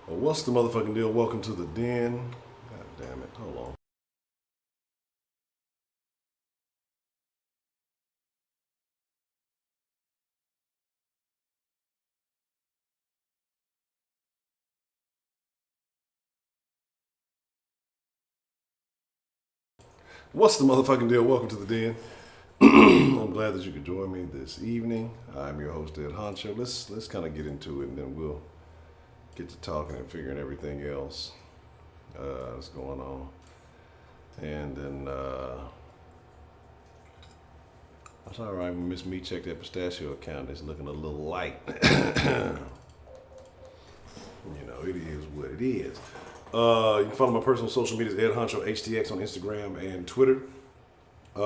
Well, what's the motherfucking deal? Welcome to the den. God damn it. Hold on. What's the motherfucking deal? Welcome to the den. I'm glad that you could join me this evening. I'm your host, Honcho. Let's kind of get into it, and then we'll get to talking and figuring everything else that's going on. And then that's all right. Miss Me checked that pistachio account. It's looking a little light. It is what it is. You can follow my personal social medias, Honcho HTX on Instagram and Twitter. If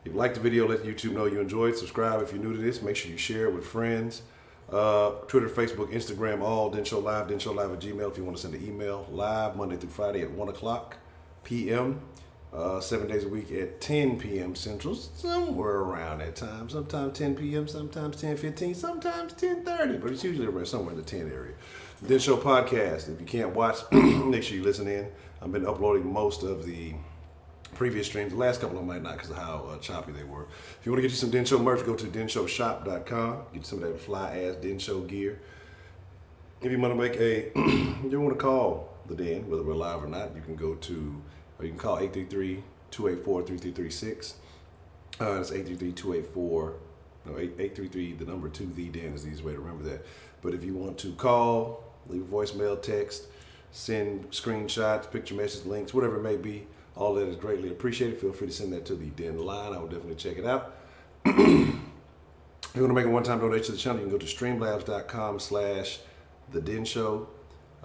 you like the video, let YouTube know you enjoyed. Subscribe if you're new to this. Make sure you share it with friends. Twitter, Facebook, Instagram, all Den Show Live at Gmail if you want to send an email. Live Monday through Friday at 1 o'clock p.m. 7 days a week at 10 p.m. Central, somewhere around that time. Sometimes 10 p.m., sometimes 10:15, sometimes 10:30, but it's usually around somewhere in the 10 area. Den Show Podcast. If you can't watch, make sure you listen in. I've been uploading most of the previous streams. The last couple of them might not because of how choppy they were. If you want to get you some Den Show merch, go to denshowshop.com. Get some of that fly ass Den Show gear. If you want to make you want to call the Den, whether we're live or not, you can go to, or you can call 833-284-3336. That's 833-284, 833, the number 2, the Den is the easiest way to remember that. But if you want to call, leave a voicemail, text, send screenshots, picture message, links, whatever it may be, all that is greatly appreciated. Feel free to send that to the Den line. I will definitely check it out. If you want to make a one-time donation to the channel, you can go to streamlabs.com/The Den Show.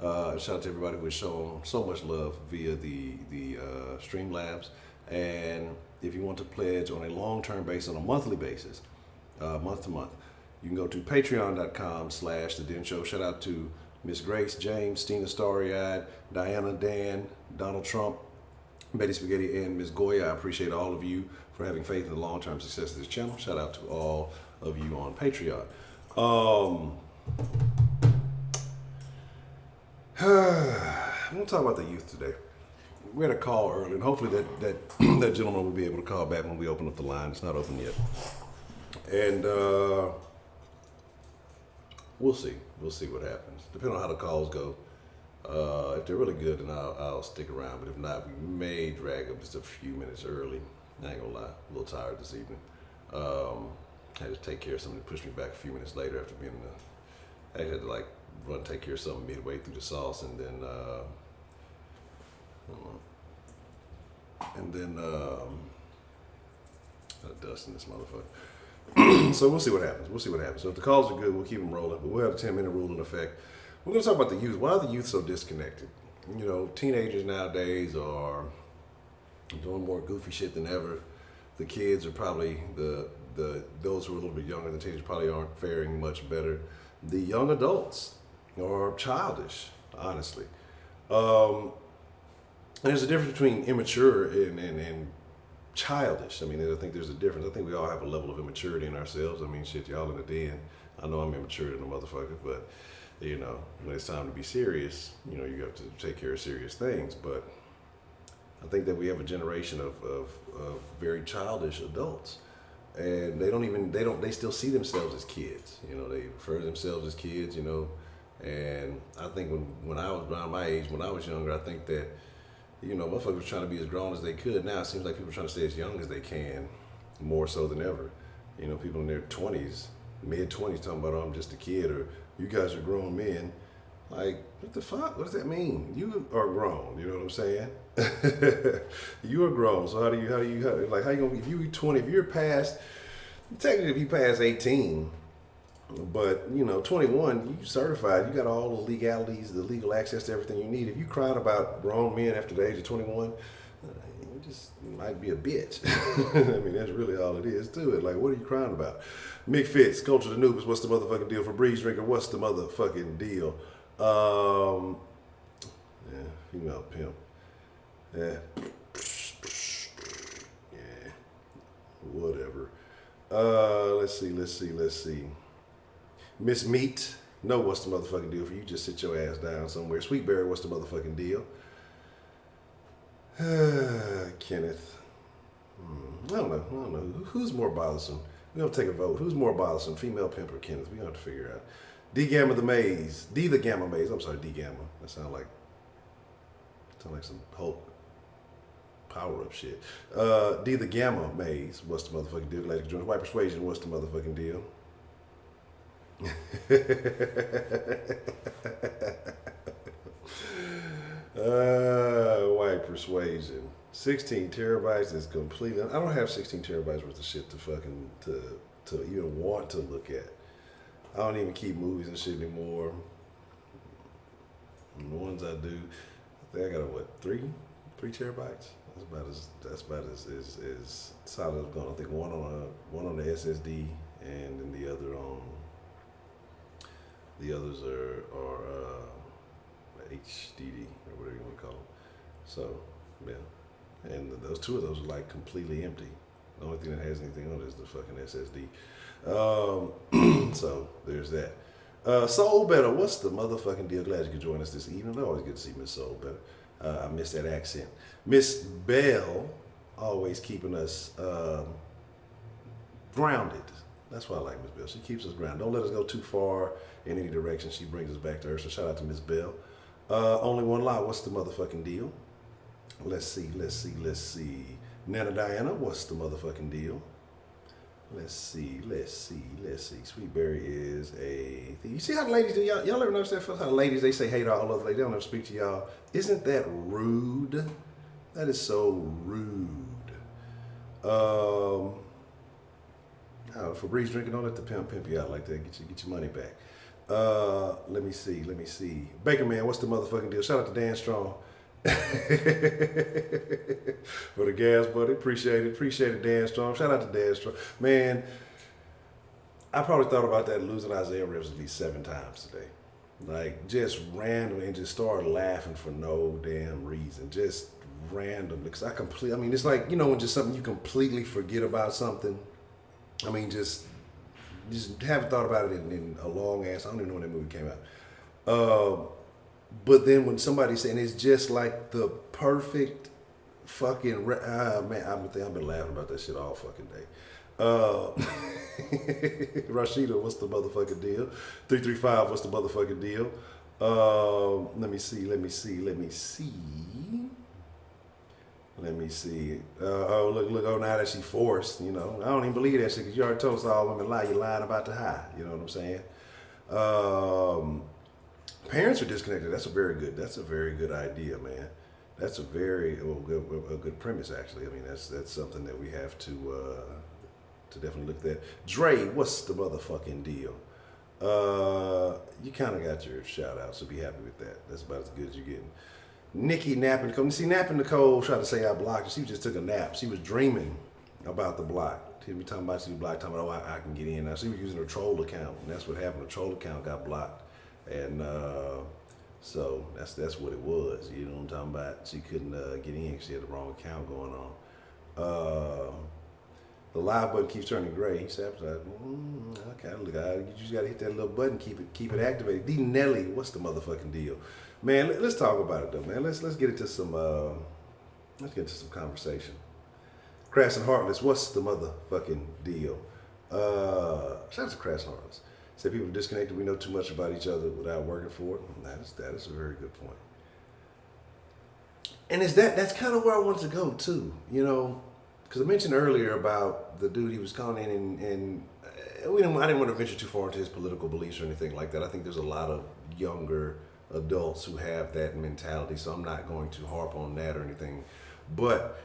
Shout out to everybody who has shown so much love via the Streamlabs. And if you want to pledge on a long-term basis, on a monthly basis, month to month, you can go to patreon.com/The Den Show. Shout out to Miss Grace, James, Stina Starry-Eyed, Diana, Dan, Donald Trump, Betty Spaghetti, and Miss Goya. I appreciate all of you for having faith in the long-term success of this channel. Shout out to all of you on Patreon. I'm going to talk about the youth today. We had a call earlier, and hopefully that gentleman will be able to call back when we open up the line. It's not open yet. And we'll see. We'll see what happens. Depending on how the calls go. If they're really good, then I'll stick around. But if not, we may drag up just a few minutes early. I ain't gonna lie, a little tired this evening. I had to take care of something that pushed me back a few minutes later after being I had to run take care of something midway through the sauce, and then dust in this motherfucker. So we'll see what happens. So if the calls are good, we'll keep them rolling. But we'll have a 10-minute rule in effect. We're going to talk about the youth. Why are the youth so disconnected? Teenagers nowadays are doing more goofy shit than ever. The kids are probably, those who are a little bit younger than teenagers probably aren't faring much better. The young adults are childish, honestly. And there's a difference between immature and childish. I think there's a difference. I think we all have a level of immaturity in ourselves. Shit, y'all in the den. I know I'm immature than a motherfucker, but when it's time to be serious, you have to take care of serious things. But I think that we have a generation of very childish adults, and they still see themselves as kids. They refer to themselves as kids. And I think when I was around my age, when I was younger, I think that motherfuckers were trying to be as grown as they could. Now it seems like people are trying to stay as young as they can, more so than ever. People in their 20s, mid-20s talking about, oh, I'm just a kid, or you guys are grown men. Like, what the fuck? What does that mean? You are grown. You know what I'm saying? You are grown. So how you gonna, if you're 20, if you're past, technically if you pass 18, but 21, you certified, you got all the legalities, the legal access to everything you need. If you crying about grown men after the age of 21, you just might be a bitch. That's really all it is to it. Like, what are you crying about? Mick Fitz, Culture the Noobs, what's the motherfucking deal? For Breeze Drinker, what's the motherfucking deal? Female pimp. Yeah. Yeah. Whatever. Let's see. Miss Meat, No, what's the motherfucking deal for you? Just sit your ass down somewhere. Sweetberry, what's the motherfucking deal? Kenneth. I don't know. Who's more bothersome? We're going to take a vote. Who's more bothersome, female pimp or Kenneth? We're going to have to figure out. D Gamma the Maze. D the Gamma Maze. I'm sorry, D Gamma. That sounds like some Hulk power up shit. D the Gamma Maze. What's the motherfucking deal? Ladies and gentlemen. White Persuasion. What's the motherfucking deal? White Persuasion. 16 terabytes is completely. I don't have 16 terabytes worth of shit to even want to look at. I don't even keep movies and shit anymore. And the ones I do, I think I got three terabytes. That's about as solid as going. I think one on the SSD, and then the other on. The others are HDD or whatever you want to call them. So yeah. And those two of those are like completely empty. The only thing that has anything on it is the fucking SSD. So there's that. Soul Better, what's the motherfucking deal? Glad you could join us this evening. Always good to see Miss Soul Better. I miss that accent. Miss Bell, always keeping us grounded. That's why I like Miss Bell. She keeps us grounded. Don't let us go too far in any direction. She brings us back to her. So shout out to Miss Bell. Only One Lie, what's the motherfucking deal? Let's see. Nana Diana, what's the motherfucking deal? Let's see. Sweetberry is a. You see how the ladies do? Y'all ever notice that? How the ladies, they say hey to all other ladies. They don't ever speak to y'all. Isn't that rude? That is so rude. Febreze drinking, don't let the pimp you out like that. Get your money back. Let me see. Baker Man, what's the motherfucking deal? Shout out to Dan Strong. For the gas buddy, appreciate it, Dan Strong. Shout out to Dan Strong. Man, I probably thought about that losing Isaiah Rivers at least 7 times today. Like, just randomly, and just started laughing for no damn reason. Just randomly. Because it's like, when just something you completely forget about something. I mean, just haven't thought about it in a long ass. I don't even know when that movie came out. But then when somebody saying it's just like the perfect fucking man, I've been laughing about that shit all fucking day. Rashida, what's the motherfucking deal? 335, what's the motherfucking deal? Let me see. Look, oh, now that she forced, I don't even believe that shit because you already told us all women lie. You're lying about the high. You know what I'm saying? Parents are disconnected. That's a very good idea, man. That's a very good premise, actually. I mean, that's something that we have to definitely look at. Dre, what's the motherfucking deal? You kind of got your shout out, so be happy with that. That's about as good as you're getting. Nikki Napping Nicole. You see, Napping Nicole tried to say I blocked her. She just took a nap. She was dreaming about the block. She was talking about she was blocked, talking about, I can get in now. She was using her troll account, and that's what happened. Her troll account got blocked. And so that's what it was. You know what I'm talking about? She couldn't get in because she had the wrong account going on. The live button keeps turning gray. He said, okay, look, you just gotta hit that little button, keep it activated. D Nelly, what's the motherfucking deal? Man, let's talk about it though, man. Let's get into some conversation. Crass and Heartless, what's the motherfucking deal? Shout out to Crass and Heartless. Say people are disconnected, we know too much about each other without working for it. That is a very good point. And that's kind of where I wanted to go too, because I mentioned earlier about the dude he was calling in, and I didn't want to venture too far into his political beliefs or anything like that. I think there's a lot of younger adults who have that mentality, so I'm not going to harp on that or anything. But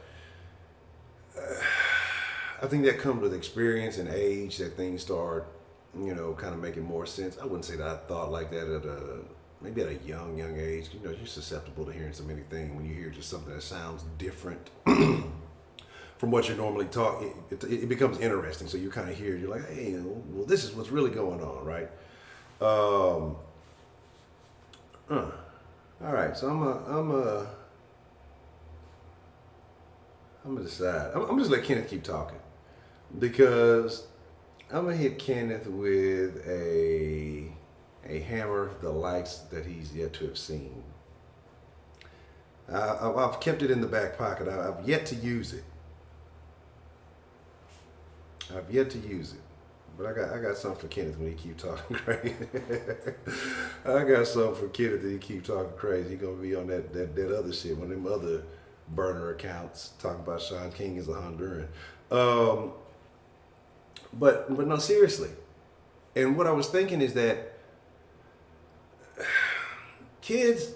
I think that comes with experience and age, that things start, kind of making more sense. I wouldn't say that I thought like that maybe at a young age. You're susceptible to hearing so many things. When you hear just something that sounds different from what you're normally taught, it becomes interesting. So you kind of hear, you're like, hey, well, this is what's really going on, right? All right, so I'm gonna decide. I'm just let Kenneth keep talking because I'm gonna hit Kenneth with a hammer the likes that he's yet to have seen. I've kept it in the back pocket. I've yet to use it. I've yet to use it. But I got something for Kenneth when he keep talking crazy. I got something for Kenneth that he keep talking crazy. He gonna be on that other shit, one of them other burner accounts talking about Sean King is a Honduran. But no, seriously. And what I was thinking is that kids,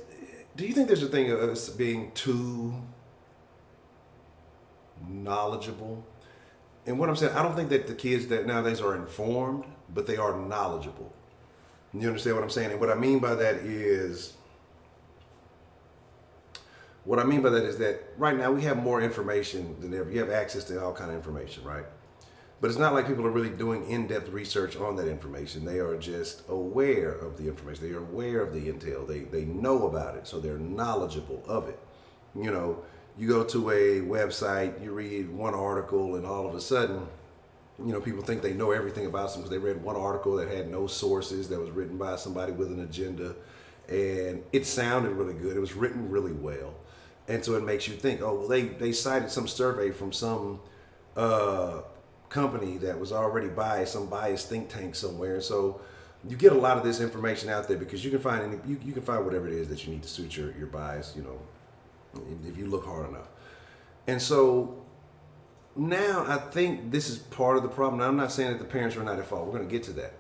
do you think there's a thing of us being too knowledgeable? And what I'm saying, I don't think that the kids that nowadays are informed, but they are knowledgeable. You understand what I'm saying? And what I mean by that is that right now we have more information than ever. You have access to all kind of information, right? But it's not like people are really doing in-depth research on that information. They are just aware of the information. They are aware of the intel. They know about it, so they're knowledgeable of it. You know, you go to a website, you read one article, and all of a sudden, you know, people think they know everything about something because they read one article that had no sources, that was written by somebody with an agenda, and it sounded really good. It was written really well. And so it makes you think, oh, well, they cited some survey from some company that was already biased, some biased think tank somewhere. So you get a lot of this information out there because you can find you can find whatever it is that you need to suit your bias, you know, if you look hard enough. And so now I think this is part of the problem. Now, I'm not saying that the parents are not at fault. We're going to get to that.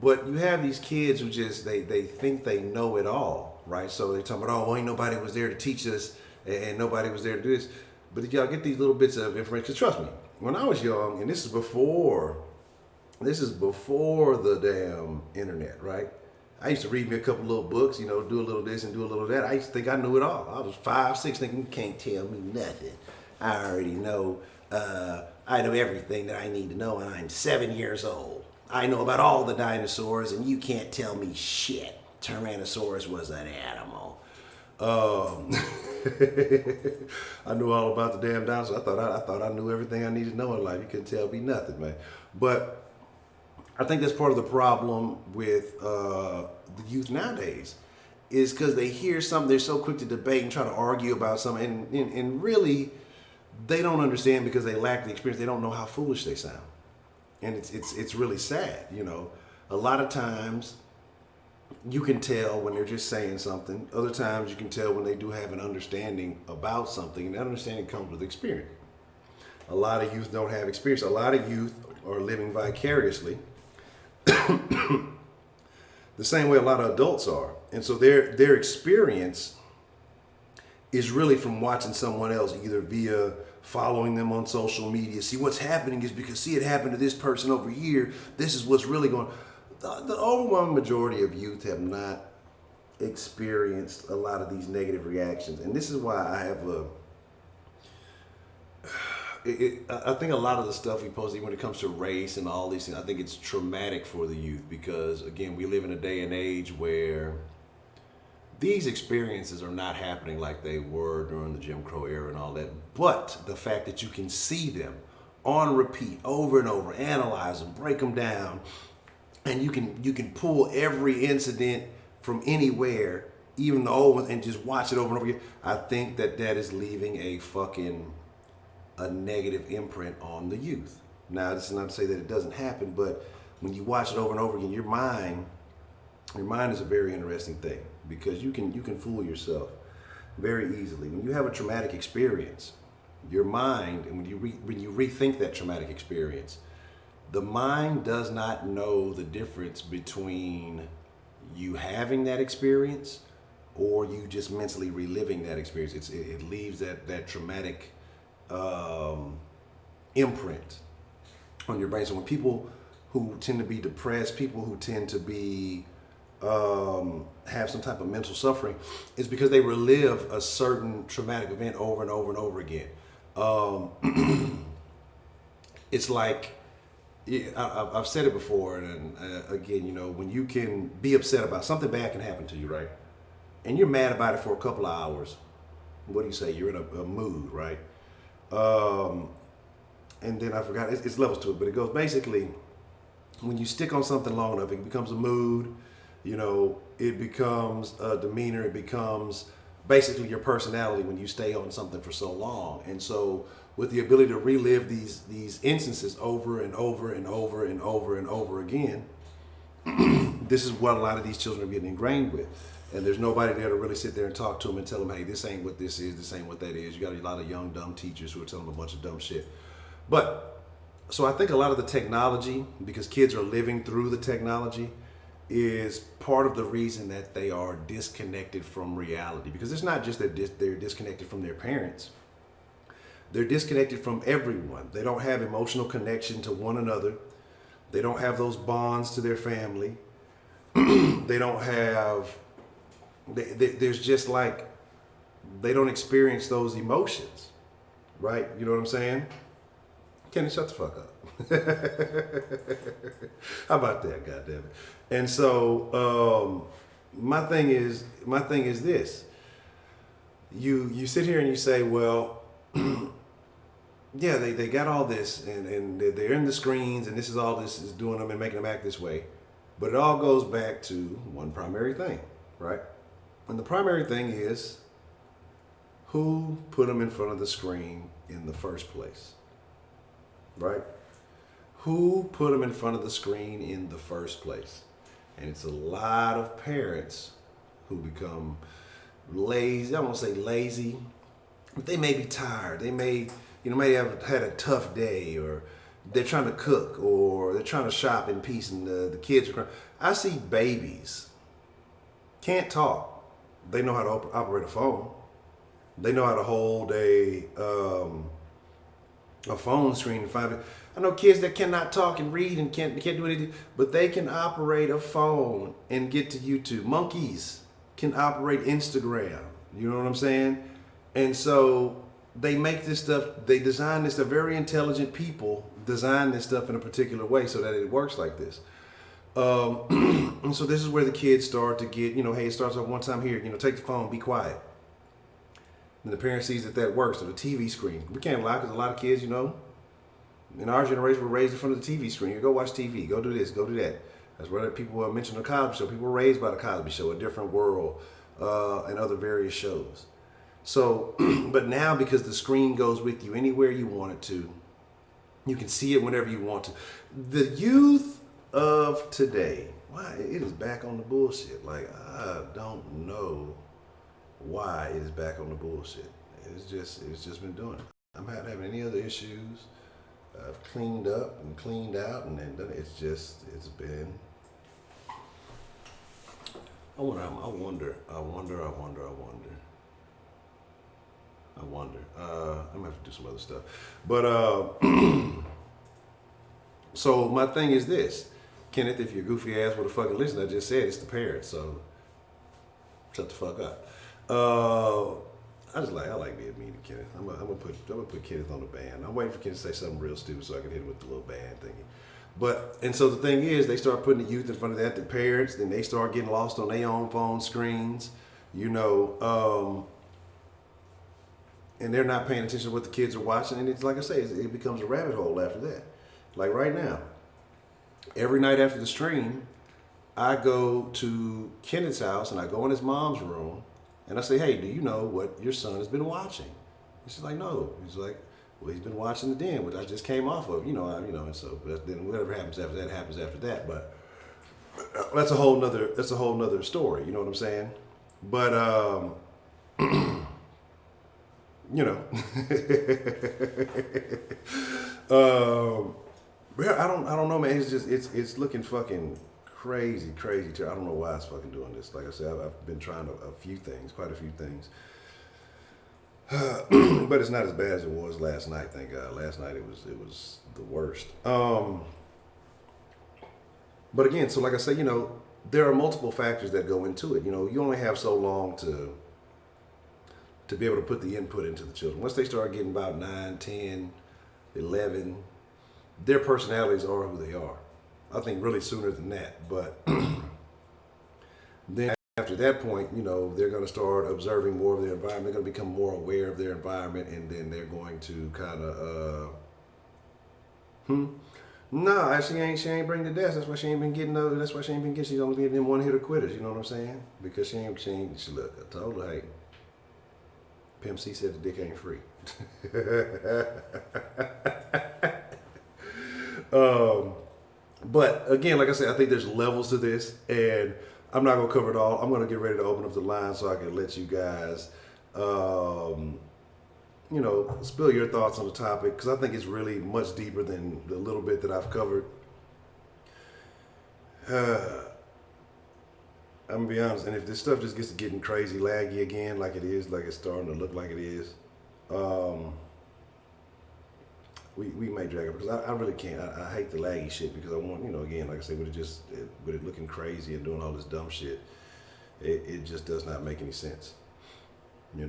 But you have these kids who just, they think they know it all, right? So they're talking about, oh, ain't nobody was there to teach us and nobody was there to do this. But y'all get these little bits of information. Because trust me, when I was young, and this is before the damn internet, right? I used to read me a couple little books, you know, do a little this and do a little that. I used to think I knew it all. I was 5, 6, thinking, you can't tell me nothing. I already know, I know everything that I need to know, and I'm 7 years old. I know about all the dinosaurs, and you can't tell me shit. Tyrannosaurus was an animal. I knew all about the damn dinosaurs. I thought I knew everything I needed to know in life. You couldn't tell me nothing, man. But I think that's part of the problem with the youth nowadays, is because they hear something, they're so quick to debate and try to argue about something, and really they don't understand because they lack the experience. They don't know how foolish they sound, and it's really sad. You know, a lot of times you can tell when they're just saying something. Other times you can tell when they do have an understanding about something, and that understanding comes with experience. A lot of youth don't have experience. A lot of youth are living vicariously the same way a lot of adults are. And so their experience is really from watching someone else, either via following them on social media. See, what's happening is because, see, it happened to this person over here. This is what's really going on. The overwhelming majority of youth have not experienced a lot of these negative reactions. And this is why I have I think a lot of the stuff we post, when it comes to race and all these things, I think it's traumatic for the youth because, again, we live in a day and age where these experiences are not happening like they were during the Jim Crow era and all that. But the fact that you can see them on repeat over and over, analyze them, break them down, and you can pull every incident from anywhere, even the old ones, and just watch it over and over again. I think that is leaving a negative imprint on the youth. Now, this is not to say that it doesn't happen, but when you watch it over and over again, your mind is a very interesting thing because you can fool yourself very easily. When you have a traumatic experience, your mind, and when you rethink that traumatic experience, the mind does not know the difference between you having that experience or you just mentally reliving that experience. It leaves that traumatic imprint on your brain. So when people who tend to be depressed, people who tend to be have some type of mental suffering, it's because they relive a certain traumatic event over and over and over again. It's like, I've said it before, and again, you know, when you can be upset about something bad can happen to you, right? And you're mad about it for a couple of hours. What do you say? You're in a mood, right? And then I forgot, it's levels to it, but it goes basically, when you stick on something long enough, it becomes a mood, You know, it becomes a demeanor. It becomes basically your personality when you stay on something for so long. And so, with the ability to relive these instances over and over and over and over and over again, this is what a lot of these children are getting ingrained with. And there's nobody there to really sit there and talk to them and tell them, hey, this ain't what this is, this ain't what that is. You got a lot of young, dumb teachers who are telling them a bunch of dumb shit. But, so I think a lot of the technology, because kids are living through the technology, is part of the reason that they are disconnected from reality. Because it's not just that they're disconnected from their parents. They're disconnected from everyone. They don't have emotional connection to one another. They don't have those bonds to their family. They don't have, there's just like, they don't experience those emotions, right? You know what I'm saying? Kenny, shut the fuck up. How about that, goddammit? And so, my thing is this. You sit here and you say, well, yeah, they got all this and they're in the screens and this is all this is doing them and making them act this way. But it all goes back to one primary thing, right? And the primary thing is who put them in front of the screen in the first place, right? Who put them in front of the screen in the first place? And it's a lot of parents who become lazy. I won't say lazy, but they may be tired. They may have had a tough day, or they're trying to cook, or they're trying to shop in peace, and the kids are crying. I see babies can't talk. They know how to operate a phone. They know how to hold a phone screen and find it. I know kids that cannot talk and read and can't do anything, but they can operate a phone and get to YouTube. Monkeys can operate Instagram. You know what I'm saying? And so they make this stuff, they design this, they're very intelligent people design this stuff in a particular way so that it works like this. And so this is where the kids start to get, hey, it starts off one time here, take the phone, be quiet. And the parent sees that works, or the TV screen. We can't lie, because a lot of kids, in our generation, were raised in front of the TV screen. You go watch TV, go do this, go do that. That's where people mention the Cosby Show. People were raised by the Cosby Show, A Different World, and other various shows. So, but now because the screen goes with you anywhere you want it to, you can see it whenever you want to. The youth of today, why it is back on the bullshit. Like, I don't know why it is back on the bullshit. It's just been doing it. I'm not having any other issues. I've cleaned up and cleaned out, and then done it. It's been. I wonder. I'm gonna have to do some other stuff. But so my thing is this, Kenneth, if you're goofy ass with a fucking listen, I just said it's the parents, so shut the fuck up. I like being mean to Kenneth. I'm gonna put Kenneth on the band. I'm waiting for Kenneth to say something real stupid so I can hit him with the little band thingy. And so the thing is, they start putting the youth in front of that, the parents, then they start getting lost on their own phone screens, and they're not paying attention to what the kids are watching. And it's like I say, it becomes a rabbit hole after that. Like right now, every night after the stream, I go to Kenneth's house and I go in his mom's room and I say, hey, do you know what your son has been watching? She's like, no. He's like, well, he's been watching The Den, which I just came off of, and so then whatever happens after that happens after that. But that's a whole nother story. You know what I'm saying? But I don't know, man. It's looking fucking crazy. I don't know why it's fucking doing this. Like I said, I've been trying quite a few things. But it's not as bad as it was last night, thank God. Last night it was the worst. But again, so like I say, there are multiple factors that go into it. You only have so long to be able to put the input into the children. Once they start getting about 9, 10, 11, their personalities are who they are. I think really sooner than that. But then after that point, they're going to start observing more of their environment. They're going to become more aware of their environment, and then they're going to kind of, Nah, she ain't bring the desk. That's why she ain't been getting those. That's why she ain't been getting. She's only getting them one hitter quitters. You know what I'm saying? Because she look. I told her, hey, Pimp C said the dick ain't free. But again, like I said, I think there's levels to this, and I'm not gonna cover it all. I'm gonna get ready to open up the line so I can let you guys, spill your thoughts on the topic, because I think it's really much deeper than the little bit that I've covered. I'm gonna be honest, and if this stuff just gets to getting crazy laggy again, like it is, like it's starting to look like it is, we may drag it, because I really can't. I hate the laggy shit, because I want, again, like I said, with it looking crazy and doing all this dumb shit, it just does not make any sense, I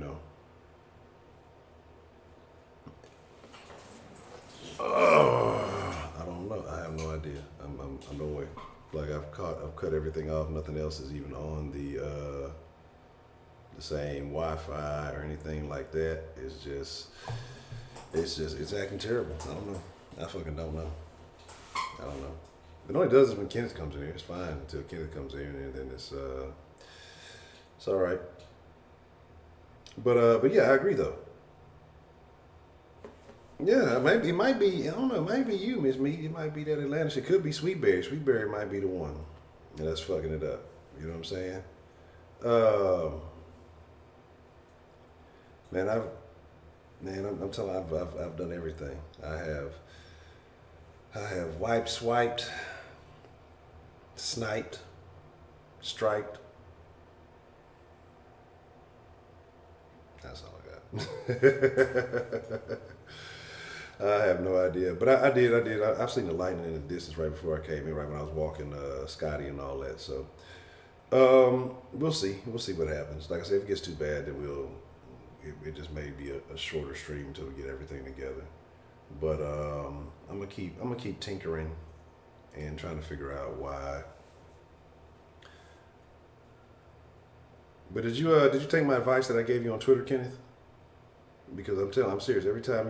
don't know. I have no idea. I'm no way. Like I've cut everything off. Nothing else is even on the same Wi-Fi or anything like that. It's acting terrible. I don't know. I fucking don't know. I don't know. But all it does is when Kenneth comes in here, it's fine until Kenneth comes in, and then it's all right. But yeah, I agree though. Yeah, maybe it might be. I don't know. Maybe you, Miss Meat. It might be that Atlanta shit. Could be Sweetberry. Sweetberry might be the one, and that's fucking it up. You know what I'm saying? I'm telling you, I've done everything. I have wiped, swiped, sniped, striked. That's all I got. I have no idea, but I did. I've seen the lightning in the distance right before I came in, right when I was walking Scotty and all that. So we'll see. We'll see what happens. Like I said, if it gets too bad, then it just may be a shorter stream until we get everything together. But I'm gonna keep tinkering and trying to figure out why. But did you take my advice that I gave you on Twitter, Kenneth? Because I'm serious. Every time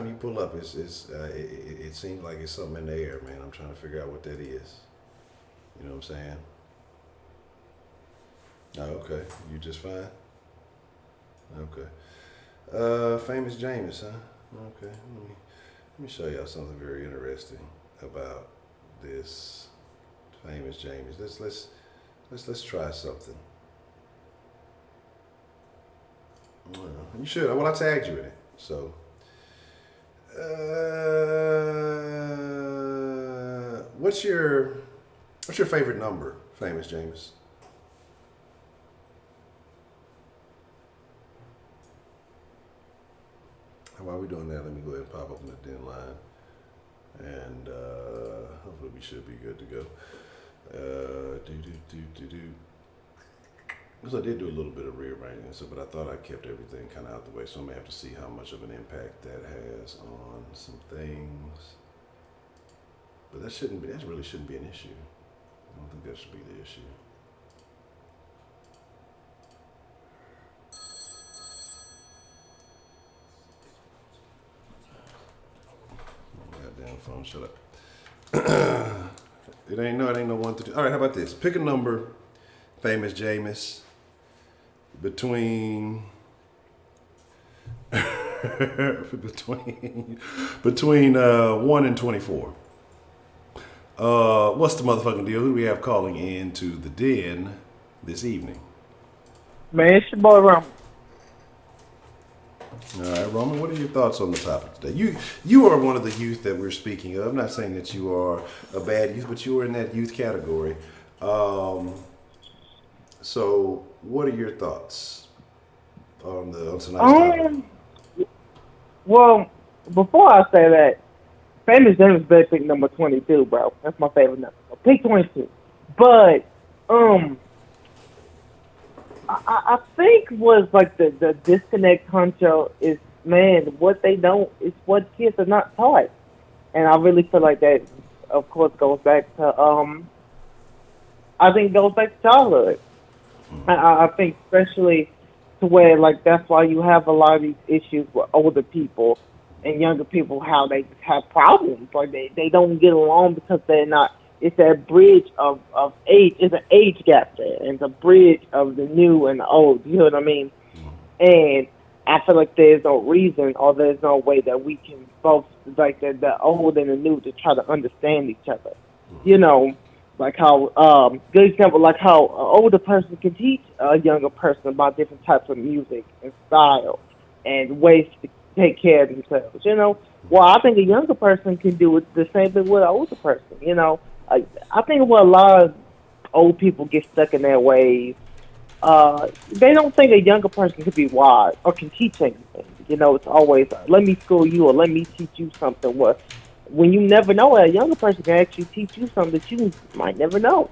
you pull up, it seems like it's something in the air, man. I'm trying to figure out what that is. You know what I'm saying? Oh, okay. You just fine? Okay. Famous James, huh? Okay. Let me show y'all something very interesting about this Famous James. Let's try something. Well, you should. Well, I tagged you in it, so. What's your favorite number, Famous James? While we're doing that, let me go ahead and pop up in the den line, and hopefully we should be good to go. Because I did do a little bit of rearranging, but I thought I kept everything kind of out the way, so I may have to see how much of an impact that has on some things. But that really shouldn't be an issue. I don't think that should be the issue. Goddamn phone, shut up. It ain't no 1 to 2. All right, how about this? Pick a number, Famous Jameis, between 1 and 24. What's the motherfucking deal? Who do we have calling in to the den this evening? Man, it's your boy Roman. All right, Roman, what are your thoughts on the topic today? You are one of the youth that we're speaking of. I'm not saying that you are a bad youth, but you are in that youth category. So what are your thoughts on tonight's topic? Well, before I say that, Famous James better pick number 22, bro. That's my favorite number. Pick 22. But I think was like the disconnect, Honcho, is, man, what they don't is what kids are not taught. And I really feel like that, of course, goes back to I think it goes back to childhood. I think especially to where, like, that's why you have a lot of these issues with older people and younger people how they have problems or they don't get along because they're not. It's that bridge of age. It's an age gap there, and it's a bridge of the new and the old. You know what I mean? And I feel like there's no reason or there's no way that we can both, like the old and the new, to try to understand each other. You know, like how, good example, like how an older person can teach a younger person about different types of music and style and ways to take care of themselves. You know, well, I think a younger person can do it the same thing with an older person. You know, I think what a lot of old people get stuck in their ways, they don't think a younger person could be wise or can teach anything. You know, it's always let me school you or let me teach you something. What when you never know, a younger person can actually teach you something that you might never know.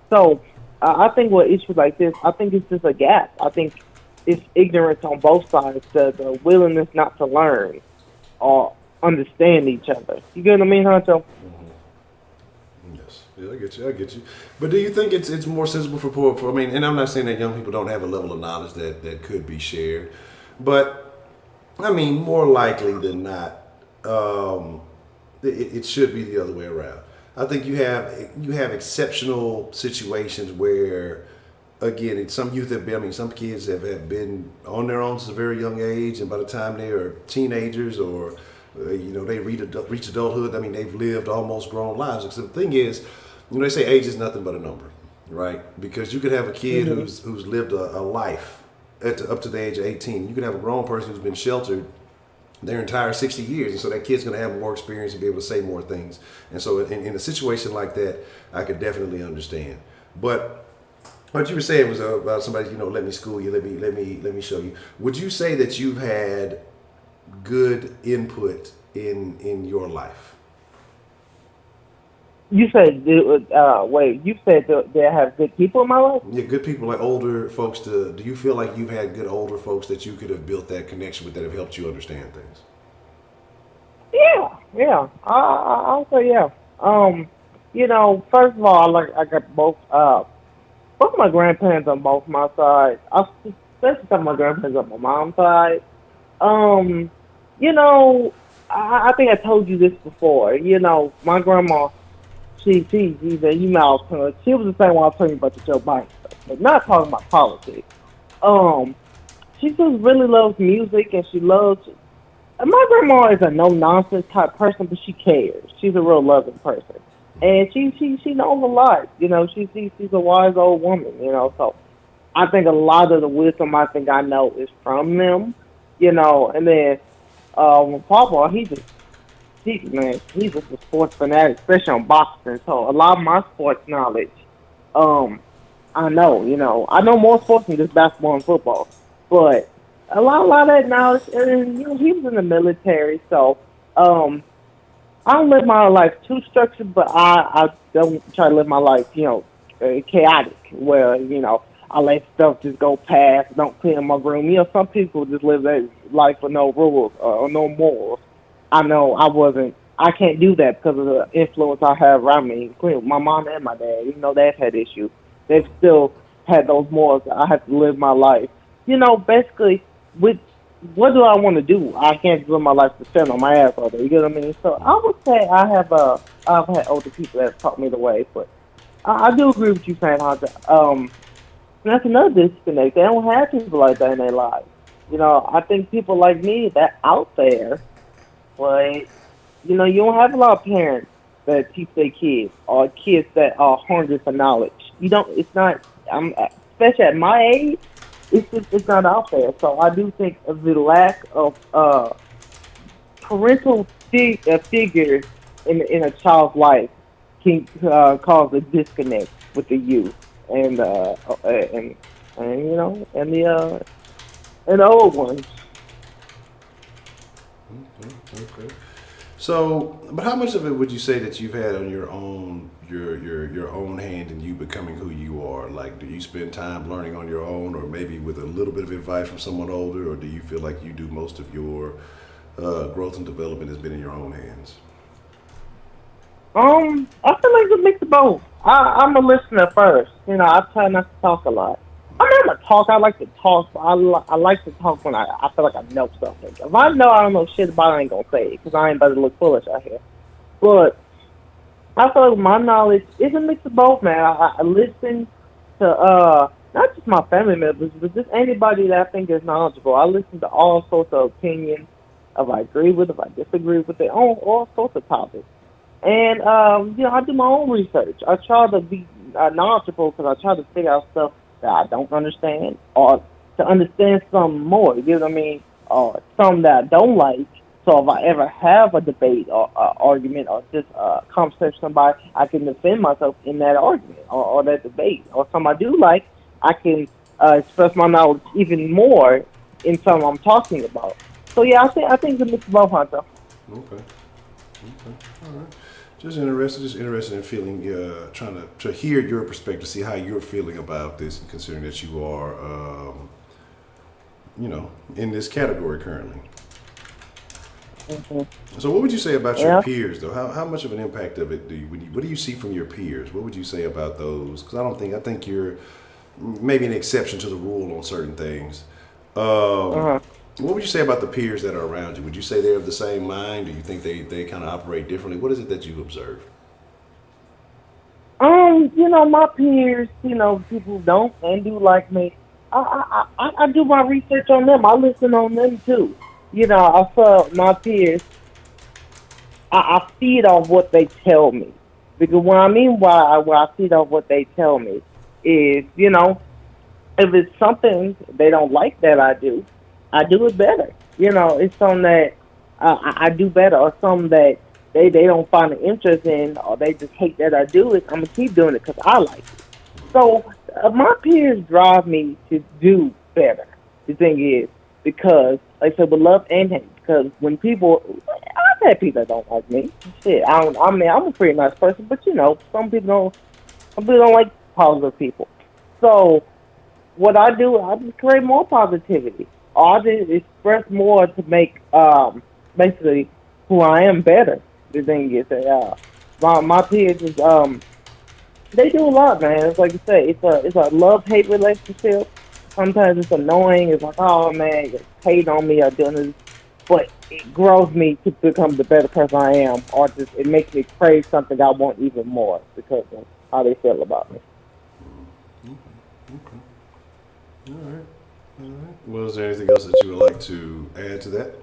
So I think with issues like this, I think it's just a gap. I think it's ignorance on both sides, the willingness not to learn or understand each other. You get what I mean, Honcho? Yes, yeah, I get you. I get you. But do you think it's more sensible for I mean, and I'm not saying that young people don't have a level of knowledge that could be shared, but I mean, more likely than not, it should be the other way around. I think you have exceptional situations where, again, some youth have been. I mean, some kids have been on their own since a very young age, and by the time they are teenagers or they reach adulthood, I mean, they've lived almost grown lives. Except the thing is, they say age is nothing but a number, right? Because you could have a kid who's lived a life up to the age of 18. You could have a grown person who's been sheltered their entire 60 years, and so that kid's going to have more experience and be able to say more things. And so in a situation like that, I could definitely understand. But what you were saying was about somebody, let me school you, let me show you. Would you say that you've had good input in your life? You said, wait, you said they have good people in my life? Yeah, good people, like older folks. Do you feel like you've had good older folks that you could have built that connection with that have helped you understand things? Yeah. I'll say yeah. First of all, I got both my grandparents on both my sides. I especially some of my grandparents on my mom's side. Um, I think I told you this before. My grandma, she's a email her. She was the same one I was telling you about the Joe Biden stuff, but not talking about politics. Um, she just really loves music, and she loves. And my grandma is a no nonsense type person, but she cares. She's a real loving person, and she knows a lot. She's a wise old woman. So I think a lot of the wisdom I think I know is from them. And then Papa, he's just a sports fanatic, especially on boxing. So a lot of my sports knowledge, I know, I know more sports than just basketball and football, but a lot of that knowledge, and he was in the military, so I don't live my life too structured, but I don't try to live my life, chaotic, where I let stuff just go past, don't clean my room. Some people just live their life with no rules or no morals. I know I can't do that because of the influence I have around me, including my mom and my dad. Even though they've had issues, they've still had those morals. I have to live my life. Basically, with what do I want to do? I can't just live my life to stand on my ass all day. You get what I mean? So I would say I've had older people that have taught me the way, but I do agree with you saying how that's another disconnect. They don't have people like that in their lives. I think people like me that out there, but you don't have a lot of parents that teach their kids or kids that are hungry for knowledge. You don't. It's not. Especially at my age, it's not out there. So I do think of the lack of parental figures in a child's life can cause a disconnect with the youth and the old ones. Okay. So, but how much of it would you say that you've had on your own, your own hand in you becoming who you are? Like, do you spend time learning on your own, or maybe with a little bit of advice from someone older, or do you feel like you do most of your growth and development has been in your own hands? I feel like it's a mix of both. I'm a listener first. I try not to talk a lot. I mean, I'm a talker. I like to talk. But I like to talk when I feel like I know something. If I know I don't know shit about it, I ain't gonna say it because I ain't about to look foolish out here. But I feel like my knowledge is a mix of both, man. I listen to not just my family members, but just anybody that I think is knowledgeable. I listen to all sorts of opinions, if I agree with, if I disagree with it, on all sorts of topics. And I do my own research. I try to be knowledgeable because I try to figure out stuff that I don't understand, or to understand some more. You know what I mean? Or some that I don't like. So if I ever have a debate or argument or just a conversation with somebody, I can defend myself in that argument or that debate. Or some I do like, I can express my knowledge even more in something I'm talking about. So yeah, I think it's a mix of both, Hunter. Okay. Okay. All right. Just interested in feeling, trying to hear your perspective, see how you're feeling about this, considering that you are, in this category currently. Mm-hmm. So, what would you say about your Yeah. peers, though? How much of an impact of it what do you see from your peers? What would you say about those? Because I think you're maybe an exception to the rule on certain things. Um, Uh-huh. what would you say about the peers that are around you? Would you say they're of the same mind? Do you think they kind of operate differently? What is it that you've observed? My peers, people who don't and do like me. I do my research on them. I listen on them too. I saw my peers. I feed off what they tell me. Because what I mean why I feed off what they tell me is, if it's something they don't like that I do it better. It's something that I do better, or something that they don't find an interest in, or they just hate that I do it. I'm gonna keep doing it because I like it. So my peers drive me to do better. The thing is, because like I said, with love and hate. Because when people, I've had people that don't like me. Shit, I don't. I mean, I'm a pretty nice person, but some people don't. Some people don't like positive people. So what I do, I just create more positivity. Or I just express more to make basically who I am better. The thing is that my peers is they do a lot, man. It's like you say, it's a love hate relationship. Sometimes it's annoying. It's like, oh man, you're hating on me or doing this, but it grows me to become the better person I am, or just it makes me crave something I want even more because of how they feel about me. Okay. All right. All right. Well, is there anything else that you would like to add to that?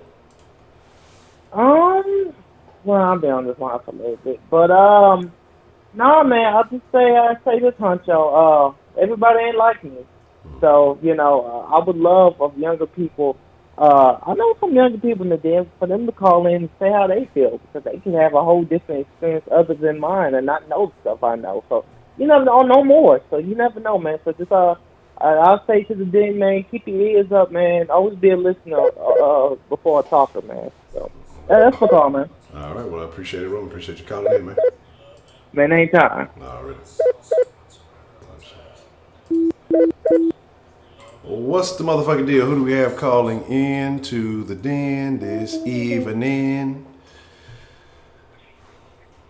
Um, well, I'll be on this one for a little bit, but no, man, I say this, Honcho. Everybody ain't like me, so I would love of younger people. I know some younger people in the den for them to call in and say how they feel because they can have a whole different experience other than mine and not know the stuff I know. So you never know more. So you never know, man. So just I'll say to the den, man, keep your ears up, man. Always be a listener before a talker, man. So that's the call, man. All right. Well, I appreciate it, Roman. Appreciate you calling in, man. Man, anytime. All right. What's the motherfucking deal? Who do we have calling in to the den this evening?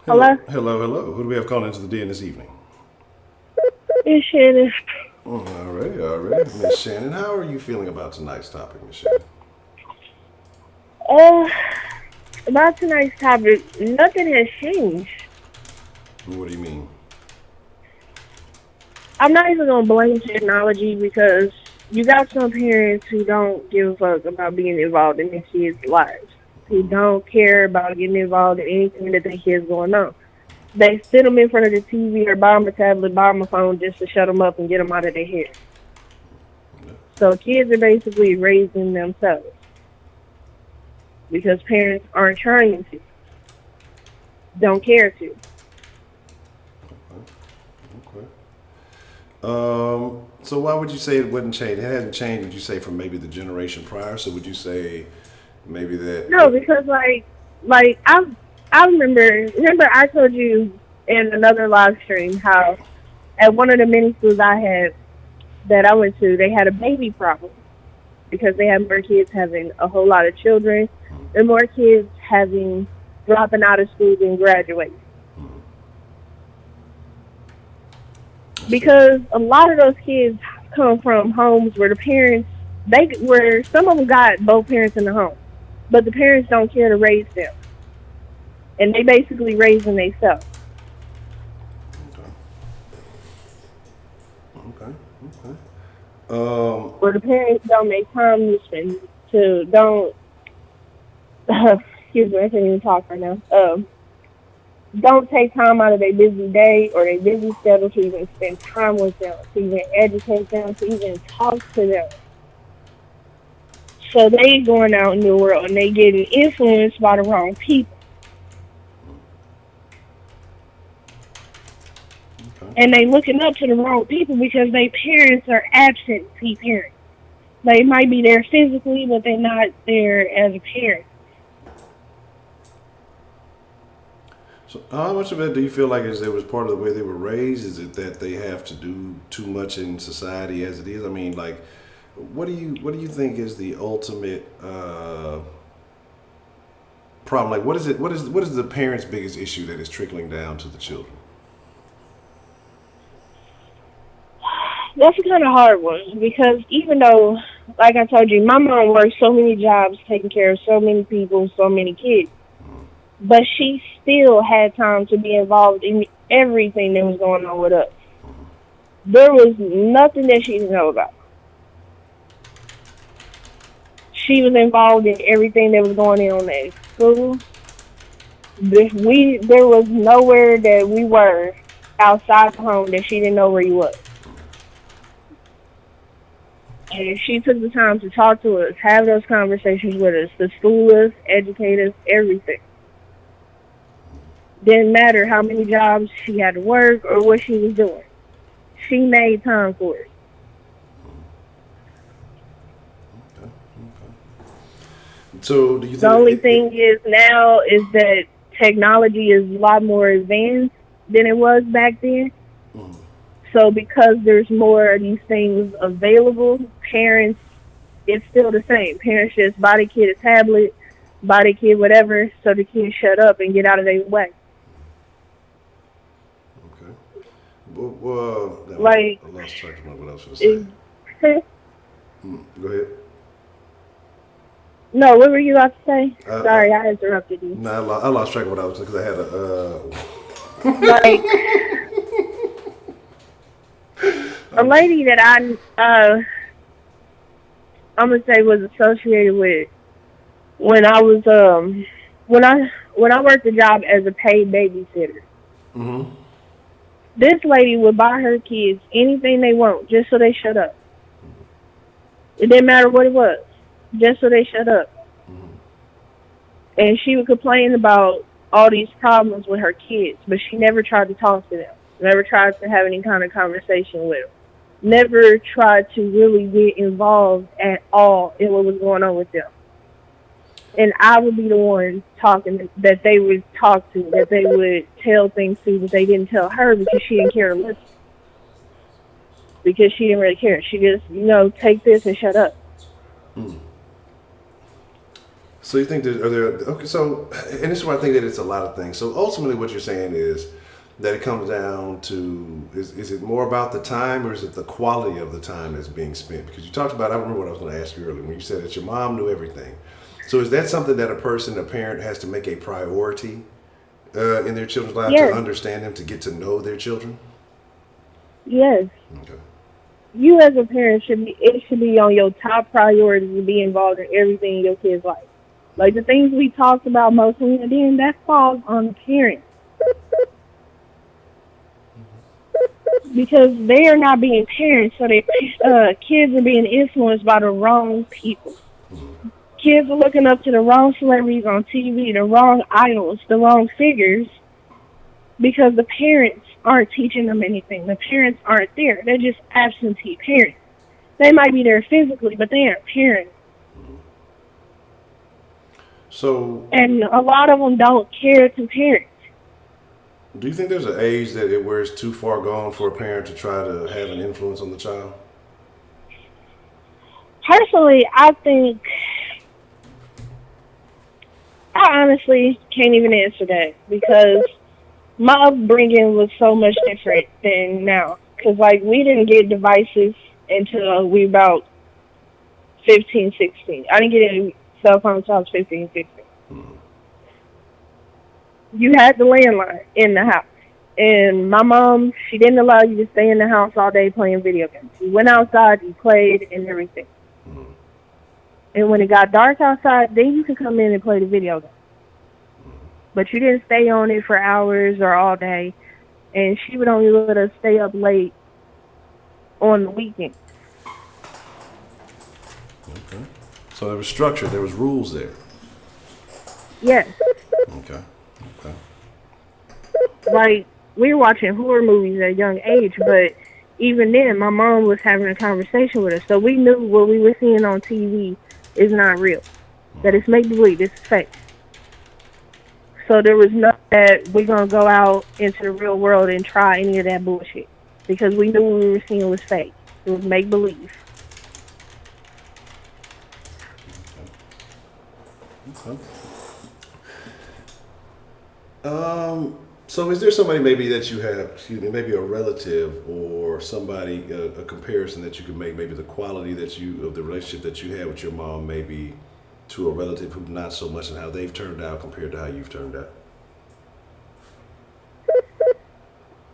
Hello? Hello. Who do we have calling into the den this evening? It's Shannon. Alright. Miss Shannon, how are you feeling about tonight's topic, Miss Shannon? Uh, about tonight's topic, nothing has changed. What do you mean? I'm not even going to blame technology because you got some parents who don't give a fuck about being involved in their kids' lives. Who don't care about getting involved in anything that their kids going on. They sit them in front of the TV or buy them a tablet, buy them a phone just to shut them up and get them out of their hair. So kids are basically raising themselves because parents aren't trying to, don't care to. Okay. So why would you say it wouldn't change? It hasn't changed, would you say, from maybe the generation prior? So would you say maybe that? No, because I remember I told you in another live stream how at one of the mini schools I had that I went to, they had a baby problem because they had more kids having a whole lot of children and more kids dropping out of school than graduating. Because a lot of those kids come from homes where the parents, where some of them got both parents in the home, but the parents don't care to raise them, and they basically raising themselves. Okay. Where the parents don't make time to spend don't excuse me, I can't even talk right now. Don't take time out of their busy day or their busy schedule to even spend time with them, to even educate them, to even talk to them. So they going out in the world and they getting influenced by the wrong people. Okay. And they looking up to the wrong people because their parents are absentee parents. They might be there physically, but they're not there as a parent. So how much of it do you feel like it was part of the way they were raised? Is it that they have to do too much in society as it is? I mean, like, what do you think is the ultimate problem? Like, what is the parents' biggest issue that is trickling down to the children? That's a kind of hard one because even though, like I told you, my mom worked so many jobs, taking care of so many people, so many kids, but she still had time to be involved in everything that was going on with us. There was nothing that she didn't know about. She was involved in everything that was going on at school. There was nowhere that we were outside the home that she didn't know where you was. And she took the time to talk to us, have those conversations with us, to school us, educate us, everything. Didn't matter how many jobs she had to work or what she was doing. She made time for it. Okay. So do you think the only thing is now is that technology is a lot more advanced than it was back then. So because there's more of these things available, parents, it's still the same. Parents just buy the kid a tablet, buy the kid whatever, so the kid shut up and get out of their way. Okay. Well, Like, I lost track of what I was going to say. Go ahead. No, what were you about to say? Sorry, I interrupted you. No, I lost track of what I was because I had like a lady that I'm gonna say was associated with when I was when I worked a job as a paid babysitter. Mm-hmm. This lady would buy her kids anything they want just so they shut up. It didn't matter what it was, just so they shut up. And she would complain about all these problems with her kids, but she never tried to talk to them, never tried to have any kind of conversation with them, never tried to really get involved at all in what was going on with them. And I would be the one talking that they would talk to, that they would tell things to, but they didn't tell her because she didn't care to listen. Because she didn't really care. She just, take this and shut up. So you think okay? So, and this is why I think that it's a lot of things. So ultimately, what you're saying is that it comes down to is it more about the time or is it the quality of the time that's being spent? Because you talked about, I remember what I was going to ask you earlier when you said that your mom knew everything. So is that something that a parent has to make a priority in their children's lives, to understand them, to get to know their children? Yes. Okay. You as a parent should be on your top priority to be involved in everything in your kid's life. Like the things we talked about mostly, and then that falls on the parents. Because they are not being parents, so their kids are being influenced by the wrong people. Kids are looking up to the wrong celebrities on TV, the wrong idols, the wrong figures, because the parents aren't teaching them anything. The parents aren't there. They're just absentee parents. They might be there physically, but they aren't parents. And a lot of them don't care to parent. Do you think there's an age where it's too far gone for a parent to try to have an influence on the child? Personally, I honestly can't even answer that because my upbringing was so much different than now. Because, we didn't get devices until we about 15, 16. I didn't get any cell phone until I was 15, 16. You had the landline in the house. And my mom, she didn't allow you to stay in the house all day playing video games. You went outside, you played, and everything. And when it got dark outside, then you could come in and play the video game. But you didn't stay on it for hours or all day. And she would only let us stay up late on the weekend. Okay. So there was structure, there was rules there. Yes. Okay. Okay. Like, we were watching horror movies at a young age, but even then, my mom was having a conversation with us. So we knew what we were seeing on TV is not real. That it's make-believe, it's fake. So there was nothing that we're going to go out into the real world and try any of that bullshit. Because we knew what we were seeing was fake. It was make-believe. Okay. So is there somebody maybe that you have, maybe a relative or somebody, a comparison that you can make, maybe the quality of the relationship that you had with your mom, maybe to a relative who not so much, and how they've turned out compared to how you've turned out?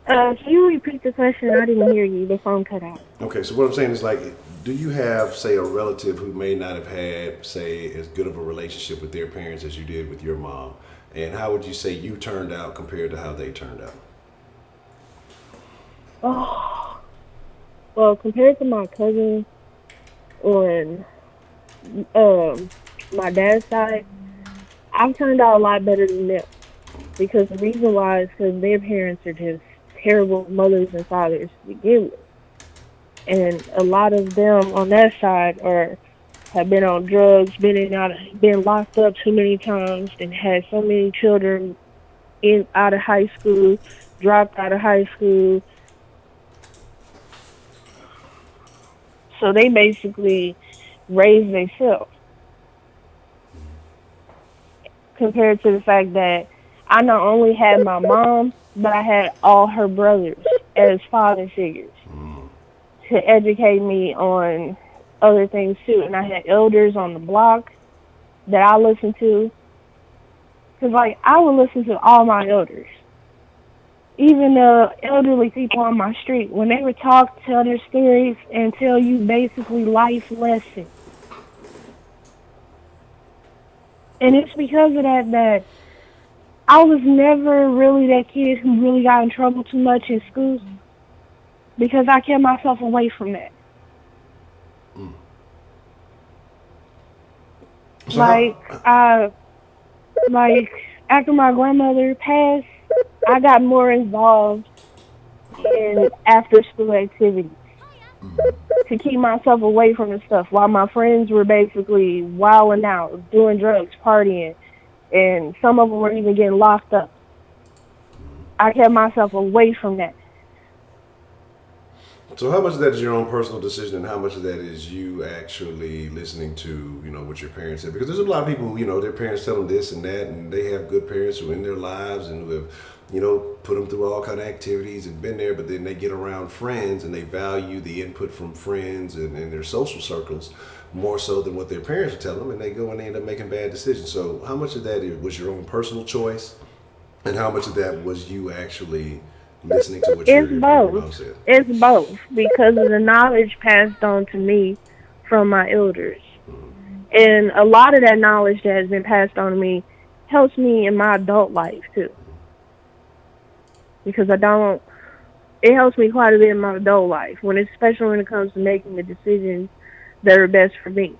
Can you repeat the question? I didn't hear you. The phone cut out. Okay, so what I'm saying is, like, do you have, say, a relative who may not have had, say, as good of a relationship with their parents as you did with your mom? And how would you say you turned out compared to how they turned out? Oh, well, compared to my cousin on my dad's side, I've turned out a lot better than them. Because the reason why is because their parents are just terrible mothers and fathers to begin with. And a lot of them on that side have been on drugs, been locked up too many times, and had so many children out of high school, dropped out of high school. So they basically raised themselves. Compared to the fact that I not only had my mom, but I had all her brothers as father figures to educate me on other things too. And I had elders on the block that I listened to. Because, like, I would listen to all my elders. Even the elderly people on my street, when they would talk, tell their stories, and tell you basically life lessons. And it's because of that I was never really that kid who really got in trouble too much in school. Because I kept myself away from that. So like after my grandmother passed, I got more involved in after school activities to keep myself away from the stuff while my friends were basically wilding out, doing drugs, partying, and some of them were even getting locked up. I kept myself away from that. So how much of that is your own personal decision, and how much of that is you actually listening to, what your parents said? Because there's a lot of people who, their parents tell them this and that, and they have good parents who are in their lives and who have, put them through all kind of activities and been there, but then they get around friends and they value the input from friends and their social circles more so than what their parents are telling them, and they go and they end up making bad decisions. So how much of that was your own personal choice, and how much of that was you actually listening to what your mom said? It's both, because of the knowledge passed on to me from my elders. And a lot of that knowledge that has been passed on to me helps me in my adult life too. Because it helps me quite a bit in my adult life, especially when it comes to making the decisions that are best for me.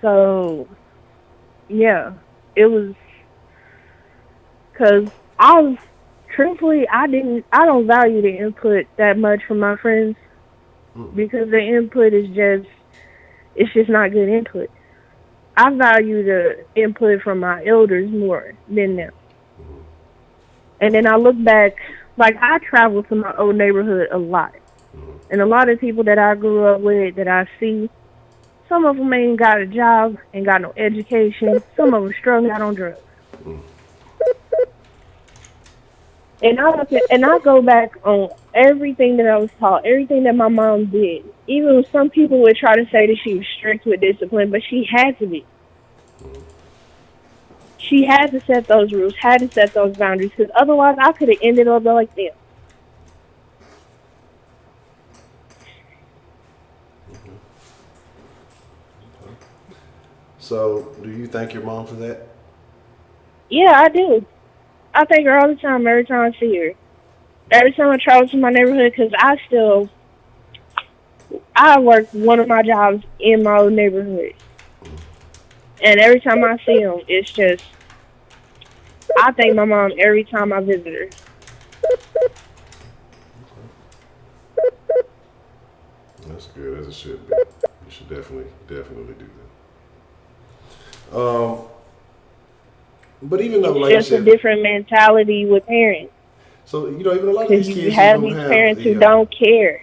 So, yeah, it was, because I don't value the input that much from my friends, because the input is just not good input. I value the input from my elders more than them. And then I look back, like, I travel to my old neighborhood a lot. And a lot of people that I grew up with, that I see, some of them ain't got a job, ain't got no education. Some of them struggling out on drugs. And I look at, and I go back on everything that I was taught, everything that my mom did. Even some people would try to say that she was strict with discipline, but she had to be. She had to set those rules, had to set those boundaries, because otherwise I could have ended up like them. So, do you thank your mom for that? Yeah, I do. I thank her all the time, every time I see her. Every time I travel to my neighborhood, because I work one of my jobs in my own neighborhood. And every time I see them, it's just, I thank my mom every time I visit her. That's good, as it should be. You should definitely do that. But even though, like It's you just a said, different mentality with parents. so even a lot of Because these you kids who have don't these have parents who don't care.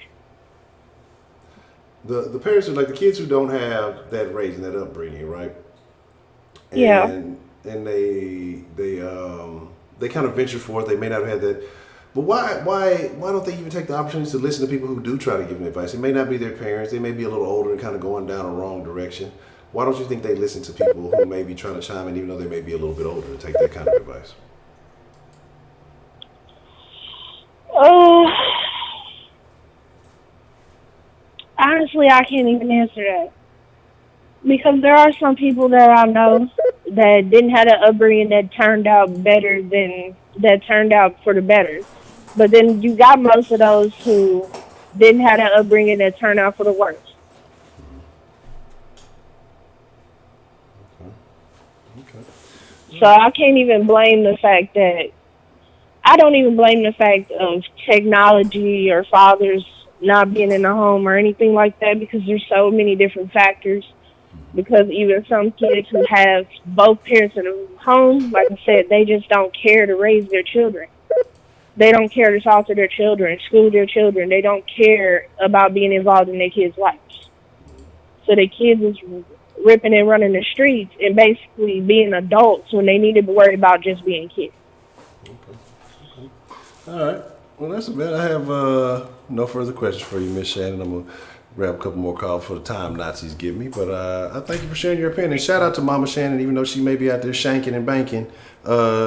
the parents are like the kids who don't have that raising, that upbringing, right? Yeah. And they kind of venture forth. They may not have had that, but why don't they even take the opportunity to listen to people who do try to give them advice? It may not be their parents. They may be a little older and kind of going down a wrong direction. Why don't you think they listen to people who may be trying to chime in, even though they may be a little bit older, and take that kind of advice? Oh, honestly, I can't even answer that. Because there are some people that I know that didn't have an upbringing that turned out for the better. But then you got most of those who didn't have an upbringing that turned out for the worst. Okay. So I can't even blame the fact that I don't even blame the fact of technology or fathers not being in the home or anything like that, because there's so many different factors. Because even some kids who have both parents in the home, like I said, they just don't care to raise their children. They don't care to talk to their children, school their children. They don't care about being involved in their kids' lives. So the kids is ripping and running the streets and basically being adults when they need to be worried about just being kids. All right. Well, that's about it. I have no further questions for you, Miss Shannon. I'm gonna grab a couple more calls for the time Nazis give me. But I thank you for sharing your opinion. Shout out to Mama Shannon, even though she may be out there shanking and banking.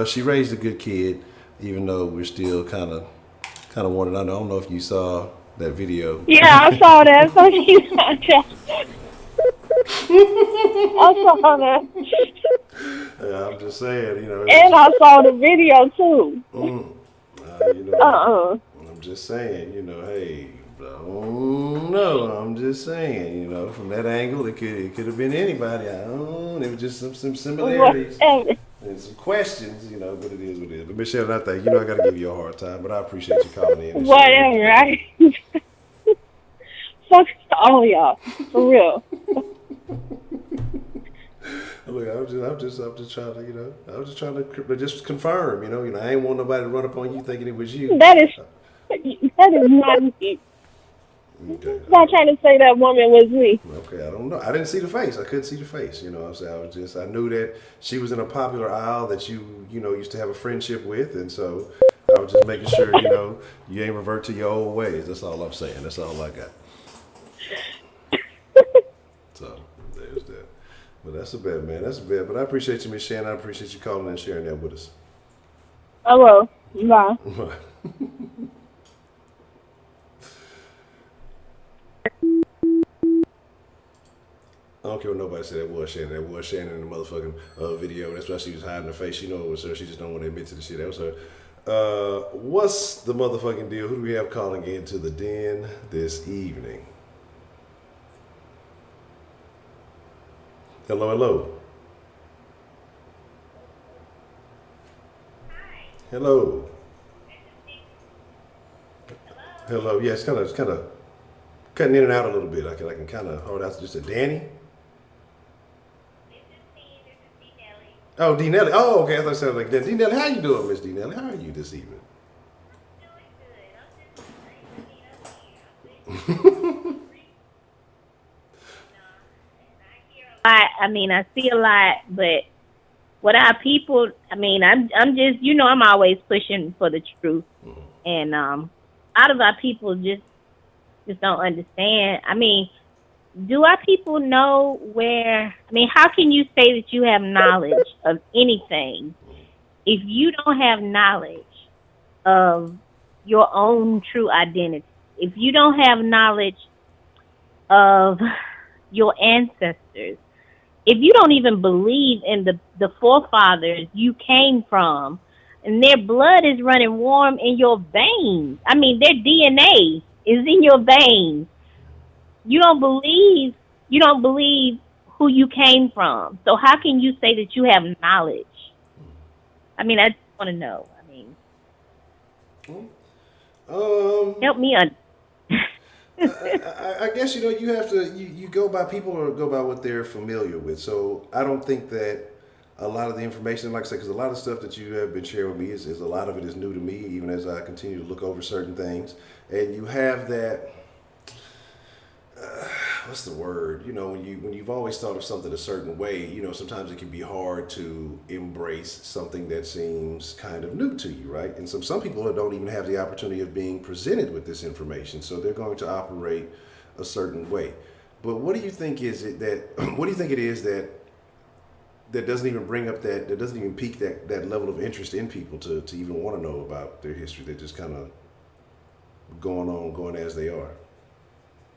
She raised a good kid, even though we're still kind of wondering. I don't know if you saw that video. Yeah, I saw that. I saw that. Yeah, I'm just saying, And I saw the video too. you know, Uh-uh. I'm just saying, hey, I don't know. I'm just saying, from that angle, it could have been anybody. I don't know. There was just some similarities Whatever. and some questions, but it is what it is. But Michelle, I think, I got to give you a hard time, but I appreciate you calling in and sharing. Whatever. Fuck all y'all. For real. Look, I'm just trying to, I was just trying to just confirm, I ain't want nobody to run up on you thinking it was you. That is not me. Okay. I'm not trying to say that woman was me. Okay, I don't know. I didn't see the face. I couldn't see the face. I'm saying? I knew that she was in a popular aisle that you used to have a friendship with, and so I was just making sure, you ain't revert to your old ways. That's all I'm saying. That's all I got. So there's that. But that's a bad, man. That's a bad. But I appreciate you, Miss Shannon. I appreciate you calling and sharing that with us. Hello. Bye. I don't care what nobody said. That was Shannon. That was Shannon in the motherfucking video. That's why she was hiding her face. She know it was her. She just don't want to admit to the shit. That was her. What's the motherfucking deal? Who do we have calling into the den this evening? Hello, hello. Hello. Hello. Yeah, it's kind of cutting in and out a little bit. I can kind of hold out. Just a Danny. Oh, D Nelly. Oh, okay. I thought it sounded like that. D Nelly, how you doing, Miss D Nelly? How are you this evening? I mean, I see a lot, but what our people, I mean, I'm just, I'm always pushing for the truth. And a lot of our people just don't understand. I mean, do our people know where, I mean, how can you say that you have knowledge of anything if you don't have knowledge of your own true identity? If you don't have knowledge of your ancestors, if you don't even believe in the forefathers you came from, and their blood is running warm in your veins, I mean, their DNA is in your veins. You don't believe who you came from. So how can you say that you have knowledge? I mean, I just want to know. I mean, help me understand. I guess you have to you go by people or go by what they're familiar with. So I don't think that a lot of the information, like I said, because a lot of stuff that you have been sharing with me is a lot of it is new to me, even as I continue to look over certain things. And you have that. What's the word? When you've always thought of something a certain way, sometimes it can be hard to embrace something that seems kind of new to you, right? And some people don't even have the opportunity of being presented with this information, so they're going to operate a certain way. But what do you think is it that? What do you think it is that doesn't even bring up that doesn't even pique that level of interest in people to even want to know about their history? They're just kind of going as they are.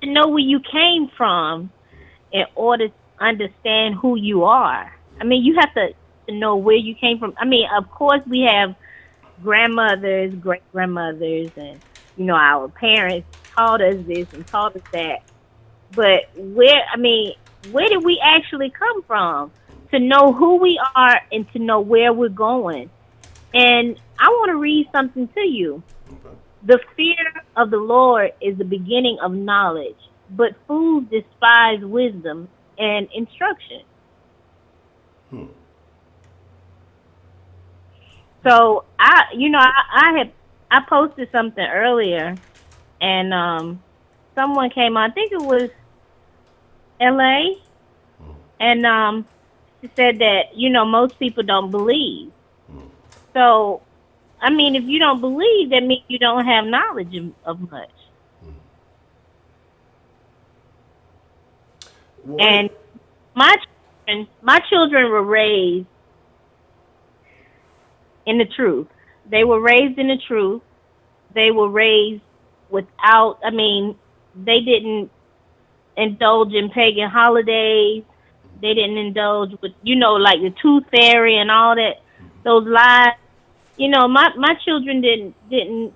To know where you came from in order to understand who you are. I mean, you have to know where you came from. I mean, of course, we have grandmothers, great grandmothers, and our parents taught us this and taught us that. But where did we actually come from? To know who we are and to know where we're going. And I want to read something to you. The fear of the Lord is the beginning of knowledge, but fools despise wisdom and instruction. So I posted something earlier, and someone came on. I think it was LA, and she said that most people don't believe. So, I mean, if you don't believe, that means you don't have knowledge of much. What? And my children were raised in the truth. They were raised in the truth. They were raised without, they didn't indulge in pagan holidays. They didn't indulge with, like the tooth fairy and all that, those lies. My children didn't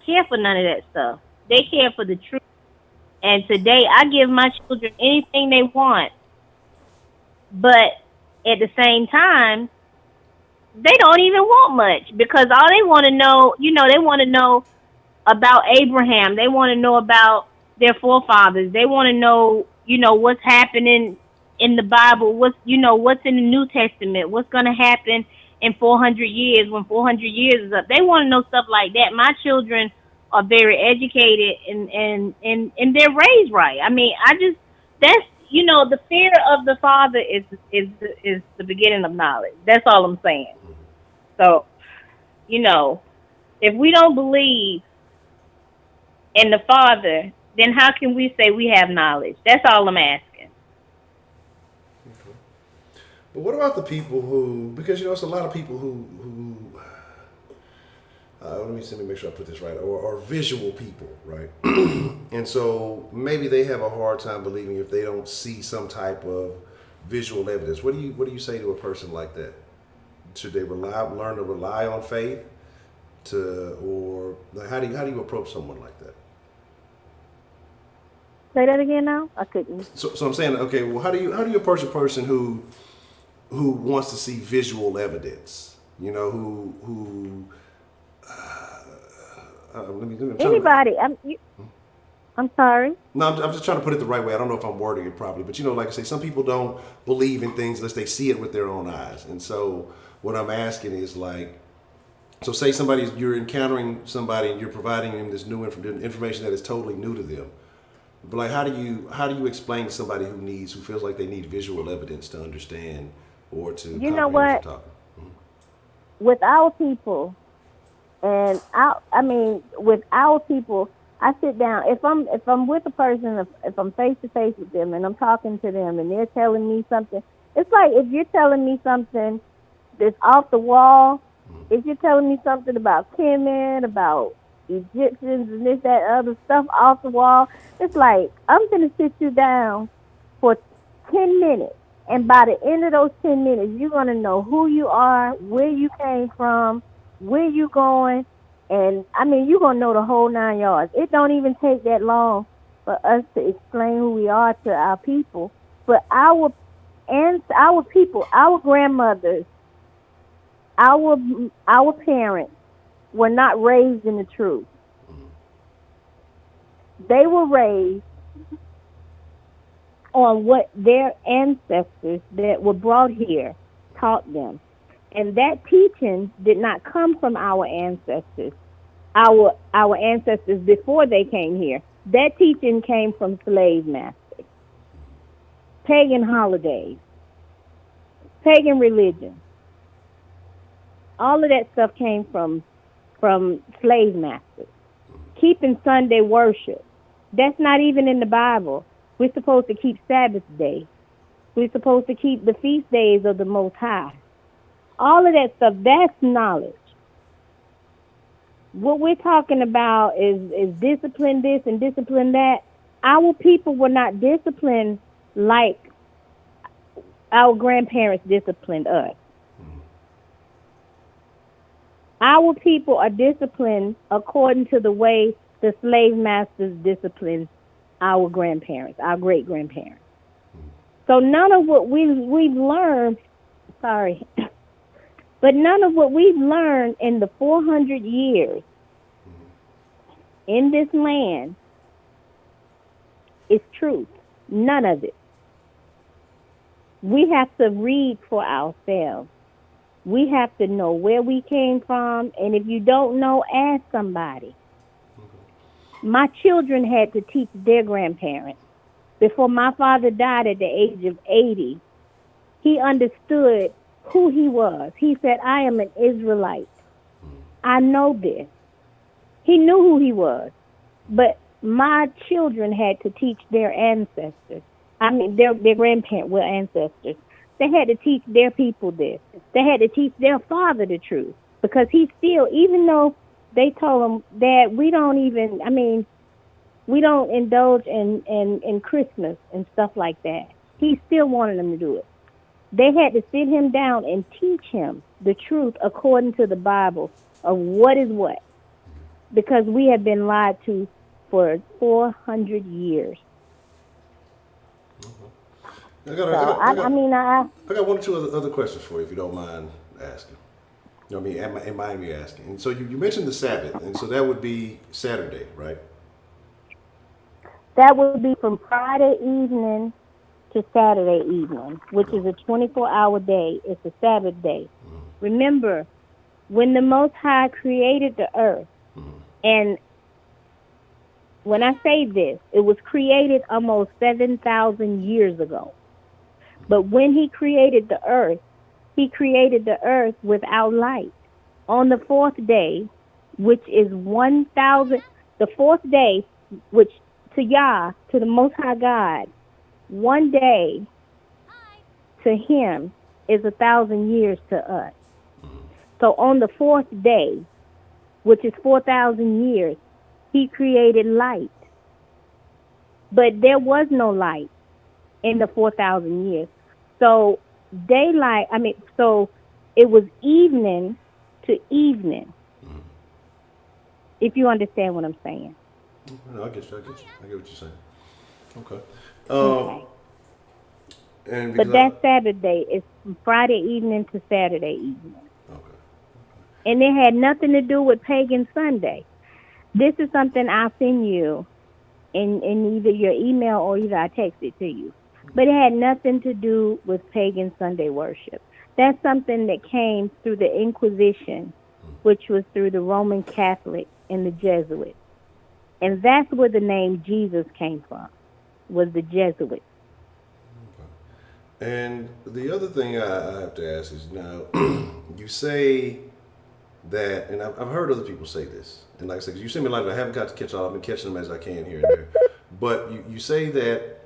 care for none of that stuff. They care for the truth. And today I give my children anything they want. But at the same time, they don't even want much, because all they want to know, they want to know about Abraham. They want to know about their forefathers. They want to know, what's happening in the Bible, what's in the New Testament, what's going to happen in 400 years when 400 years is up. They want to know stuff like that. My children are very educated and they're raised right. I mean, that's the fear of the Father is the beginning of knowledge. That's all I'm saying. So, if we don't believe in the Father, then how can we say we have knowledge? That's all I'm asking. But what about the people who, because it's a lot of people who let me make sure I put this right, or visual people, right? And so maybe they have a hard time believing if they don't see some type of visual evidence. What do you say to a person like that? Should they learn to rely on faith, or how do you approach someone like that? Say that again now? I couldn't. So I'm saying, okay, well, how do you approach a person who wants to see visual evidence? Anybody? I'm sorry. No, I'm just trying to put it the right way. I don't know if I'm wording it properly, but like I say, some people don't believe in things unless they see it with their own eyes. And so what I'm asking is so say you're encountering somebody and you're providing them this new information that is totally new to them. But how do you explain to somebody who feels like they need visual evidence to understand or to you know what? with our people, and with our people, I sit down. If I'm with a person, if I'm face to face with them, and I'm talking to them, and they're telling me something, it's like if you're telling me something that's off the wall, if you're telling me something about Kemah, about Egyptians and this, that, other stuff off the wall, it's like I'm gonna sit you down for 10 minutes, and by the end of those 10 minutes, you're gonna know who you are, where you came from, where you going, and you're gonna know the whole 9 yards. It don't even take that long for us to explain who we are to our people. But our people, our grandmothers, our parents were not raised in the truth. They were raised on what their ancestors that were brought here taught them. And that teaching did not come from our ancestors, our ancestors before they came here. That teaching came from slave masters, pagan holidays, pagan religion. All of that stuff came from slave masters. Keeping Sunday worship. That's not even in the Bible. We're supposed to keep Sabbath day. We're supposed to keep the feast days of the Most High. All of that stuff, that's knowledge. What we're talking about is discipline this and discipline that. Our people were not disciplined like our grandparents disciplined us. Our people are disciplined according to the way the slave masters disciplined our grandparents, our great grandparents. So none of what we've learned, but none of what we've learned in the 400 years in this land is truth. None of it. We have to read for ourselves. We have to know where we came from, and if you don't know, ask somebody. My children had to teach their grandparents. Before my father died at the age of 80, he understood who he was. He said, I am an Israelite. I know this. He knew who he was. But my children had to teach their ancestors. Their grandparents were ancestors. They had to teach their people this. They had to teach their father the truth. Because he still, even though they told him that we don't indulge in Christmas and stuff like that, he still wanted them to do it. They had to sit him down and teach him the truth according to the Bible of what is what. Because we have been lied to for 400 years. I got one or two other questions for you, if you don't mind asking. You know what I mean? Mind me asking. And so you mentioned the Sabbath, and so that would be Saturday, right? That would be from Friday evening to Saturday evening, which is a 24-hour day. It's a Sabbath day. Remember, when the Most High created the earth, and when I say this, it was created almost 7,000 years ago. But when he created the earth without light. On the fourth day, which is 1,000, the fourth day, which to Yah, to the Most High God, one day to him is 1,000 years to us. So on the fourth day, which is 4,000 years, he created light. But there was no light in the 4,000 years. So so it was evening to evening, if you understand what I'm saying. No, I get what you're saying. Okay. Okay. But that Sabbath day is from Friday evening to Saturday evening. Okay. And it had nothing to do with Pagan Sunday. This is something I'll send you in either your email or either I text it to you. But it had nothing to do with Pagan Sunday worship. That's something that came through the Inquisition, which was through the Roman Catholic and the Jesuits. And that's where the name Jesus came from, was the Jesuits. Okay. And the other thing I have to ask is, now, you say that, and I've heard other people say this, and like I said, 'cause you send me a lot, I haven't got to catch all. I've been catching them as I can here and there. But you say that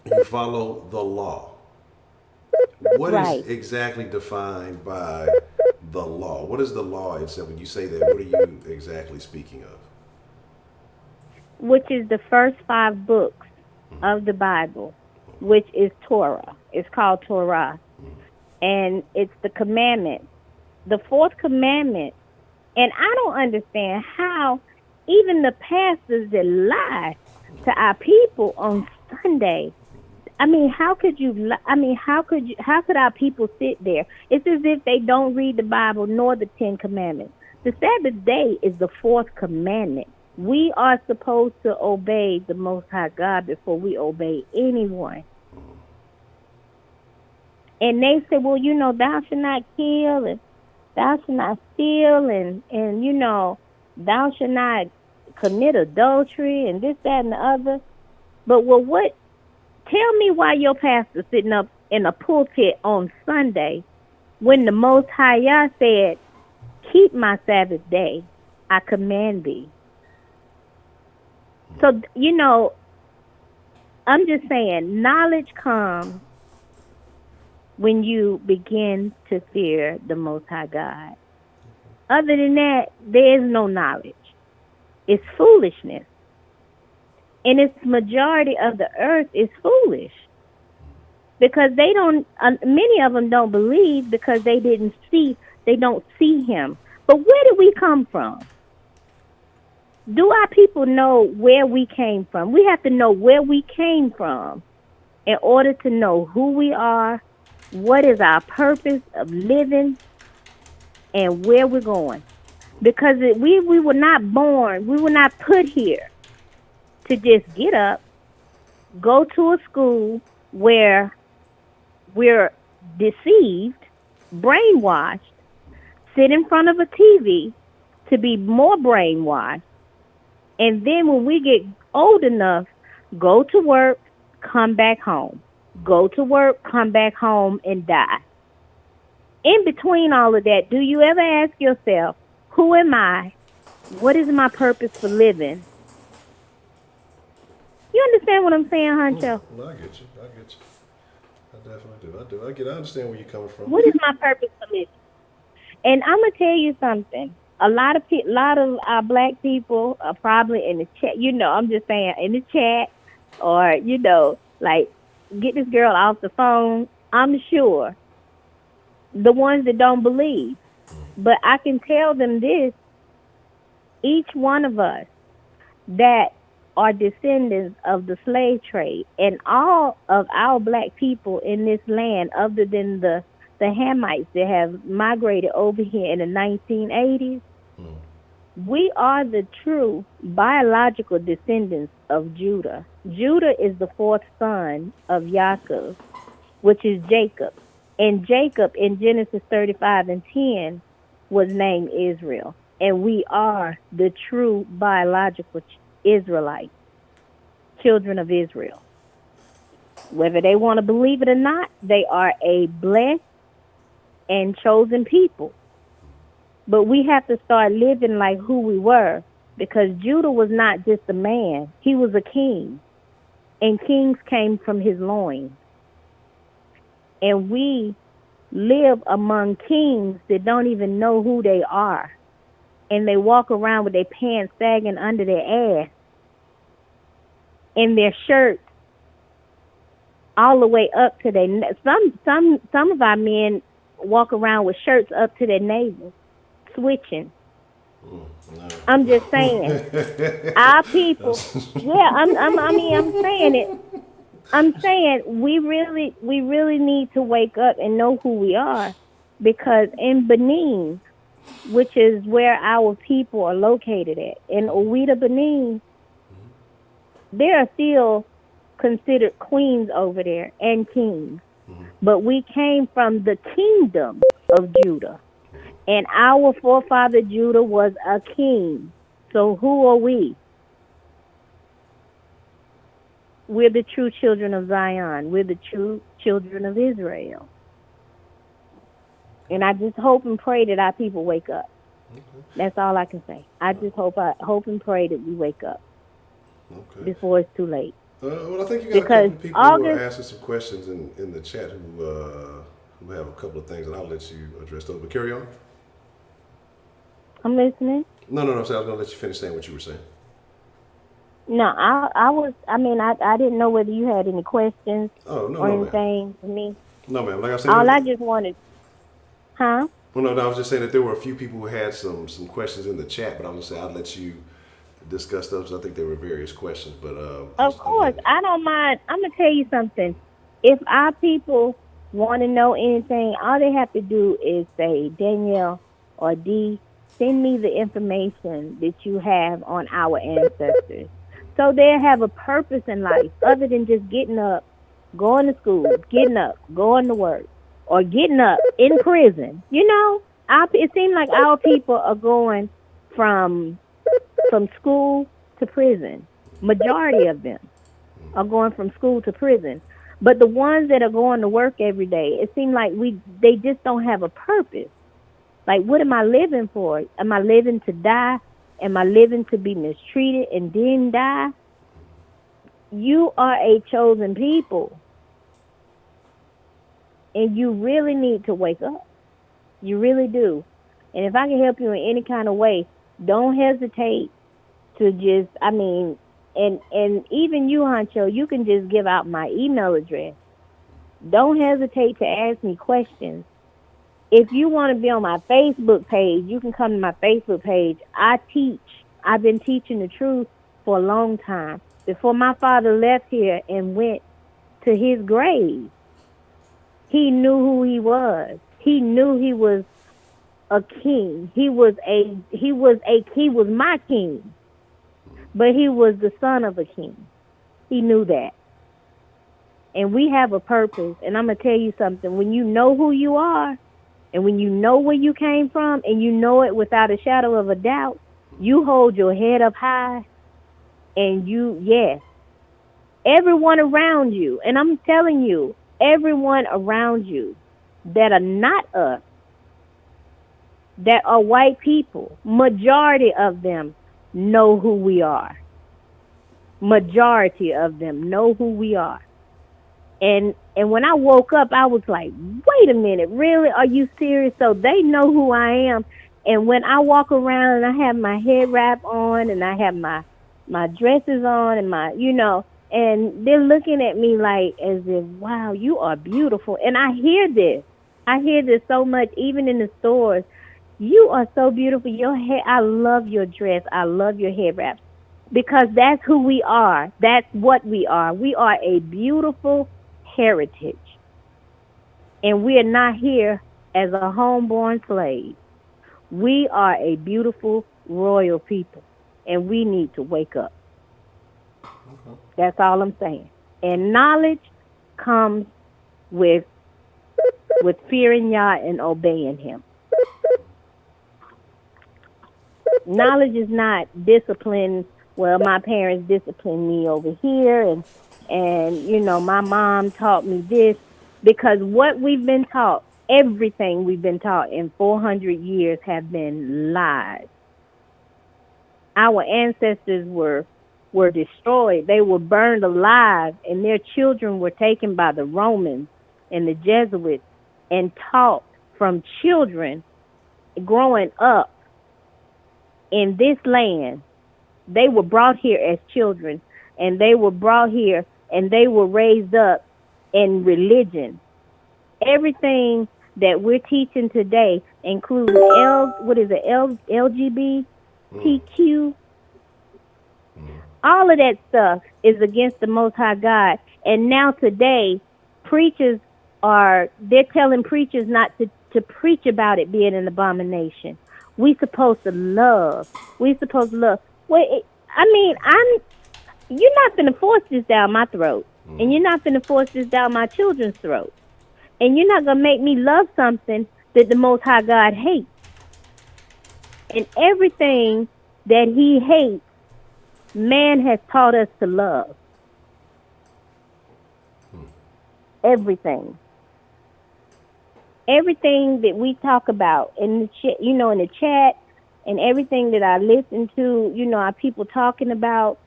you follow the law. What Right. is exactly defined by the law? What is the law itself? When you say that, what are you exactly speaking of? Which is the first 5 books of the Bible, which is Torah. It's called Torah. And it's the commandment, the 4th commandment. And I don't understand how even the pastors that lie to our people on Sunday. I mean, how could our people sit there? It's as if they don't read the Bible nor the 10 commandments. The Sabbath day is the 4th commandment. We are supposed to obey the Most High God before we obey anyone. And they say, well, thou shalt not kill, and thou shalt not steal, and thou shalt not commit adultery, and this, that, and the other. But tell me why your pastor sitting up in a pulpit on Sunday when the Most High Yah said, keep my Sabbath day, I command thee. So, I'm just saying, knowledge comes when you begin to fear the Most High God. Other than that, there is no knowledge. It's foolishness. And its majority of the earth is foolish. Because many of them don't believe because they don't see him. But where did we come from? Do our people know where we came from? We have to know where we came from in order to know who we are, what is our purpose of living, and where we're going. Because we were not born, we were not put here to just get up, go to a school where we're deceived, brainwashed, sit in front of a TV to be more brainwashed, and then when we get old enough, go to work, come back home. Go to work, come back home, and die. In between all of that, do you ever ask yourself, who am I? What is my purpose for living? You understand what I'm saying, Honcho? No, I get you. I definitely do. I understand where you're coming from. What is my purpose for living? And I'm gonna tell you something. A lot of our black people are probably in the chat. I'm just saying in the chat, or like get this girl off the phone. I'm sure the ones that don't believe, but I can tell them this: each one of us that are descendants of the slave trade, and all of our black people in this land, other than the Hamites that have migrated over here in the 1980s, we are the true biological descendants of Judah. Judah is the 4th son of Yaakov, which is Jacob. And Jacob in Genesis 35:10 was named Israel. And we are the true biological Israelites, children of Israel. Whether they want to believe it or not, they are a blessed and chosen people. But we have to start living like who we were, because Judah was not just a man. He was a king. And kings came from his loins. And we live among kings that don't even know who they are. And they walk around with their pants sagging under their ass and their shirts all the way up to their some of our men walk around with shirts up to their navel, switching. No. I'm just saying, our people. Yeah, I'm saying it. I'm saying we really need to wake up and know who we are, because in Benin, which is where our people are located at, in Owita, Benin, there are still considered queens over there and kings. But we came from the kingdom of Judah. And our forefather Judah was a king. So who are we? We're the true children of Zion. We're the true children of Israel. And I just hope and pray that our people wake up. That's all I can say. I just hope and pray that we wake up Okay. before it's too late. Well, I think you got a Because couple of people who are August, asking some questions in the chat who have a couple of things, and I'll let you address those. But carry on. I'm listening. No. So I was gonna let you finish saying what you were saying. No, I didn't know whether you had any questions Oh no, or no, ma'am. anything for me. No, ma'am. Like I All I said, just wanted, huh? well, no, I was just saying that there were a few people who had some questions in the chat, but I was gonna say I'd let you discuss those. I think there were various questions, but Of course, I don't mind. I'm gonna tell you something. If our people want to know anything, all they have to do is say, Danielle or D, send me the information that you have on our ancestors. So they'll have a purpose in life other than just getting up, going to school, getting up, going to work, or getting up in prison. It seems like our people are going from school to prison. Majority of them are going from school to prison. But the ones that are going to work every day, it seems like they just don't have a purpose. Like, what am I living for? Am I living to die? Am I living to be mistreated and then die? You are a chosen people. And you really need to wake up. You really do. And if I can help you in any kind of way, don't hesitate to just, and even you, Honcho, you can just give out my email address. Don't hesitate to ask me questions. If you want to be on my Facebook page, you can come to my Facebook page. I teach. I've been teaching the truth for a long time. Before my father left here and went to his grave, he knew who he was. He knew he was a king. He was my king. But he was the son of a king. He knew that. And we have a purpose. And I'm going to tell you something. When you know who you are, and when you know where you came from, and you know it without a shadow of a doubt, you hold your head up high, and everyone around you, and I'm telling you, everyone around you that are not us, that are white people, majority of them know who we are. Majority of them know who we are. And when I woke up, I was like, wait a minute, really? Are you serious? So they know who I am. And when I walk around and I have my head wrap on and I have my dresses on and and they're looking at me like as if, wow, you are beautiful. And I hear this. I hear this so much, even in the stores. You are so beautiful. Your hair, I love your dress. I love your head wraps. Because that's who we are. That's what we are. We are a beautiful heritage. And we are not here as a homeborn slave. We are a beautiful royal people. And we need to wake up. Okay. That's all I'm saying. And knowledge comes with fearing Yah and obeying him. Knowledge is not discipline. Well, my parents disciplined me over here, and my mom taught me this, because what we've been taught, everything we've been taught in 400 years have been lies. Our ancestors were destroyed. They were burned alive, and their children were taken by the Romans and the Jesuits and taught from children growing up in this land. They were brought here as children, and they were brought here and they were raised up in religion. Everything that we're teaching today, including LGBTQ, all of that stuff is against the Most High God. And now today, they're telling preachers not to preach about it being an abomination. We supposed to love. We supposed to love. You're not going to force this down my throat. And you're not going to force this down my children's throat. And you're not going to make me love something that the Most High God hates. And everything that he hates, man has taught us to love. Everything. Everything that we talk about in the chat, and everything that I listen to, our people talking about,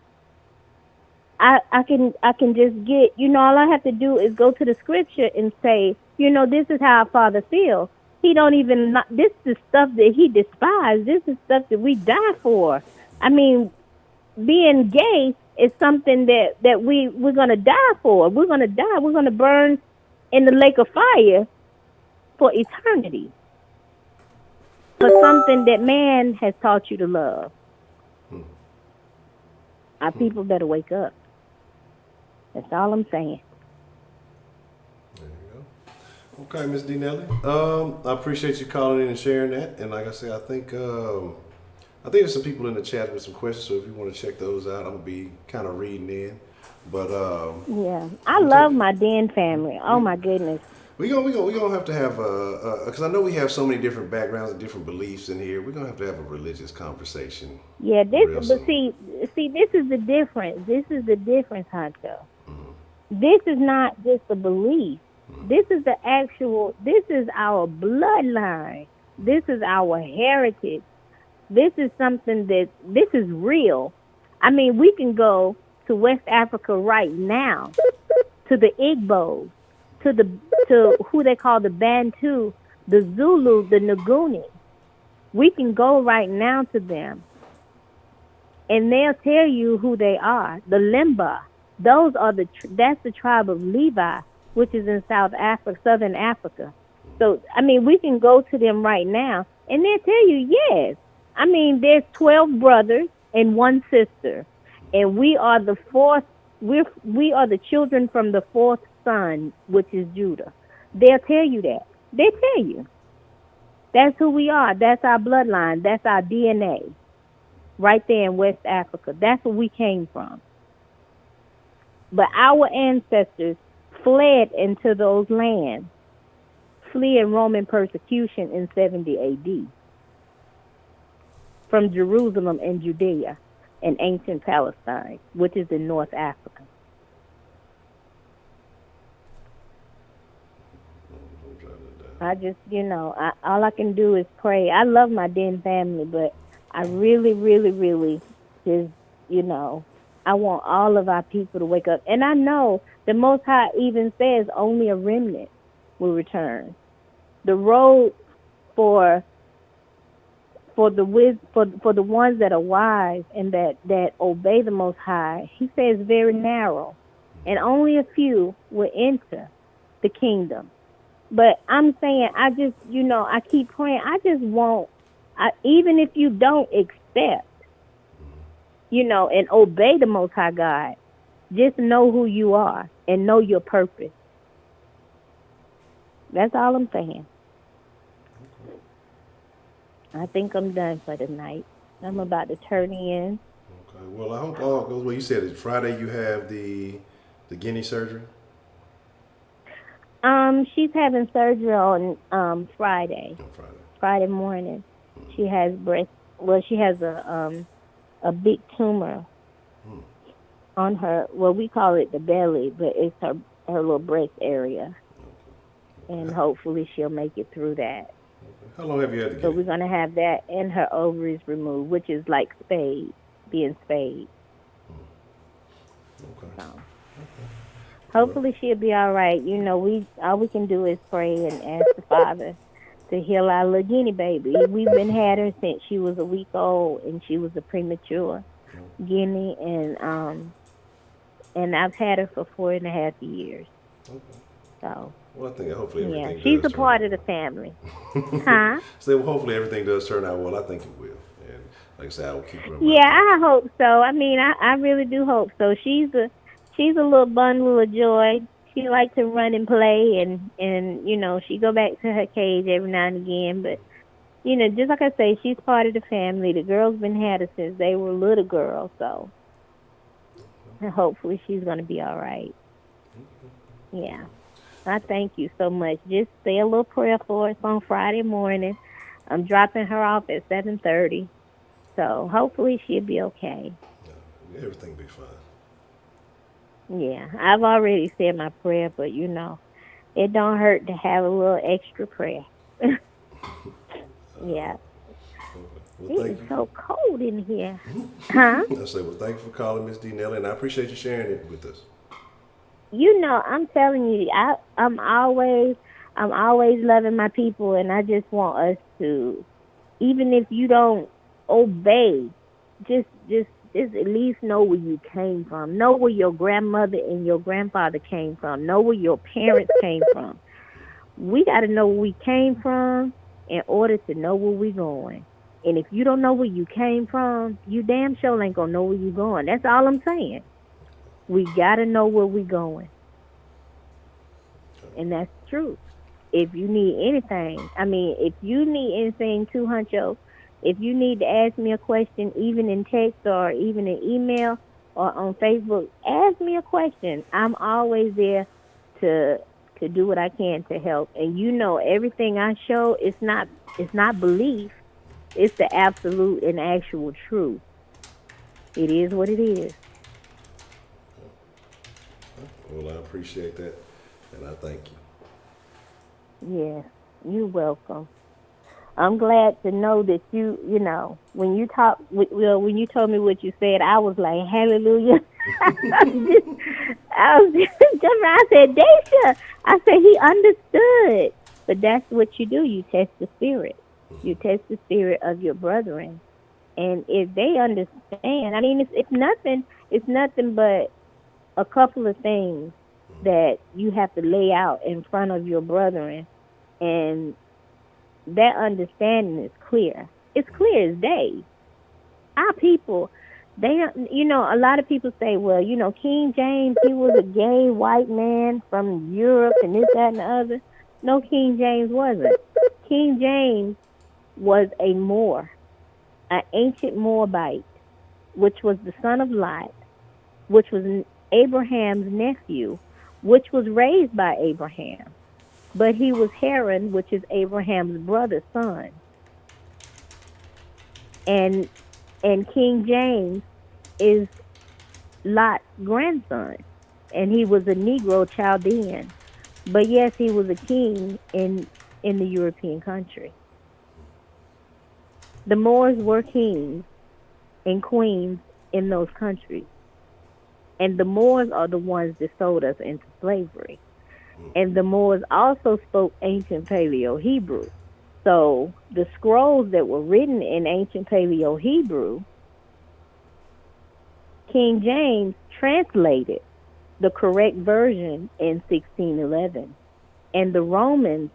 I can just get, all I have to do is go to the scripture and say, this is how our Father feels. He don't even this is stuff that he despised. This is stuff that we die for. I mean, being gay is something that we're gonna die for. We're gonna die. We're gonna burn in the lake of fire for eternity for something that man has taught you to love. Our people better wake up. That's all I'm saying. There you go. Okay, Miss D. Nelly. I appreciate you calling in and sharing that. And like I said, I think there's some people in the chat with some questions. So if you want to check those out, I'm gonna be kind of reading in. But yeah, I love my Den family. Oh my goodness. We gonna have to have because I know we have so many different backgrounds and different beliefs in here. We're gonna have to have a religious conversation. Yeah, see, this is the difference. This is the difference, Honcho. This is not just a belief. This is this is our bloodline. This is our heritage. This is something this is real. I mean, we can go to West Africa right now, to the Igbos, to who they call the Bantu, the Zulu, the Nguni. We can go right now to them, and they'll tell you who they are. The Limba. That's the tribe of Levi, which is in Southern Africa. So, I mean, we can go to them right now, and they'll tell you, yes. I mean, there's 12 brothers and one sister, and we are the fourth. We are the children from the fourth son, which is Judah. They'll tell you that. They tell you. That's who we are. That's our bloodline. That's our DNA. Right there in West Africa. That's where we came from. But our ancestors fled into those lands, fleeing Roman persecution in 70 AD from Jerusalem and Judea and ancient Palestine, which is in North Africa. I just, all I can do is pray. I love my Den family, but I really, really, really just, I want all of our people to wake up. And I know the Most High even says only a remnant will return. The road for the ones that are wise and that obey the Most High, he says very narrow, and only a few will enter the kingdom. But I'm saying, I just, I keep praying. I just want, even if you don't accept, and obey the Most High God, just know who you are and know your purpose. That's all I'm saying. I think I'm done for the night. I'm about to turn in. Okay. Well, I hope all goes well. You said it's Friday. You have the guinea surgery. She's having surgery on Friday. On Friday. Friday morning. She has she has a big tumor on her. Well, we call it the belly, but it's her little breast area. Okay. And hopefully she'll make it through that. How long have you had the guinea? So we're gonna have that and her ovaries removed, which is like being spayed. Okay. So. Hopefully she'll be all right. All we can do is pray and ask the Father to heal our little guinea baby. We've been had her since she was a week old, and she was a premature guinea, and I've had her for 4.5 years. Okay. So. Well, I think hopefully everything. Yeah, she's a part of the family. Huh? So hopefully everything does turn out well. I think it will, and like I said, I will keep her. Yeah, I hope so. I mean, I really do hope so. She's a little bundle of joy. She likes to run and play, and she go back to her cage every now and again. But just like I say, she's part of the family. The girls been had her since they were little girls, so hopefully she's gonna be all right. Yeah, I thank you so much. Just say a little prayer for us on Friday morning. I'm dropping her off at 7:30, so hopefully she'll be okay. Yeah, everything will be fine. Yeah, I've already said my prayer, but it don't hurt to have a little extra prayer. Yeah. Well, It thank is you. so cold in here. Huh? I said, well, thank you for calling, Miss D. Nelly, and I appreciate you sharing it with us. You know, I'm telling you, I'm always loving my people, and I just want us to, even if you don't obey, just at least know where you came from. Know where your grandmother and your grandfather came from. Know where your parents came from. We got to know where we came from in order to know where we're going. And if you don't know where you came from, you damn sure ain't gonna know where you're going. That's all I'm saying. We got to know where we're going, and that's the truth. If you need anything, I mean, if you need anything too, Huncho, if you need to ask me a question, even in text or even in email or on Facebook, ask me a question. I'm always there to do what I can to help. And you know, everything I show, it's not belief. It's the absolute and actual truth. It is what it is. Well, I appreciate that, and I thank you. Yes, you're welcome. I'm glad to know that you know, when you talk, well, when you told me what you said, I was like, hallelujah. I was just jumping. I said, Daisha. I said, he understood. But that's what you do. You test the spirit. You test the spirit of your brethren. And if they understand, I mean, it's nothing but a couple of things that you have to lay out in front of your brethren. And that understanding is clear. It's clear as day. Our people, they don't, you know, a lot of people say, well, you know, King James, he was a gay white man from Europe and this, that, and the other. No, King James wasn't. King James was a Moor, an ancient Moabite, which was the son of Lot, which was Abraham's nephew, which was raised by Abraham. But he was Haran, which is Abraham's brother's son. And King James is Lot's grandson, and he was a Negro Chaldean. But yes, he was a king in the European country. The Moors were kings and queens in those countries, and the Moors are the ones that sold us into slavery. And the Moors also spoke ancient Paleo Hebrew. So the scrolls that were written in ancient Paleo Hebrew, King James translated the correct version in 1611. And the Romans,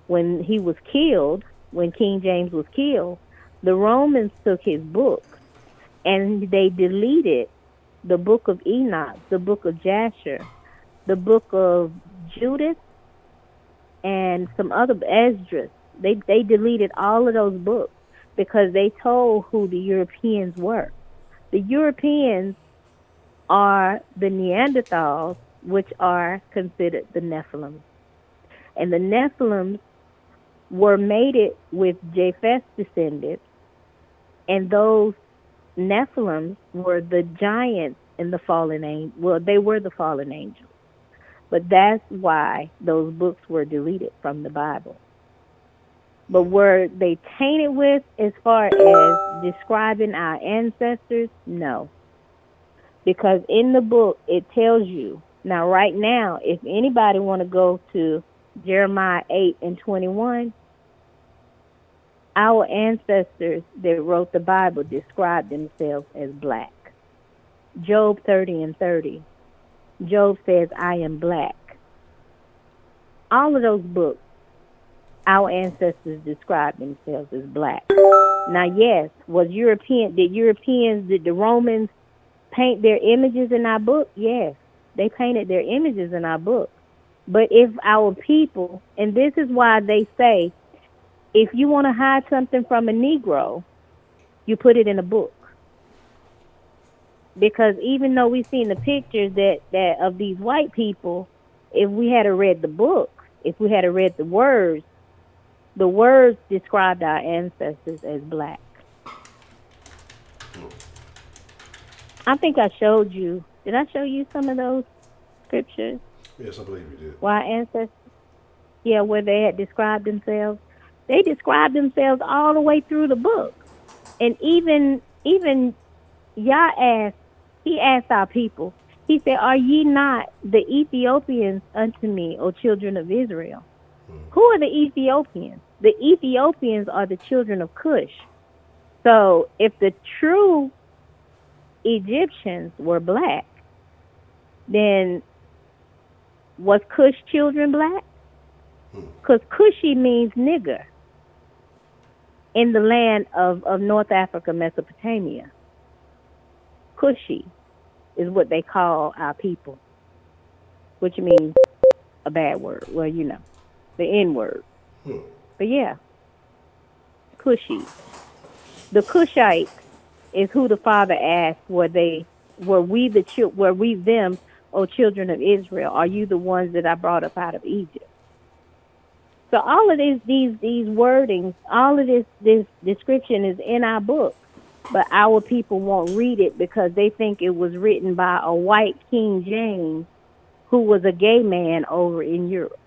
when he was killed, when King James was killed, the Romans took his book and they deleted the book of Enoch, the book of Jasher, the book of Judith, and some other Esdras. They deleted all of those books because they told who the Europeans were. The Europeans are the Neanderthals, which are considered the Nephilim. And the Nephilim were mated with Japheth's descendants, and those Nephilim were the giants in the fallen angel. Well, they were the fallen angels. But that's why those books were deleted from the Bible. But were they tainted with as far as describing our ancestors? No. Because in the book, it tells you. Now, right now, if anybody want to go to Jeremiah 8:21, our ancestors that wrote the Bible described themselves as black. Job 30:30, Job says, I am black. All of those books, our ancestors described themselves as black. Now, yes, did the Romans paint their images in our book? Yes, they painted their images in our book. But if our people, and this is why they say, if you want to hide something from a Negro, you put it in a book. Because even though we've seen the pictures that of these white people, if we had read the book, if we had read the words described our ancestors as black. I think I showed you. Did I show you some of those scriptures? Yes, I believe you did. Why ancestors? Yeah, where they had described themselves. They described themselves all the way through the book. And even Yah asked, he asked our people, he said, "Are ye not the Ethiopians unto me, O children of Israel?" Who are the Ethiopians? The Ethiopians are the children of Cush. So if the true Egyptians were black, then was Cush children black? Because Cushi means nigger in the land of North Africa, Mesopotamia. Cushi is what they call our people, which means a bad word. Well, you know, the N word. But yeah, Cushi. The Cushites is who the Father asked, were we them, O children of Israel? Are you the ones that I brought up out of Egypt? So all of these wordings, all of this description is in our book, but our people won't read it because they think it was written by a white King James who was a gay man over in Europe,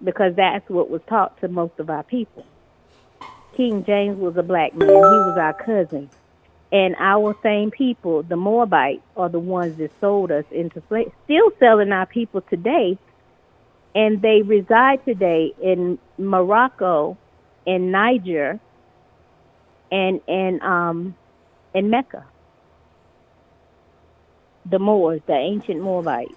because that's what was taught to most of our people. King James was a black man. He was our cousin. And our same people, the Moabites, are the ones that sold us into slavery, still selling our people today. And they reside today in Morocco, in Niger, and in Mecca. The Moors, the ancient Moabites.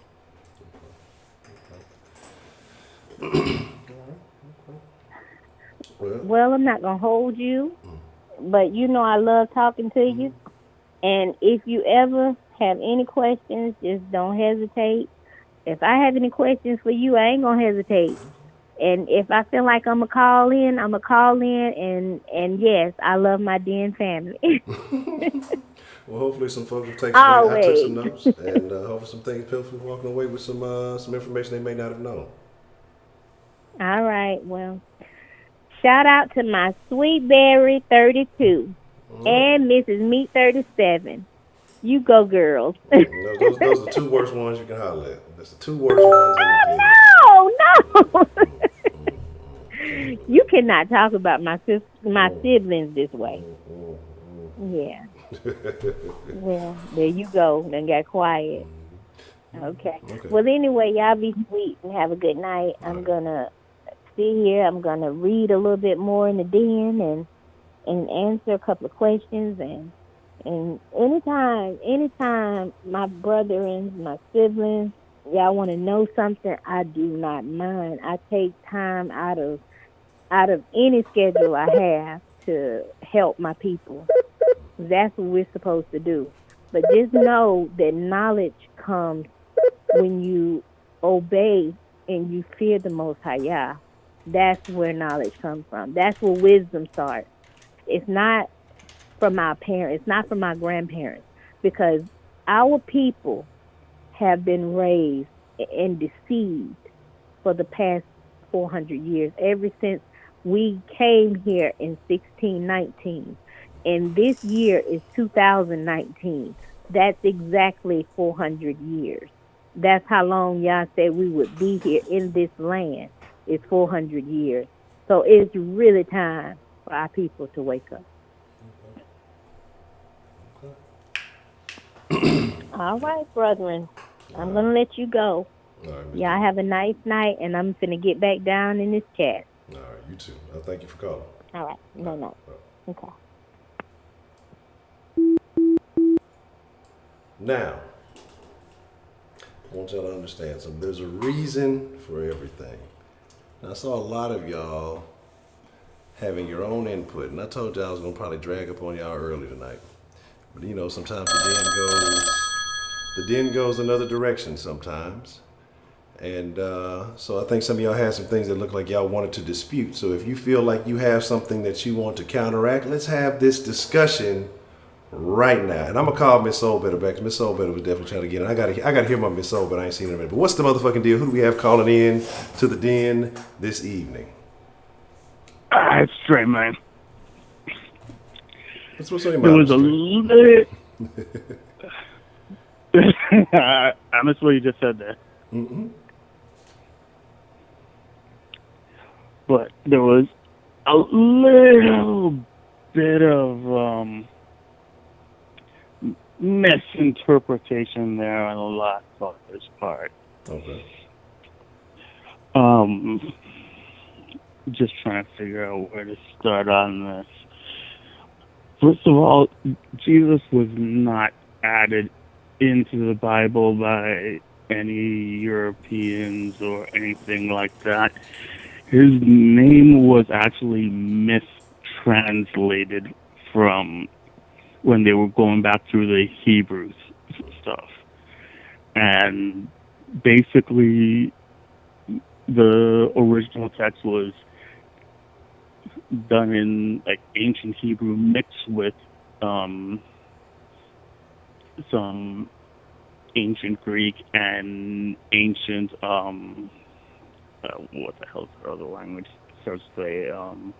Well, I'm not gonna hold you, but you know I love talking to you. And if you ever have any questions, just don't hesitate. If I have any questions for you, I ain't gonna hesitate. And if I feel like I'm gonna call in, I'm gonna call in. And yes, I love my Den family. Well, hopefully some folks will take some. I took Always. some notes, and hopefully some things people will walking away with some information they may not have known. All right. Well, shout out to my Sweet Berry 32 and Mrs. Meat 37. You go, girls. Those are the two worst ones you can holler at. That's the two worst ones in the game. No. You cannot talk about my siblings this way. Yeah. Well, there you go. Then got quiet. Okay. Well, anyway, y'all be sweet and have a good night. I'm gonna sit here. I'm gonna read a little bit more in the den and answer a couple of questions. And anytime my brethren, my siblings, y'all want to know something, I do not mind. I take time out of any schedule I have to help my people. That's what we're supposed to do. But just know that knowledge comes when you obey and you fear the Most High Yah. That's where knowledge comes from. That's where wisdom starts. It's not from our parents. It's not from our grandparents, because our people have been raised and deceived for the past 400 years, ever since we came here in 1619. And this year is 2019. That's exactly 400 years. That's how long y'all said we would be here in this land. It's 400 years. So it's really time for our people to wake up. All right, brethren. I'm going to let you go. All right, Y'all have a nice night, and I'm finna get back down in this chat. All right, you too. Thank you for calling. All right. No. Okay. Now, I want y'all to understand something. There's a reason for everything. Now, I saw a lot of y'all having your own input, and I told y'all I was going to probably drag up on y'all early tonight. But, you know, sometimes the den goes another direction sometimes. And so I think some of y'all had some things that look like y'all wanted to dispute. So if you feel like you have something that you want to counteract, let's have this discussion right now. And I'm gonna call Miss Soulbetter back. Miss Soulbetter was definitely trying to get in. I gotta hear my Miss Soul, but I ain't seen her in a minute. But what's the motherfucking deal? Who do we have calling in to the den this evening? It's straight, man. What's on your mind? It was a little. I missed what you just said there. Mm-hmm. But there was a little bit of misinterpretation there on the last author's part. Okay. Just trying to figure out where to start on this. First of all, Jesus was not added into the Bible by any Europeans or anything like that. His name was actually mistranslated from when they were going back through the Hebrews stuff. And basically, the original text was done in like ancient Hebrew mixed with some ancient Greek and ancient what the hell's the other language? Starts to say I don't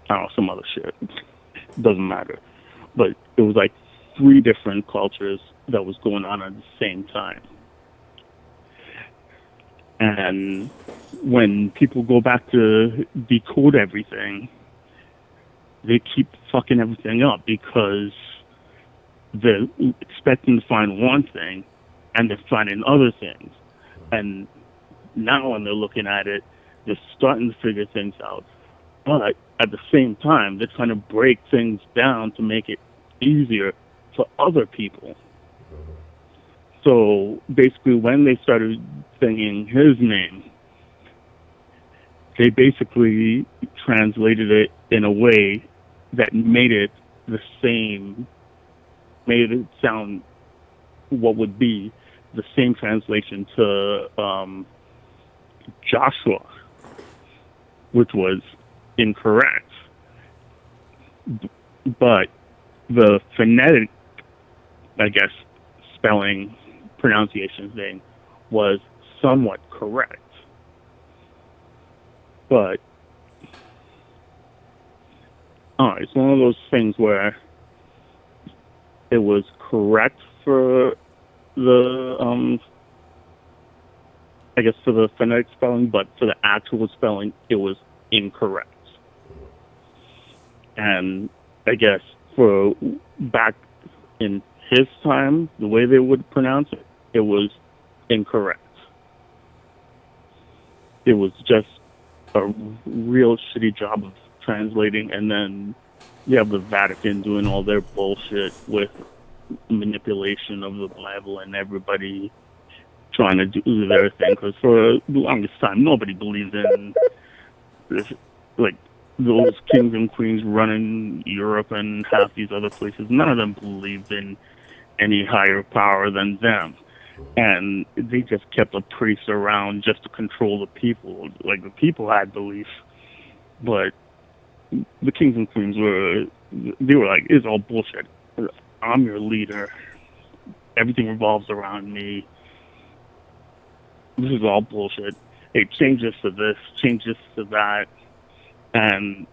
know, some other shit. Doesn't matter. But it was like 3 different cultures that was going on at the same time. And when people go back to decode everything, they keep fucking everything up because they're expecting to find one thing and they're finding other things. And now when they're looking at it, they're starting to figure things out. But at the same time, they're trying to break things down to make it easier for other people. So basically, when they started singing his name, they basically translated it in a way that made it the same, made it sound what would be the same translation to Joshua, which was incorrect. But the phonetic, I guess, spelling, pronunciation thing was somewhat correct. But it's one of those things where it was correct for the I guess for the phonetic spelling, but for the actual spelling it was incorrect. And I guess for back in his time, the way they would pronounce it, it was incorrect. It was just a real shitty job of translating, and then you have the Vatican doing all their bullshit with manipulation of the Bible and everybody trying to do their thing, because for the longest time nobody believed in this, like those kings and queens running Europe and half these other places. None of them believed in any higher power than them. And they just kept a priest around just to control the people. Like, the people had belief, but the kings and queens were like, it's all bullshit. I'm your leader. Everything revolves around me. This is all bullshit. Hey, change this to this, change this to that, and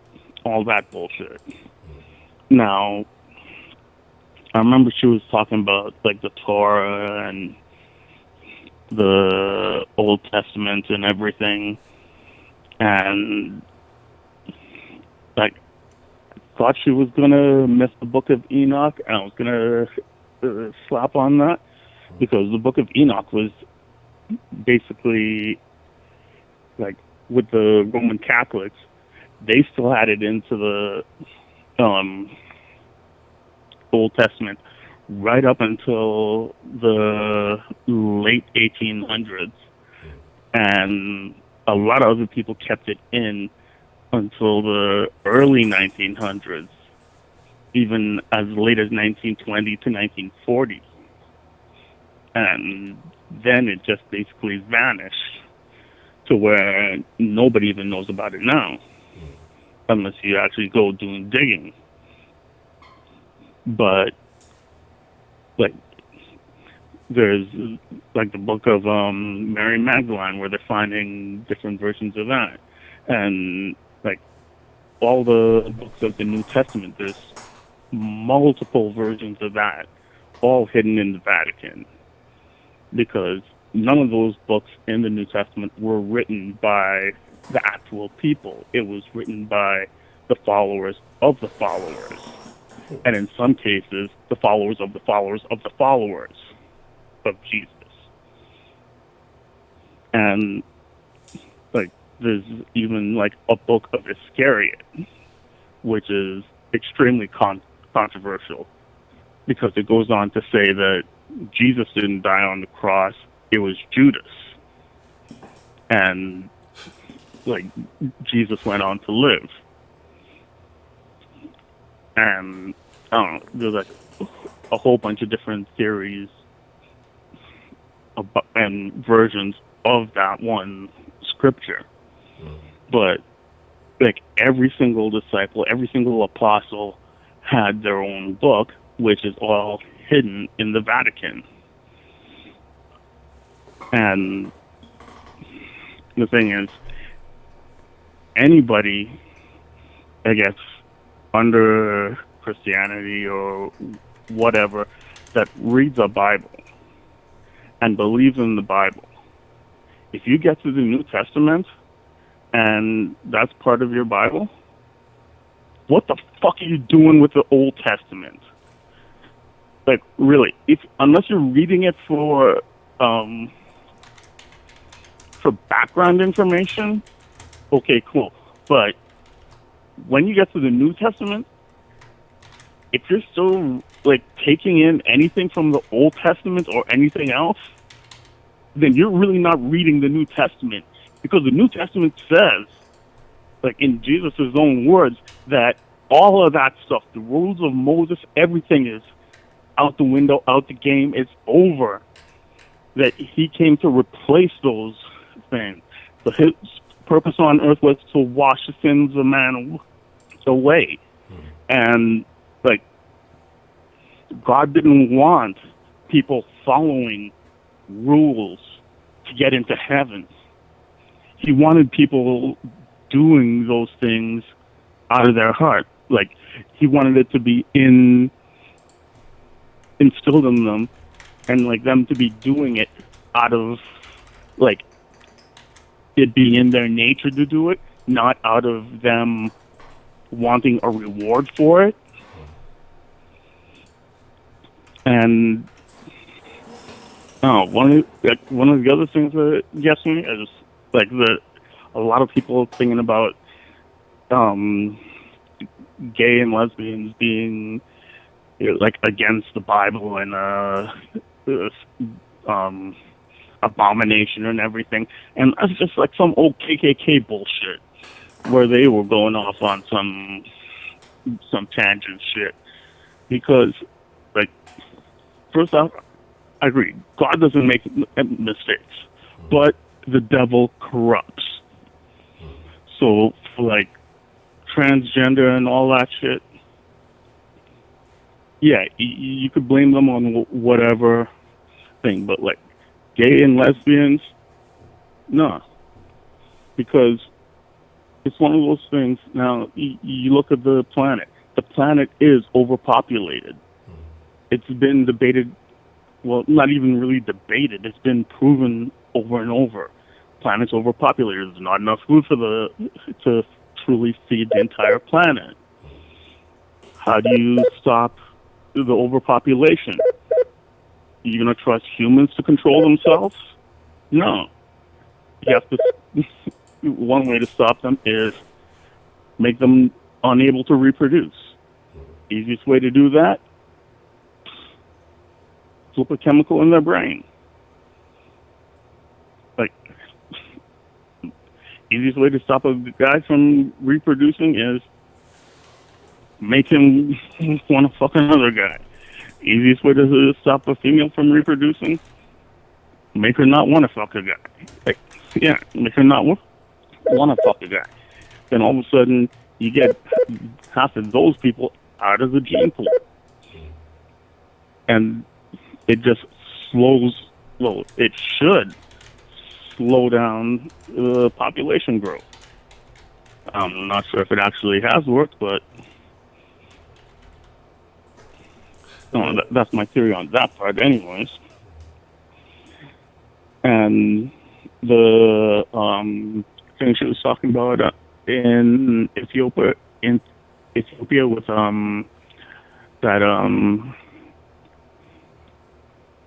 all that bullshit. Now, I remember she was talking about, like, the Torah and the Old Testament and everything, and like, I thought she was gonna miss the Book of Enoch, and I was gonna slap on that, because the Book of Enoch was basically, like, with the Roman Catholics, they still had it into the Old Testament right up until the late 1800s, and a lot of other people kept it in until the early 1900s, even as late as 1920 to 1940, and then it just basically vanished to where nobody even knows about it now, unless you actually go doing digging. But like, there's like the book of Mary Magdalene, where they're finding different versions of that, and like all the books of the New Testament, there's multiple versions of that, all hidden in the Vatican, because none of those books in the New Testament were written by the actual people. It was written by the followers of the followers, and in some cases, the followers of the followers of the followers of Jesus. And like, there's even like a book of Iscariot, which is extremely controversial, because it goes on to say that Jesus didn't die on the cross; it was Judas, and like Jesus went on to live. And I don't know, there's like a whole bunch of different theories about, and versions of that one scripture. But like every single disciple, every single apostle had their own book, which is all hidden in the Vatican. And the thing is, anybody, I guess, under Christianity or whatever, that reads a Bible and believes in the Bible, if you get to the New Testament and that's part of your Bible, what the fuck are you doing with the Old Testament? Like, really, unless you're reading it for background information, okay, cool. But when you get to the New Testament, if you're still like taking in anything from the Old Testament or anything else, then you're really not reading the New Testament, because the New Testament says, like in Jesus' own words, that all of that stuff, the rules of Moses, everything is out the window, out the game, it's over. That he came to replace those things. So his purpose on earth was to wash the sins of man away. And like, God didn't want people following rules to get into heaven. He wanted people doing those things out of their heart. Like, he wanted it to be instilled in them, and like them to be doing it out of like it being in their nature to do it, not out of them wanting a reward for it. And one of the other things that gets me is like a lot of people thinking about gay and lesbians being like against the Bible and abomination and everything, and that's just like some old KKK bullshit where they were going off on some tangent shit. Because like, first off, I agree, God doesn't make mistakes, but the devil corrupts. So for like transgender and all that shit, yeah, you could blame them on whatever thing, but like gay and lesbians, no. Because it's one of those things. Now, you look at the planet. The planet is overpopulated. It's been debated, well, not even really debated. It's been proven over and over. Planet's overpopulated. There's not enough food to truly feed the entire planet. How do you stop the overpopulation? You gonna trust humans to control themselves? No. You have to. One way to stop them is make them unable to reproduce. Easiest way to do that: flip a chemical in their brain. Like, easiest way to stop a guy from reproducing is make him want to fuck another guy. Easiest way to stop a female from reproducing: make her not want to fuck a guy. Like, yeah, make her not want to fuck a guy. Then all of a sudden, you get half of those people out of the gene pool. And it just it should slow down population growth. I'm not sure if it actually has worked, but that's my theory on that part anyways. And the thing she was talking about in in Ethiopia with that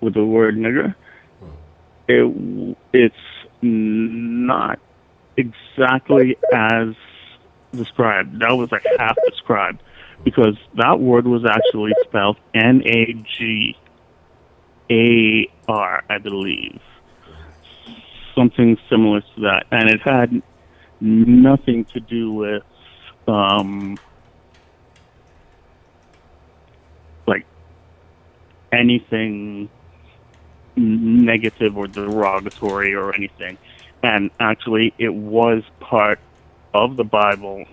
with the word nigger, it's not exactly as described. That was like half described, because that word was actually spelled Nagar, I believe, something similar to that, and it had nothing to do with like anything negative or derogatory or anything. And actually, it was part of the Bible,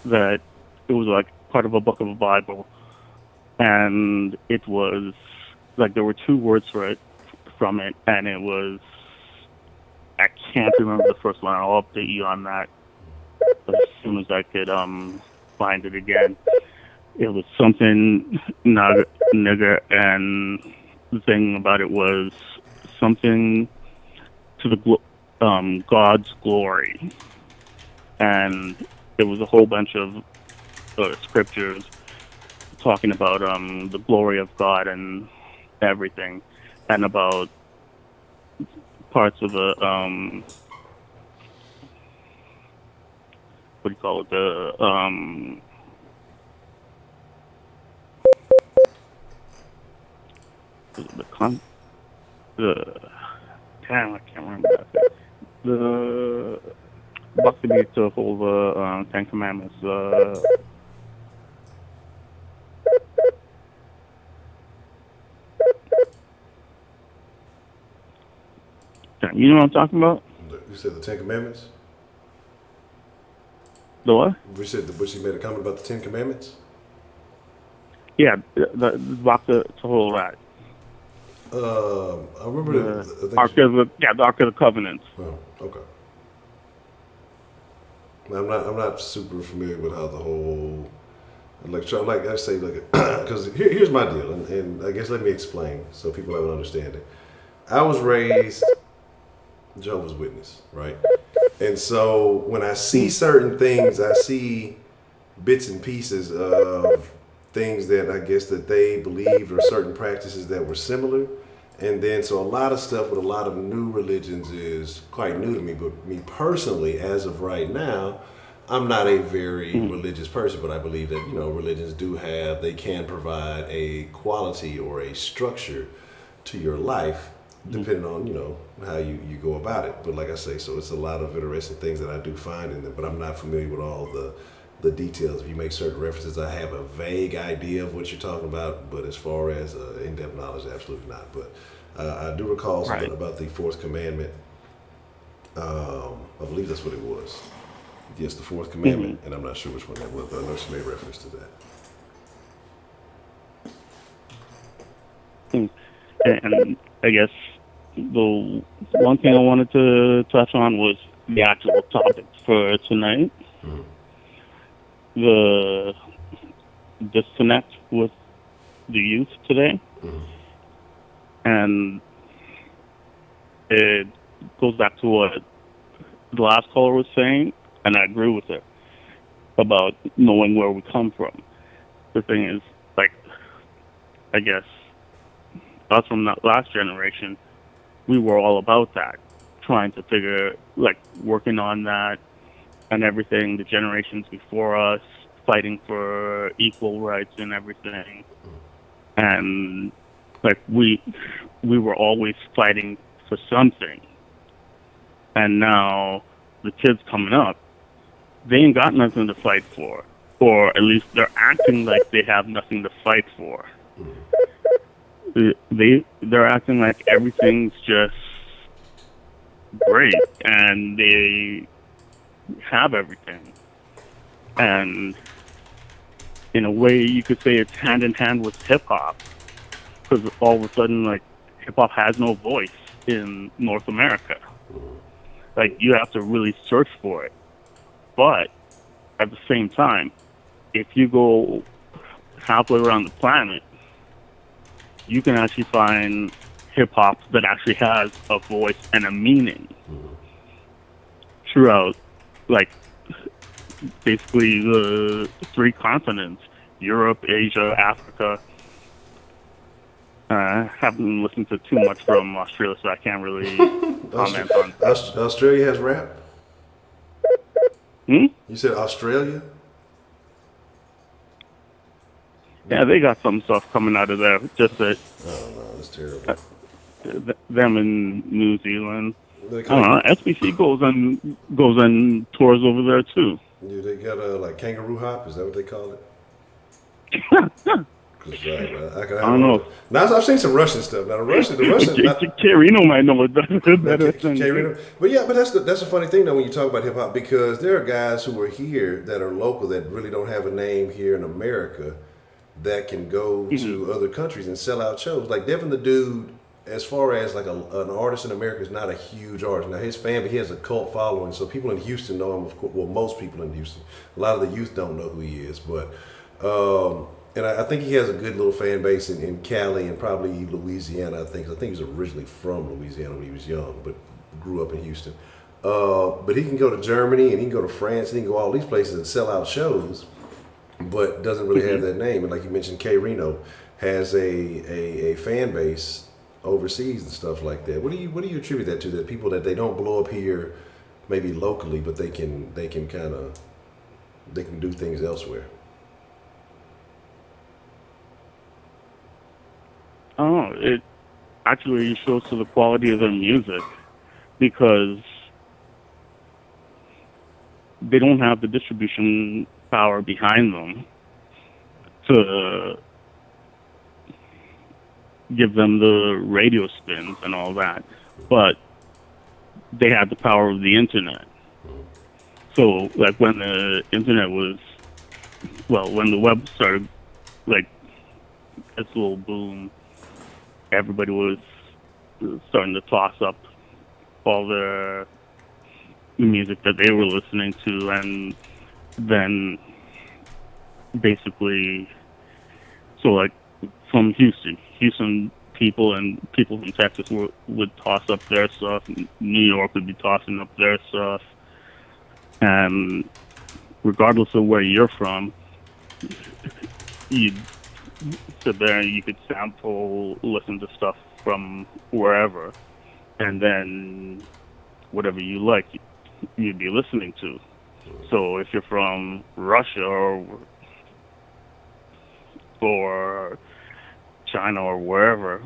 that it was like part of a book of the Bible, and it was like there were two words for it from it, and it was, I can't remember the first one. I'll update you on that as soon as I could find it again. It was something nigger, and the thing about it was something to the God's glory, and it was a whole bunch of scriptures talking about the glory of God and everything, and about parts of the what do you call it, the damn, I can't remember that thing. The Bhakti to hold the Ten Commandments. You know what I'm talking about? You said the Ten Commandments? The what? We said the Bush made a comment about the Ten Commandments? Yeah, the Bhakti to hold that. I remember the Ark of the Covenant. Oh, okay. I'm not super familiar with how the whole, like I say, because here's my deal, and I guess let me explain so people have an understanding. I was raised Jehovah's Witness, right? And so when I see certain things, I see bits and pieces of things that I guess that they believed, or certain practices that were similar. And then, so a lot of stuff with a lot of new religions is quite new to me. But me personally, as of right now, I'm not a very religious person, but I believe that, religions they can provide a quality or a structure to your life, depending on, how you go about it. But like I say, so it's a lot of interesting things that I do find in them, but I'm not familiar with all the details. If you make certain references, I have a vague idea of what you're talking about, but as far as in-depth knowledge, absolutely not. But I do recall something about the fourth commandment. I believe that's what it was. Yes, the fourth commandment, and I'm not sure which one that was, but I know she made reference to that. And I guess the one thing I wanted to touch on was the actual topic for tonight. The disconnect with the youth today. And it goes back to what the last caller was saying, and I agree with it, about knowing where we come from. The thing is, I guess, us from that last generation, we were all about that, trying to figure, working on that and everything, the generations before us, fighting for equal rights and everything. And, we were always fighting for something. And now, the kids coming up, they ain't got nothing to fight for. Or at least they're acting like they have nothing to fight for. They're acting like everything's just great, and they have everything. And in a way, you could say it's hand in hand with hip hop, because all of a sudden, hip hop has no voice in North America. You have to really search for it. But at the same time, if you go halfway around the planet, you can actually find hip-hop that actually has a voice and a meaning throughout, basically the three continents: Europe, Asia, Africa. I haven't listened to too much from Australia, so I can't really comment on. Australia has rap? Hmm? You said Australia? Yeah, they got some stuff coming out of there. Just that Oh no, that's terrible. them in New Zealand. They I don't know. SBC goes on tours over there too. yeah, they got like kangaroo hop. Is that what they call it? Cause I can I have don't all know. the. Now I've seen some Russian stuff. Now the Russian, not Carino might know it better than K-Rino. But yeah, but that's a funny thing though when you talk about hip hop because there are guys who are here that are local that really don't have a name here in America that can go to other countries and sell out shows. Like Devin the Dude, as far as like an artist in America is not a huge artist. Now his family, he has a cult following, so people in Houston know him. Of course, well, most people in Houston. A lot of the youth don't know who he is, but and I think he has a good little fan base in Cali and probably Louisiana. I think he's originally from Louisiana when he was young, but grew up in Houston. But he can go to Germany and he can go to France and he can go all these places and sell out shows, but doesn't really have that name. And like you mentioned, K Reno has a fan base overseas and stuff like that. What do you attribute that to? That people that they don't blow up here, maybe locally, but they can do things elsewhere. Oh, it actually shows to the quality of their music because they don't have the distribution power behind them to give them the radio spins and all that, but they had the power of the internet. So, like when the internet when the web started, like its little boom, everybody was starting to toss up all the music that they were listening to, and then basically, so like from Houston people and people from Texas would toss up their stuff. New York would be tossing up their stuff, and regardless of where you're from, you'd sit there and you could sample, listen to stuff from wherever, and then whatever you like, you'd be listening to. So if you're from Russia or China or wherever,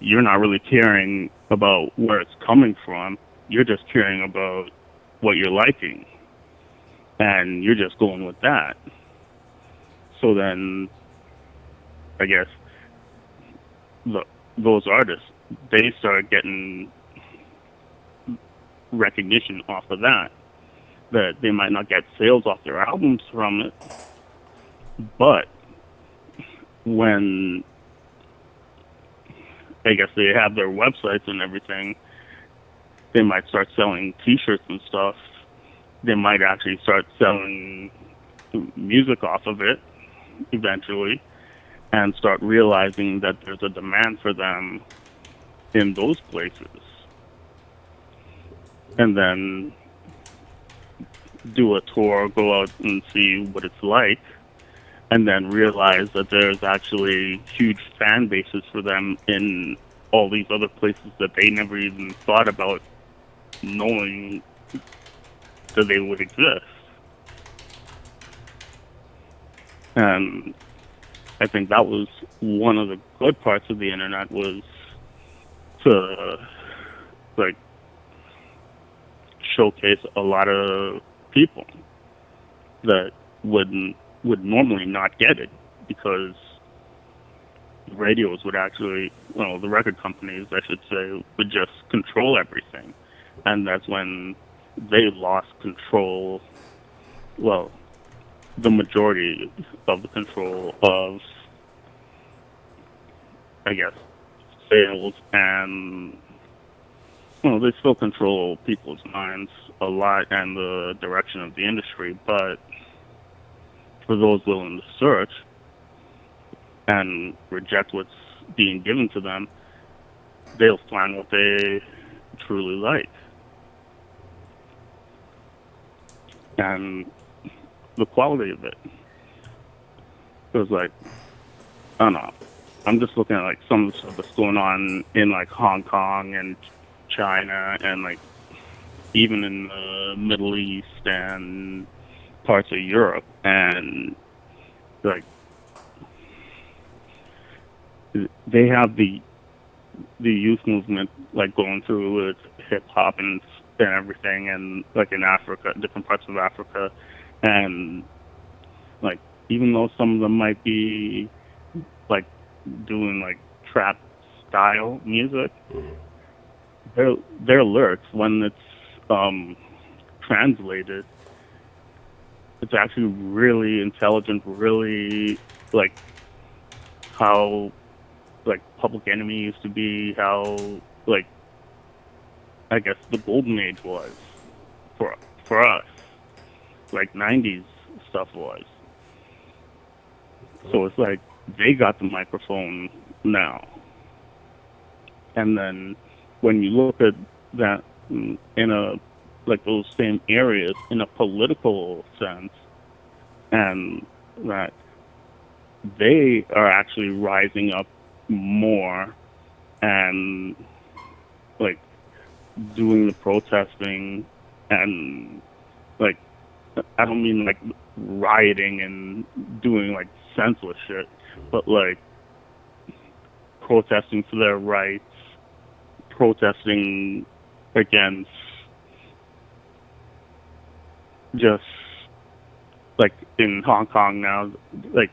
you're not really caring about where it's coming from. You're just caring about what you're liking, and you're just going with that. So then, I guess those artists, they start getting recognition off of that. That they might not get sales off their albums from it, but when I guess they have their websites and everything, they might start selling T-shirts and stuff. They might actually start selling music off of it eventually, and start realizing that there's a demand for them in those places, and then do a tour, go out and see what it's like, and then realize that there's actually huge fan bases for them in all these other places that they never even thought about knowing that they would exist. And I think that was one of the good parts of the internet, was to like showcase a lot of people that would normally not get it, because radios would actually, well, the record companies, I should say, would just control everything. And that's when they lost control, well, the majority of the control of, I guess, sales, and, well, they still control people's minds a lot and the direction of the industry, but for those willing to search and reject what's being given to them, they'll find what they truly like. and the quality of it. It was like, I don't know. I'm just looking at like some of the stuff that's going on in like Hong Kong and China and like even in the Middle East and parts of Europe, and like they have the youth movement like going through with hip hop and everything, and like in Africa, different parts of Africa, and like even though some of them might be like doing like trap style music, their lyrics when it's translated, it's actually really intelligent, really like how like Public Enemy used to be, how like I guess the golden age was for us, like '90s stuff was. So it's like they got the microphone now, and then when you look at that in a like those same areas in a political sense, and that they are actually rising up more and like doing the protesting, and like I don't mean like rioting and doing like senseless shit, but like protesting for their rights, protesting against just like in Hong Kong now, like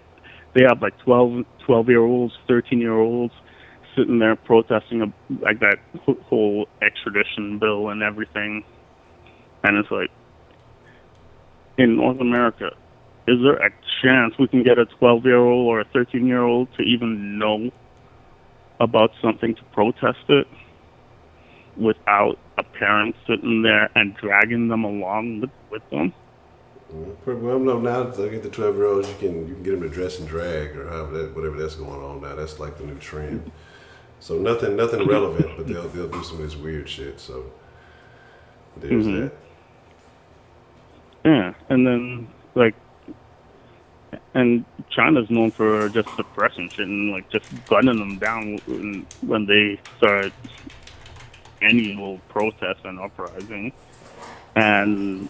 they have like 12-year-olds, 13-year-olds sitting there protesting like that whole extradition bill and everything. And it's like, in North America, is there a chance we can get a 12-year-old or a 13-year-old to even know about something to protest it without a parent sitting there and dragging them along with them? Well, no, now look at the 12-year-olds. You can get them to dress and drag or whatever that's going on now. That's like the new trend. So nothing relevant, but they'll do some of this weird shit. So there's that. Yeah, and then like, and China's known for just suppressing shit and like just gunning them down when they start any little protest and uprising. And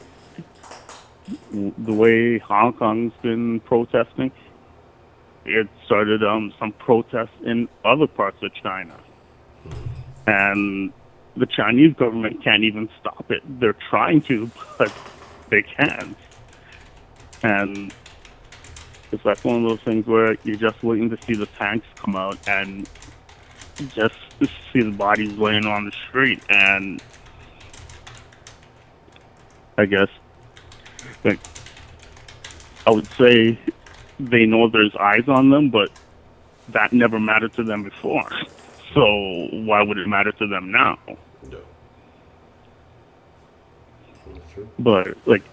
the way Hong Kong's been protesting, it started some protests in other parts of China, and the Chinese government can't even stop it. They're trying to, but they can't. And it's like one of those things where you're just waiting to see the tanks come out and just see the bodies laying on the street. And I guess, like, I would say they know there's eyes on them, but that never mattered to them before. So why would it matter to them now? No. But like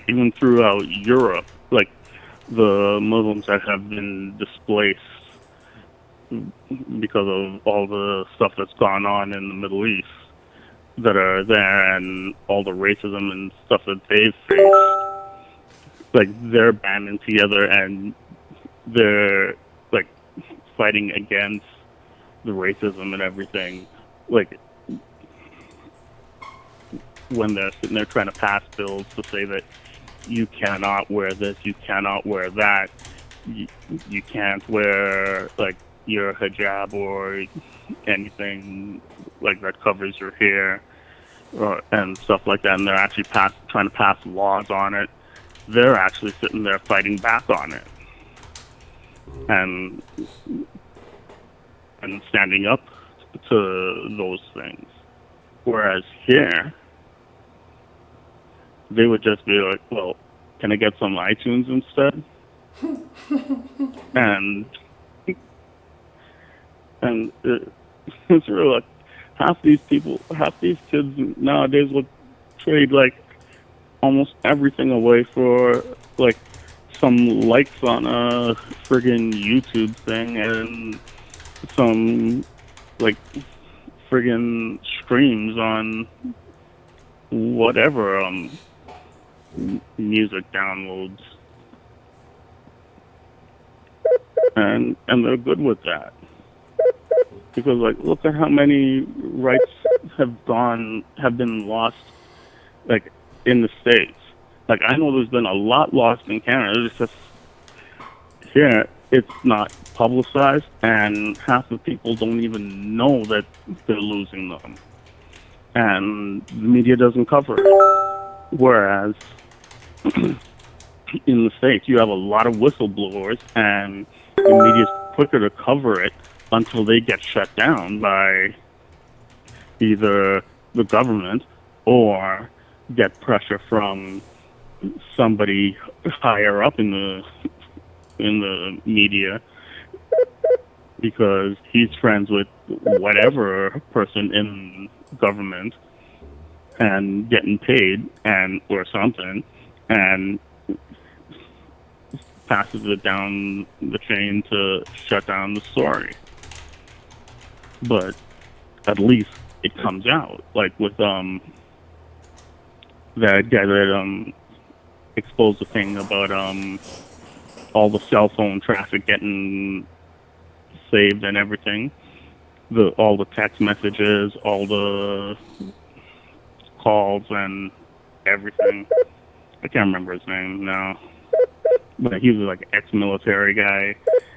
even throughout Europe, like the Muslims that have been displaced because of all the stuff that's gone on in the Middle East that are there, and all the racism and stuff that they've faced, like they're banding together and they're like fighting against the racism and everything. Like when they're sitting there trying to pass bills to say that you cannot wear this, you cannot wear that, you can't wear like your hijab or anything like that covers your hair and stuff like that, and they're actually trying to pass laws on it. They're actually sitting there fighting back on it and standing up to those things. Whereas here, they would just be like, well, can I get some iTunes instead? and it's really like half these kids nowadays would trade like almost everything away for like some likes on a friggin' YouTube thing and some like friggin' streams on whatever music downloads, and they're good with that. Because like, look at how many rights have been lost, like in the States. Like I know there's been a lot lost in Canada. It's just here it's not publicized, and half the people don't even know that they're losing them, and the media doesn't cover it. Whereas in the States, you have a lot of whistleblowers, and the media's quicker to cover it until they get shut down by either the government or get pressure from somebody higher up in the media, because he's friends with whatever person in government and getting paid and or something, and passes it down the chain to shut down the story. But at least it comes out, like with that guy that exposed the thing about all the cell phone traffic getting saved and everything, all the text messages, all the calls and everything. I can't remember his name now, but he was like an ex-military guy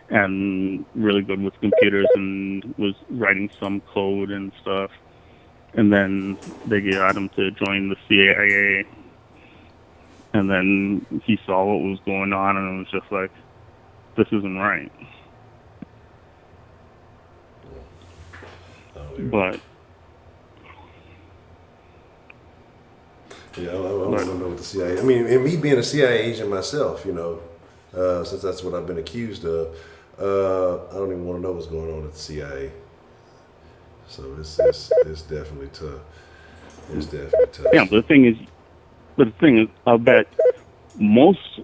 and really good with computers and was writing some code and stuff. And then they got him to join the CIA. And then he saw what was going on and was just like, this isn't right. But yeah, I want to know what the CIA. I mean, and me being a CIA agent myself, since that's what I've been accused of, I don't even want to know what's going on at the CIA. So it's definitely tough. It's definitely tough. Yeah, but the thing is, I'll bet most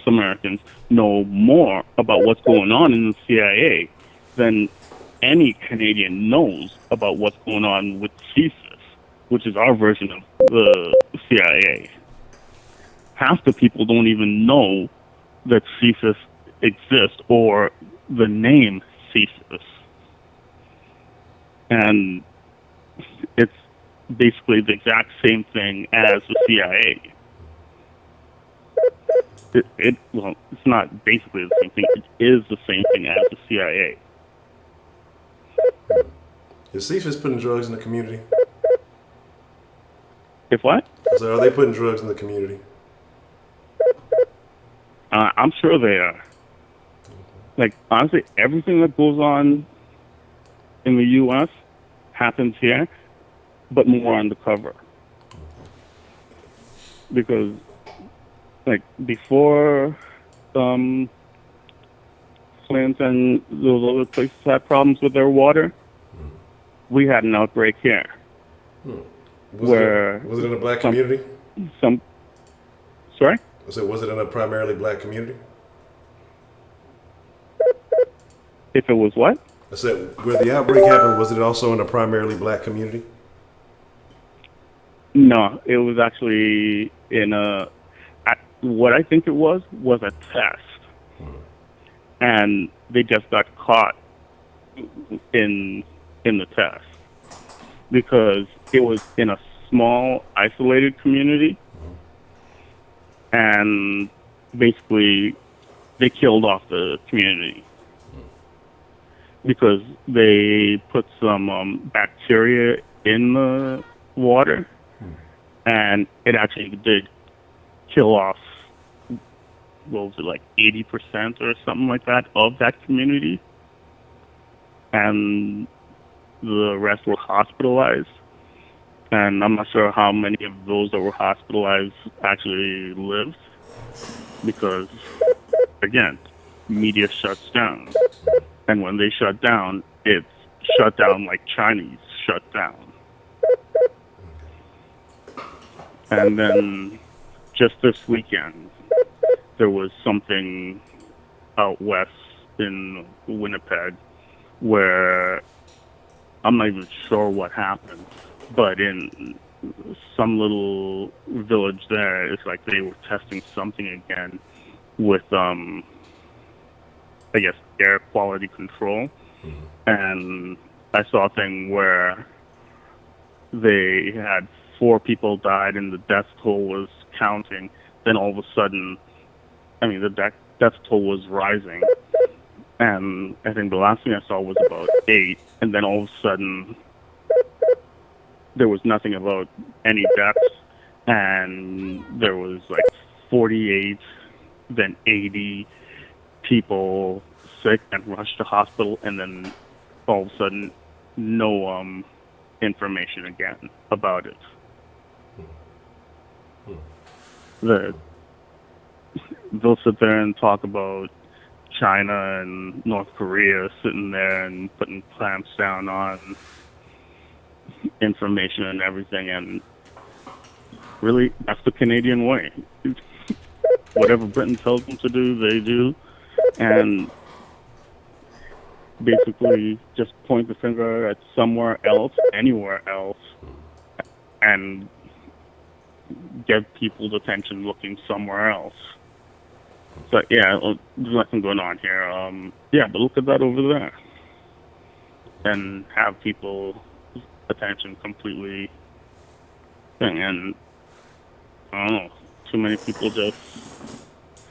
Americans know more about what's going on in the CIA than any Canadian knows about what's going on with CSIS, which is our version of the CIA. Half the people don't even know that CSIS exists or the name CSIS. And it's basically the exact same thing as the CIA. Well, it's not basically the same thing. It is the same thing as the CIA. Is CFIS putting drugs in the community? If what? So are they putting drugs in the community? I'm sure they are. Like, honestly, everything that goes on in the U.S. happens here, but more undercover. Because, like, before Flint and those other places had problems with their water, we had an outbreak here. Was it in a black community? Sorry? So was it in a primarily black community? If it was what? I said, where the outbreak happened, was it also in a primarily black community? No, it was actually in what I think it was a test. And they just got caught in the test because it was in a small, isolated community. And basically, they killed off the community because they put some bacteria in the water, and it actually did kill off, what was it, like 80% or something like that of that community, and the rest were hospitalized. And I'm not sure how many of those that were hospitalized actually lived, because, again, media shuts down. And when they shut down, it's shut down like Chinese shut down. And then just this weekend, there was something out west in Winnipeg where I'm not even sure what happened, but in some little village there. It's like they were testing something again with, I guess, air quality control. And I saw a thing where they had 4 people died and the death toll was counting. Then all of a sudden, I mean, the death toll was rising. And I think the last thing I saw was about 8. And then all of a sudden, there was nothing about any deaths. And there was like 48, then 80 people sick and rushed to hospital. And then all of a sudden, no information again about it. They'll sit there and talk about China and North Korea sitting there and putting clamps down on information and everything, and really, that's the Canadian way. Whatever Britain tells them to do, they do, and basically just point the finger at somewhere else, anywhere else, and get people's attention looking somewhere else. So yeah, there's nothing going on here. Yeah, but look at that over there, and have people's attention completely thing. And I don't know, too many people just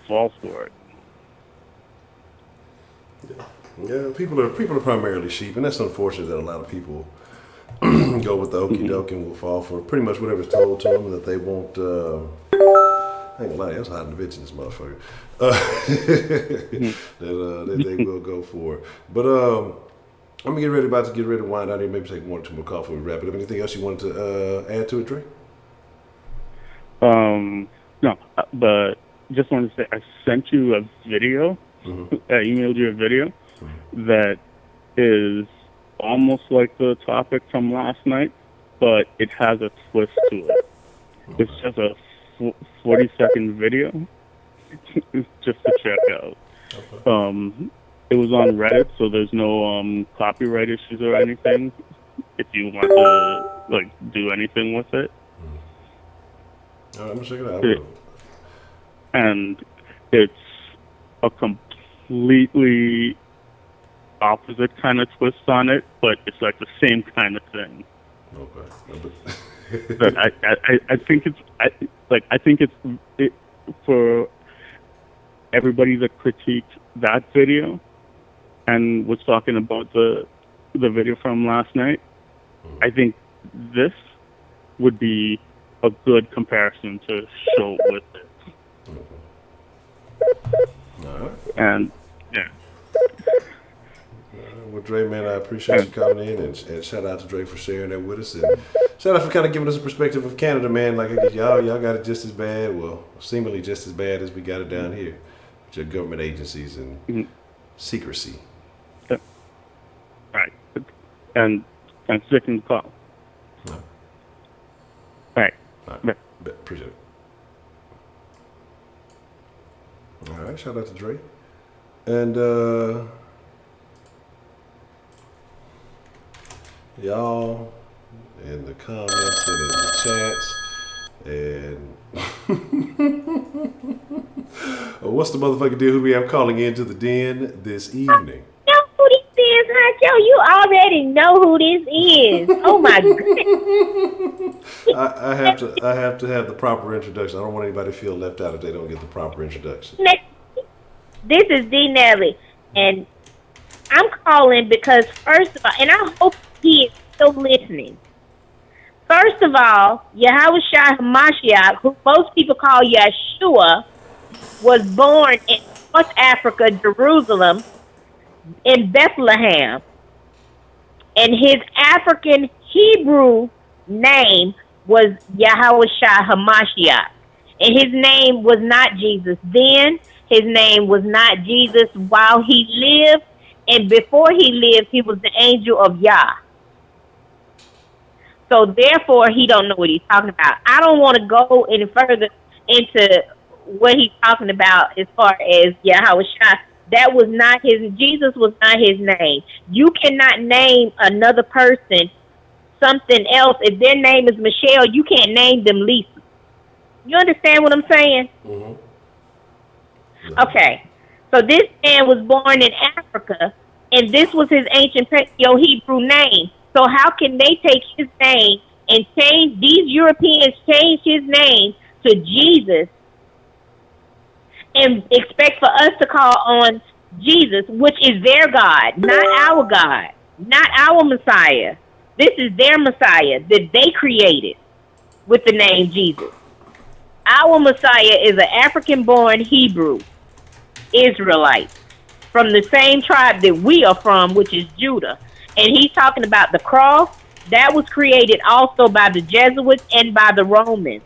fall for it. Yeah, people are primarily sheep, and that's unfortunate that a lot of people go with the okie doke and will fall for pretty much whatever's told to them that they won't. I ain't gonna lie, that's hiding the bitch in this motherfucker. That they will go for. But I'm gonna get ready to wind out here. Maybe take 1 or 2 more calls before we wrap it up. Anything else you wanted to add to it, Dre? No, but just wanted to say I sent you a video. I emailed you a video that is almost like the topic from last night, but it has a twist to it. It's just a 40-second video just to check out. It was on Reddit, so there's no copyright issues or anything if you want to like do anything with it. All right, I'm gonna check it out. And it's a completely opposite kind of twist on it, but it's like the same kind of thing. Okay. But I think it's for everybody that critiqued that video and was talking about the video from last night. I think this would be a good comparison to show with it. All right. And yeah. Well, Dre, man, I appreciate you coming in, and shout out to Dre for sharing that with us, and shout out for kind of giving us a perspective of Canada, man. Like y'all got it just as bad, well, seemingly just as bad as we got it down here, with your government agencies and secrecy. Yeah. Right, and sticking the call. No. Right. All right. Appreciate it. All right, shout out to Dre, and y'all in the comments and in the chats, and what's the motherfucking deal? Who we have calling into the den this evening? You know who this is, Honcho? You already know who this is. Oh my goodness. I have to have the proper introduction. I don't want anybody to feel left out if they don't get the proper introduction. This is D. Nelly, and I'm calling because first of all, and I hope he is still listening. First of all, Yahushua Hamashiach, who most people call Yeshua, was born in North Africa, Jerusalem, in Bethlehem. And his African Hebrew name was Yahushua Hamashiach. And his name was not Jesus then. His name was not Jesus while he lived. And before he lived, he was the angel of Yah. So therefore, he don't know what he's talking about. I don't want to go any further into what he's talking about as far as Yahushua. That was not his, Jesus was not his name. You cannot name another person something else. If their name is Michelle, you can't name them Lisa. You understand what I'm saying? Mm-hmm. Okay. So this man was born in Africa, and this was his ancient Paleo-Hebrew name. So how can they take his name and change, these Europeans change his name to Jesus and expect for us to call on Jesus, which is their God, not our God, not our Messiah. This is their Messiah that they created with the name Jesus. Our Messiah is an African-born Hebrew Israelite from the same tribe that we are from, which is Judah. And he's talking about the cross that was created also by the Jesuits and by the Romans.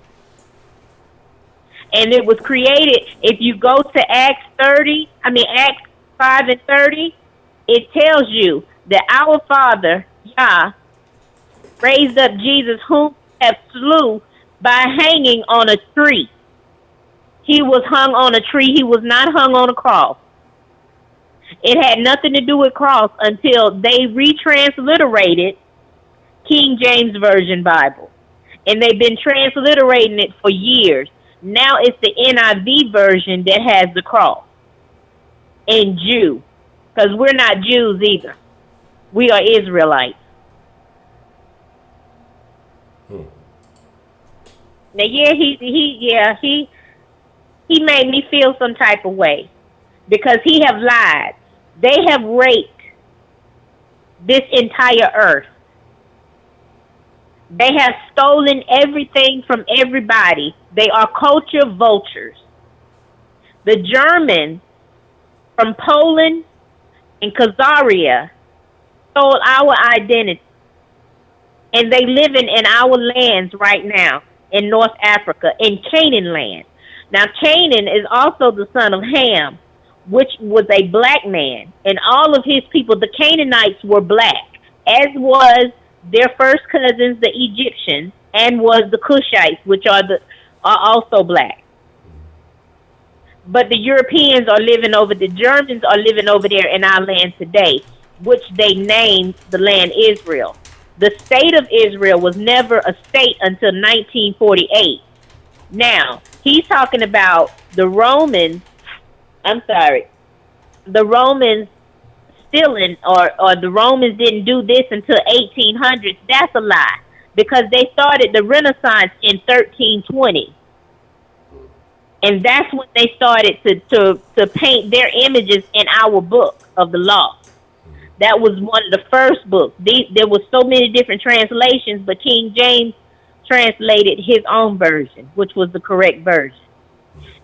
And it was created, if you go to Acts 5 and 30, it tells you that our Father, Yah, raised up Jesus, whom he have slew by hanging on a tree. He was hung on a tree. He was not hung on a cross. It had nothing to do with cross until they retransliterated King James Version Bible. And they've been transliterating it for years. Now it's the NIV version that has the cross and Jew, because we're not Jews either. We are Israelites. Now, he made me feel some type of way because he have lied. They have raped this entire earth. They have stolen everything from everybody. They are culture vultures. The Germans from Poland and Khazaria stole our identity. And they living in our lands right now in North Africa, in Canaan land. Now, Canaan is also the son of Ham, which was a black man. And all of his people, the Canaanites, were black, as was their first cousins, the Egyptians, and was the Cushites, which are also black. But the Europeans are living over, the Germans are living over there in our land today, which they named the land Israel. The state of Israel was never a state until 1948. Now, he's talking about the Romans stealing, or the Romans didn't do this until 1800s. That's a lie, because they started the Renaissance in 1320. And that's when they started to paint their images in our book of the law. That was one of the first books. There was so many different translations, but King James translated his own version, which was the correct version.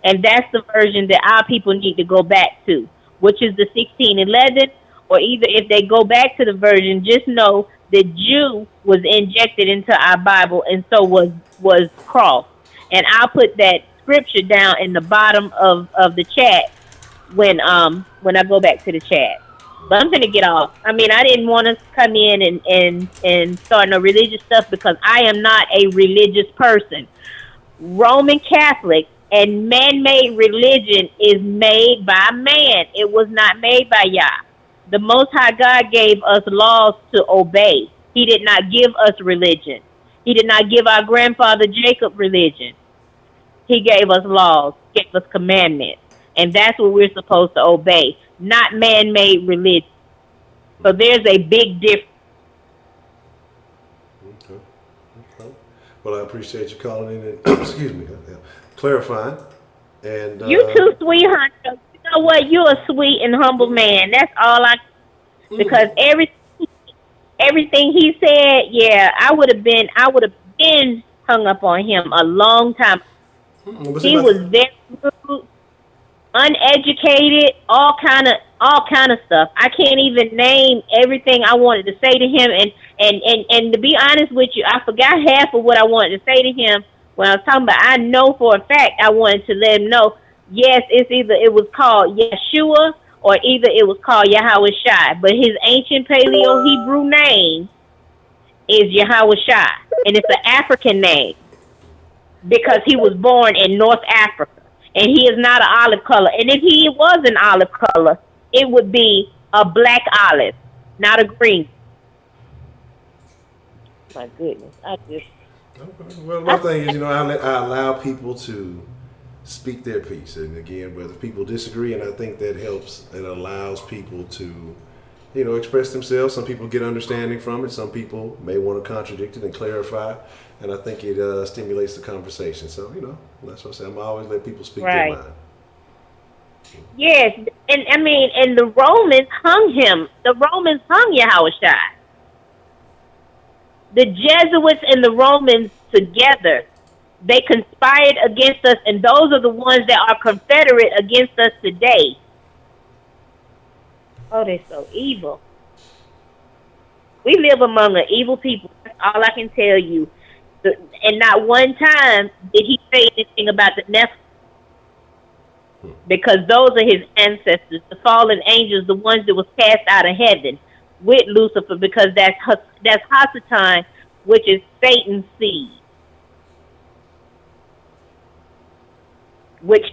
And that's the version that our people need to go back to, which is the 1611, or either if they go back to the version, just know that Jew was injected into our Bible, and so was cross. And I'll put that scripture down in the bottom of the chat when I go back to the chat. But I'm going to get off. I mean, I didn't want to come in and start no religious stuff, because I am not a religious person. Roman Catholic and man-made religion is made by man. It was not made by Yah. The Most High God gave us laws to obey. He did not give us religion. He did not give our grandfather Jacob religion. He gave us laws, gave us commandments. And that's what we're supposed to obey, not man-made religion. So there's a big difference. Okay. Well, I appreciate you calling in and excuse me, clarifying. And You too, sweet Honcho. You know what? You're a sweet and humble man. That's all because everything he said, yeah, I would have been hung up on him a long time. He was very rude, uneducated, all kind of stuff. I can't even name everything I wanted to say to him, and to be honest with you, I forgot half of what I wanted to say to him when I was talking about. I know for a fact I wanted to let him know, yes, it was called Yeshua, or either it was called Yahweh Shai, but his ancient Paleo Hebrew name is Yahweh Shai, and it's an African name because he was born in North Africa. And he is not an olive color. And if he was an olive color, it would be a black olive, not a green. My goodness, Okay. Well, my thing is, I allow people to speak their piece, and again, whether people disagree, and I think that helps. It allows people to, express themselves. Some people get understanding from it. Some people may want to contradict it and clarify, and I think it stimulates the conversation. So, that's what I say. I'm always let people speak their right. mind. Yes, and I mean, and the Romans hung him. The Romans hung Yahushua. The Jesuits and the Romans together, they conspired against us, and those are the ones that are confederate against us today. Oh, they're so evil. We live among an evil people. That's all I can tell you. And not one time did he say anything about the Nephilim, because those are his ancestors, the fallen angels, the ones that was cast out of heaven with Lucifer, because that's Hasatan, which is Satan's seed, which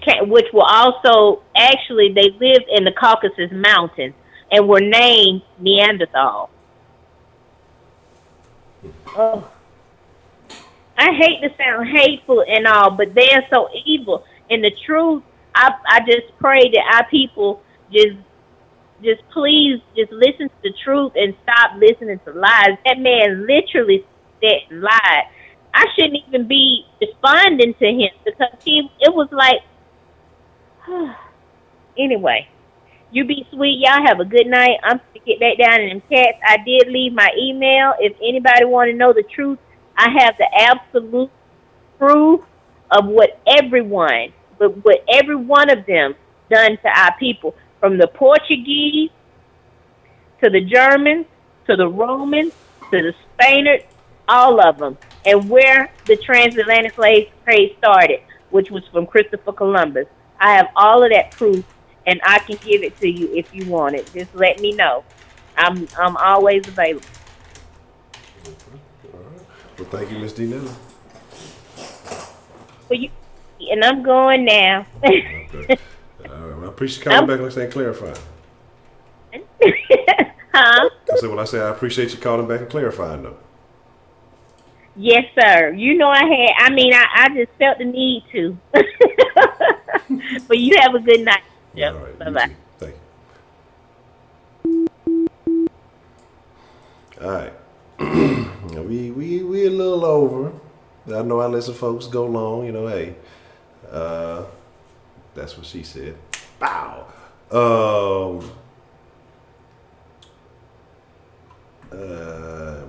were also actually, they lived in the Caucasus Mountains and were named Neanderthal. Oh, I hate to sound hateful and all, but they're so evil. And the truth, I just pray that our people just please just listen to the truth and stop listening to lies. That man literally said and lied. I shouldn't even be responding to him, because it was like, anyway. You be sweet. Y'all have a good night. I'm going to get back down in them cats. I did leave my email. If anybody want to know the truth, I have the absolute proof of what every one of them done to our people, from the Portuguese to the Germans to the Romans to the Spaniards, all of them, and where the transatlantic slave trade started, which was from Christopher Columbus. I have all of that proof, and I can give it to you if you want it. Just let me know. I'm always available. All right. Well, thank you, Miss D. Now. For you, and I'm going now. Okay. All right. Well, I appreciate you calling back and saying clarifying. Huh? I said, when I say I appreciate you calling back and clarifying, though. Yes, sir. You know I just felt the need to. But you have a good night. All right. Bye-bye. Thank you. All right. we a little over. I know I let some folks go long. Hey, that's what she said. Bow.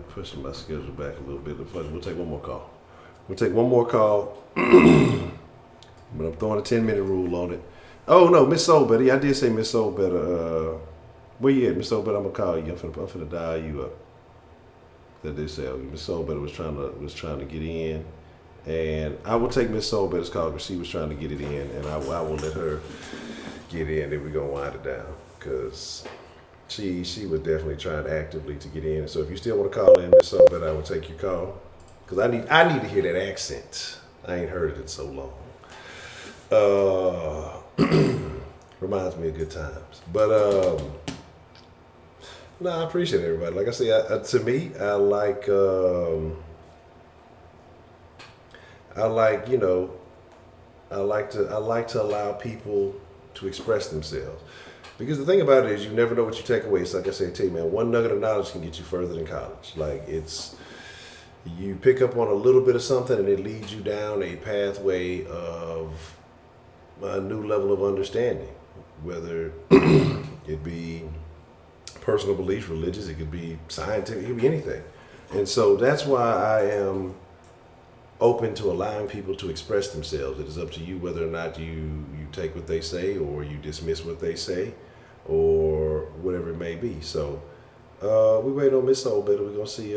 Pushing my schedule back a little bit. We'll take one more call. But I'm throwing a 10-minute rule on it. Oh no, Miss Soul Better. Yeah, I did say Miss Soul Better. Where you at, Miss Soul Better? I'm gonna call you. I'm finna dial you up. That did say Miss Soul Better was trying to get in, and I will take Miss Soul Better's call because she was trying to get it in, and I will let her get in. Then we're gonna wind it down because she was definitely trying actively to get in. So if you still want to call in, Miss Soul Better, I will take your call because I need to hear that accent. I ain't heard it in so long. Reminds me of good times. But no, I appreciate everybody. Like I say, to me, I like to allow people to express themselves. Because the thing about it is, you never know what you take away. It's like I say, tell you, man, one nugget of knowledge can get you further than college. Like you pick up on a little bit of something and it leads you down a pathway of a new level of understanding, whether it be personal beliefs, religious, it could be scientific, it could be anything. And so that's why I am open to allowing people to express themselves. It is up to you whether or not you take what they say or you dismiss what they say or whatever it may be. So we wait on Miss Soul Better. We're gonna see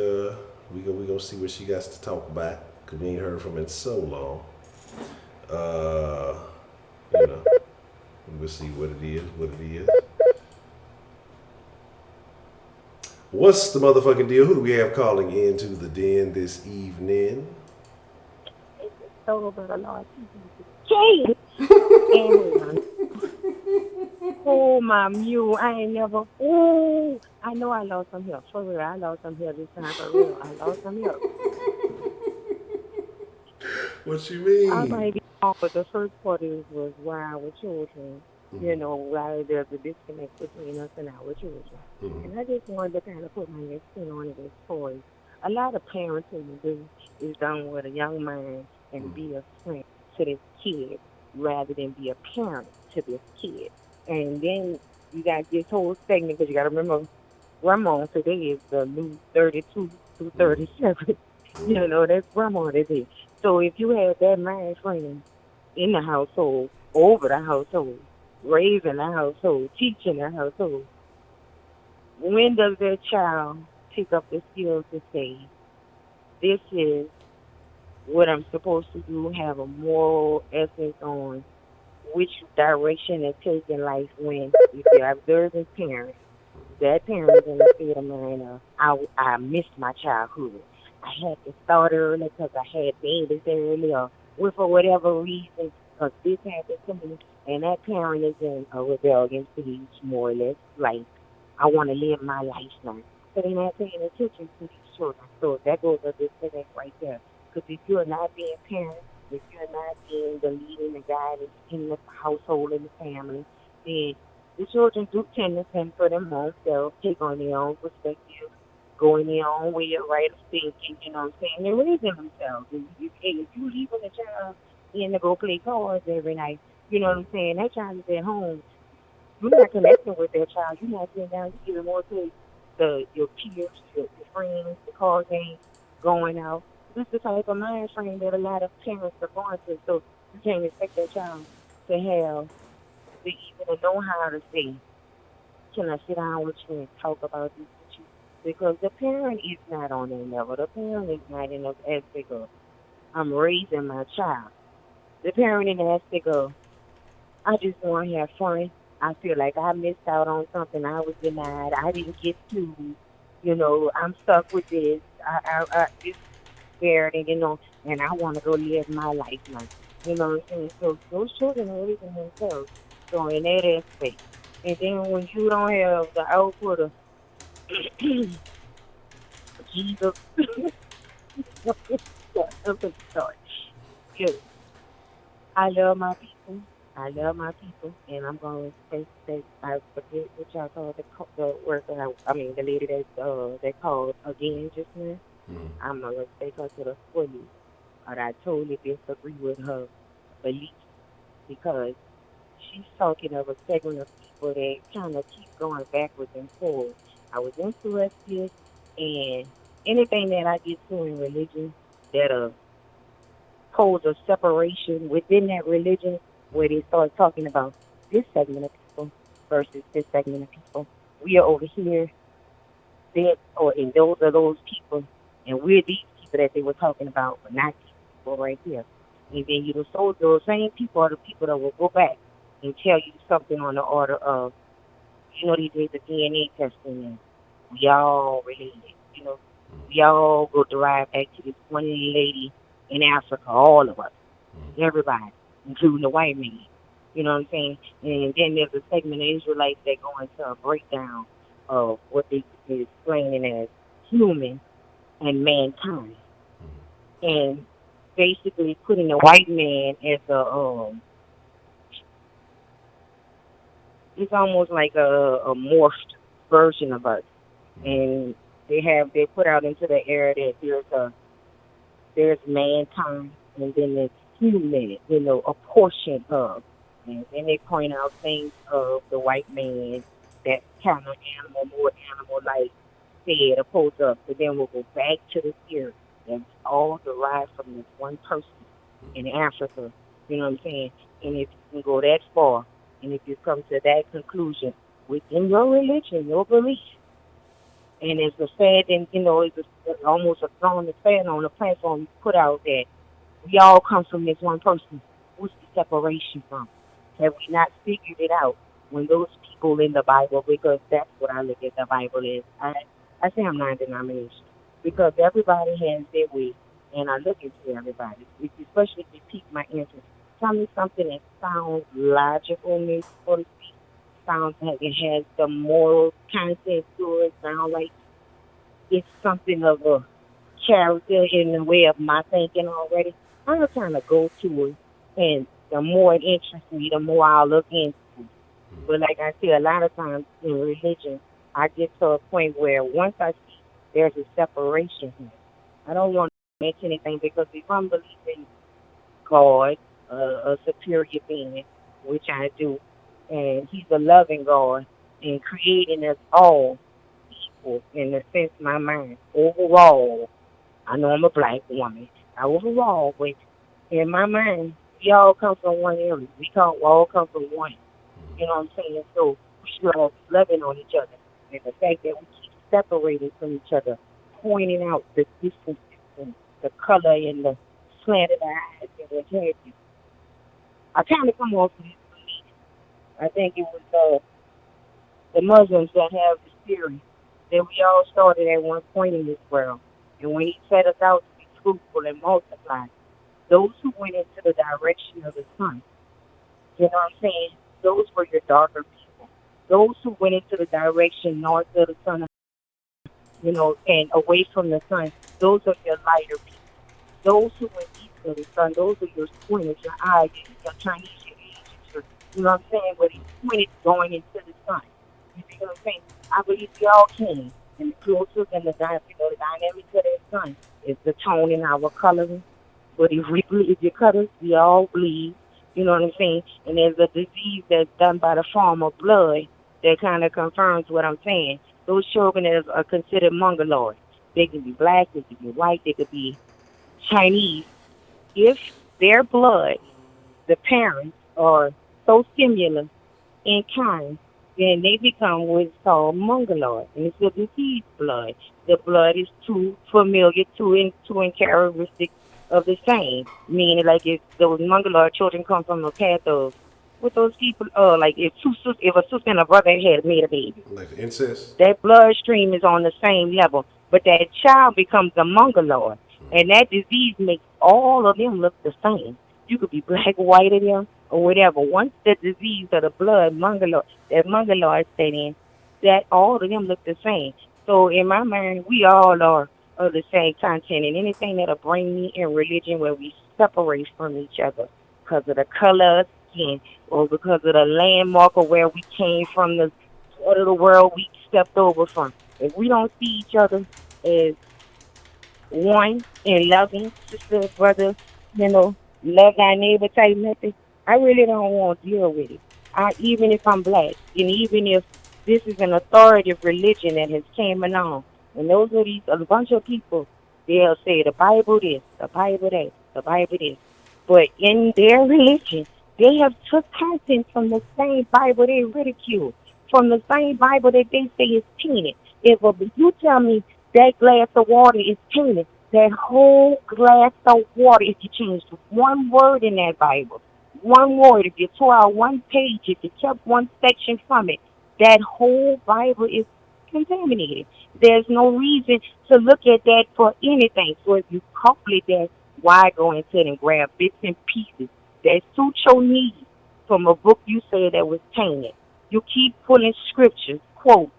we gonna see what she got to talk about, because we ain't heard from her in so long. We'll see what it is. What's the motherfucking deal? Who do we have calling into the den this evening? Jay! Oh, my mule. I ain't never. Ooh, I know I lost some help. For real, I lost some help this time. For real, I lost some help. What you I mean? might be wrong, but the first part is was why our children, why there's a disconnect between us and our children. And I just wanted to kind of put my spin on it as far as a lot of parenting do is done with a young mind and be a friend to this kid rather than be a parent to this kid. And then you got this whole segment because you got to remember, grandma today is the new 32 to 37. That's grandma today. So if you had that mind frame in the household, over the household, raising the household, teaching the household, when does that child pick up the skills to say, this is what I'm supposed to do, have a moral essence on which direction to take in life when, if you're observing parents, that parent is in the state of mind of, I missed my childhood. I had to start early because I had babies early or for whatever reason, because this happened to me. And that parent is in a rebellion stage, more or less, like, I want to live my life now. So they're not paying attention to these children. So that goes a disconnect right there. Because if you're not being parent, if you're not being the leading, the guidance in the household and the family, then the children do tend to fend for them own self, take on their own perspective, go in their own way of right of thinking, you know what I'm saying? They're raising themselves. If you leaving a child in to go play cards every night, you know what I'm saying? That child is at home. You're not connecting with that child. You're not sitting down. You're giving more to your peers, your friends, the card games, going out. This is the type of mind frame that a lot of parents are going through. So you can't expect that child to have to even know how to say, can I sit down with you and talk about this with you? Because the parent is not on that level. The parent is not in the aspect of, I'm raising my child. The parent in the aspect of, I just want to have fun. I feel like I missed out on something I was denied. I didn't get to, I'm stuck with this. This is scared, and I want to go live my life now. You know what I'm saying? So those children are raising themselves. So in that aspect. And then when you don't have the output of Jesus, I'm gonna start. Good. I love my people. I love my people, and I'm going to say I forget what y'all call the worker. The lady that called again just now. I'm gonna take her to the fully, but I totally disagree with her belief because she's talking of a segment of people that kind of keep going backwards and forwards. I was interested in anything that I get to in religion that pose a separation within that religion where they start talking about this segment of people versus this segment of people. We are over here, and those are those people, and we're these people that they were talking about, but not these people right here. And then those same people are the people that will go back and tell you something on the order of, these days of DNA testing, and we all related. You know, we all go derive back to this one lady in Africa, all of us, everybody, including the white man. You know what I'm saying? And then there's a segment of Israelites that go into a breakdown of what they is explaining as human and mankind, and basically putting the white man as it's almost like a morphed version of us, and they put out into the air that there's mankind and then there's human, a portion of. And then they point out things of the white man that kind of animal, more animal like said opposed up. But then we'll go back to the spirit that's all derived from this one person in Africa. You know what I'm saying? And if you can go that far, and if you come to that conclusion within your religion, your belief, and it's a sad, and almost a throwing the fan on the platform you put out that we all come from this one person. What's the separation from? Have we not figured it out when those people in the Bible? Because that's what I look at the Bible as. I say I'm non-denominational because everybody has their way, and I look into everybody, especially if you pique my interest. Tell me something that sounds logical, maybe so to speak, sounds like it has the moral content to it. Sound like it's something of a character in the way of my thinking already. I'm kind of go to it, and the more it interests me, the more I'll look into it. But like I say, a lot of times in religion, I get to a point where once I see there's a separation here, I don't want to mention anything because if I'm believing God, a superior being, which I do, and He's a loving God, and creating us all equal in the sense of my mind. Overall, I know I'm a black woman. Overall, but in my mind, we all come from one area. We all come from one. You know what I'm saying? So we should all be loving on each other. And the fact that we keep separating from each other, pointing out the differences and the color and the slant of the eyes and what have you. I kind of come off of this belief. I think it was the Muslims that have this theory that we all started at one point in this world. And when He set us out to be fruitful and multiply, those who went into the direction of the sun, you know what I'm saying? Those were your darker people. Those who went into the direction north of the sun, and away from the sun, those are your lighter people. Those who went east of the sun, those are your squinters, your eyes, your Chinese, your Asians, you know what I'm saying? But He pointed going into the sun. You see what I'm saying? I believe we all can. And the closer and the dynamic of that sun is the tone in our coloring. But if you cut us, we all bleed. You know what I'm saying? And there's a disease that's done by the form of blood that kind of confirms what I'm saying. Those children are considered mongoloid. They can be black, they can be white, they could be Chinese. If their blood, the parents, are so similar in kind, then they become what's called mongoloid. And it's a disease blood. The blood is too familiar, too in characteristic of the same. Meaning, like, if those mongoloid children come from a path of what those people like if a sister and a brother had made a baby. Like the incest? That bloodstream is on the same level. But that child becomes a mongoloid. And that disease makes all of them look the same. You could be black, white, or them, or whatever. Once the disease of the blood, that mongoloid set in, that all of them look the same. So in my mind, we all are of the same content. And anything that'll bring me in religion where we separate from each other because of the color of skin or because of the landmark of where we came from, the part of the world we stepped over from. If we don't see each other as one and loving, sister, brother, love thy neighbor type method, I really don't want to deal with it. Even if I'm black, and even if this is an authoritative religion that has came along, and those are a bunch of people, they'll say the Bible this, the Bible that, the Bible this. But in their religion, they have took content from the same Bible they ridicule, from the same Bible that they say is tainted. If you tell me that glass of water is tainted, that whole glass of water, if you changed one word in that Bible, one word, if you tore out one page, if you kept one section from it, that whole Bible is contaminated. There's no reason to look at that for anything. So if you calculate that, why go into it and grab bits and pieces that suit your needs from a book you say that was tainted? You keep pulling scriptures, quotes,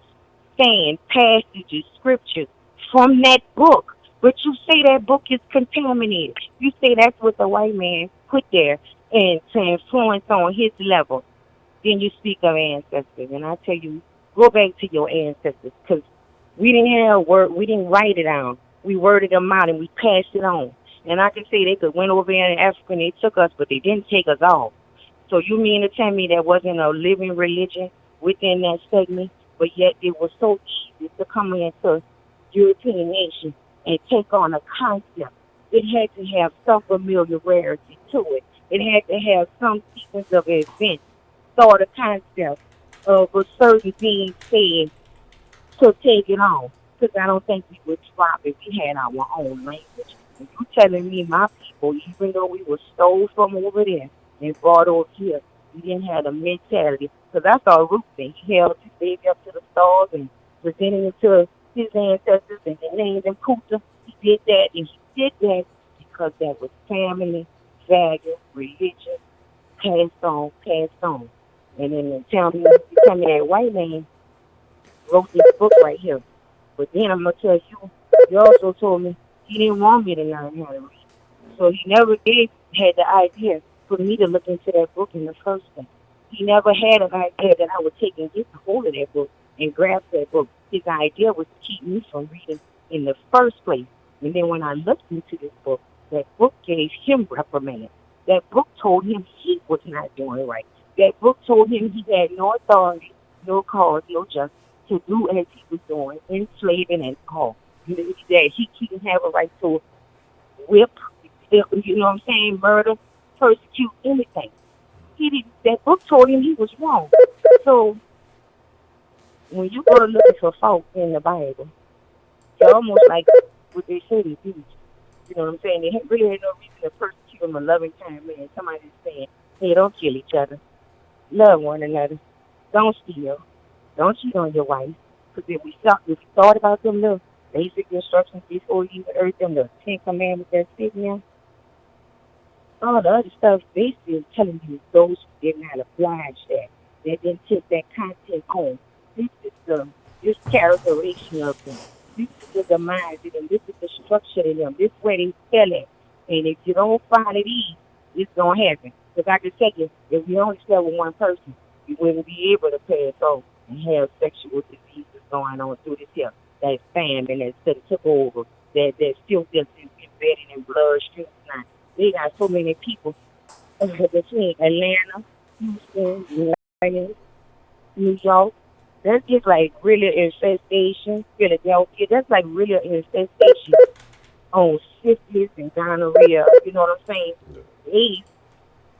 saying passages, scriptures from that book, but you say that book is contaminated. You say that's what the white man put there and to influence on his level. Then you speak of ancestors, and I tell you, go back to your ancestors, because we didn't have word, we didn't write it down. We worded them out and we passed it on. And I can say they could went over there in Africa and they took us, but they didn't take us all. So you mean to tell me there wasn't a living religion within that segment, but yet it was so easy to come into European nation and take on a concept? It had to have some familiarity to it. It had to have some sequence of events, sort of concept of a certain being said to take it on. Because I don't think we would drop if we had our own language. And you telling me my people, even though we were stole from over there and brought over here, we didn't have the mentality. Because that's our root thing. He held his baby up to the stars and presented it to his ancestors and they named him Kuta. He did that, and he did that because that was family, value, religion, passed on, passed on. And then you tell me that white man wrote this book right here. But then I'm gonna tell you, he also told me he didn't want me to learn how to read. So he never had the idea for me to look into that book in the first place. He never had an idea that I would take and get a hold of that book and grab that book. His idea was to keep me from reading in the first place. And then when I looked into this book, that book gave him reprimand. That book told him he was not doing right. That book told him he had no authority, no cause, no justice to do as he was doing, enslaving and all. That he didn't have a right to whip, you know what I'm saying, murder, persecute, anything. He didn't. That book told him he was wrong. So when you go to looking for fault in the Bible, it's almost like what they say they do. You know what I'm saying? They really had no reason to persecute him a loving kind man. Somebody's saying, hey, don't kill each other. Love one another. Don't steal. Don't cheat on your wife. Because if we thought about them little basic instructions before you even heard them, the 10 Commandments that's sitting there, all the other stuff, they still telling you those who did not oblige that. They didn't take that content home. This is this characterization of them. This is the demise of them. This is the structure of them. This is where they fell at. And if you don't follow these, it's going to happen. Because I can tell you, if we only stay with one person, you wouldn't be able to pass on and have sexual diseases going on through this here. That famine that took over. That still gets embedded in bloodstreams now. They got so many people between Atlanta, Houston, New York. That's just like really infestation. Philadelphia, that's like really infestation on syphilis and gonorrhea. You know what I'm saying? AIDS,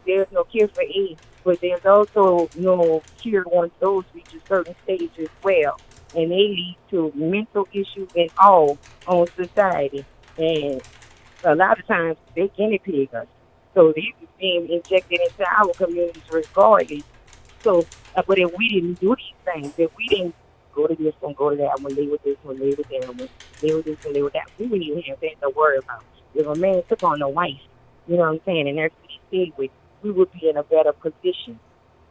there's no cure for AIDS, but there's also no cure once those reach a certain stage as well. And they lead to mental issues and all on society. And a lot of times they guinea pig us. So they being injected into our communities regardless. So, but if we didn't do these things, if we didn't go to this one, go to that one, lay with this one, lay with that one, lay with this one, lay with that, we wouldn't even have that to worry about. If a man took on a wife, you know what I'm saying, and that's what he stayed with, we would be in a better position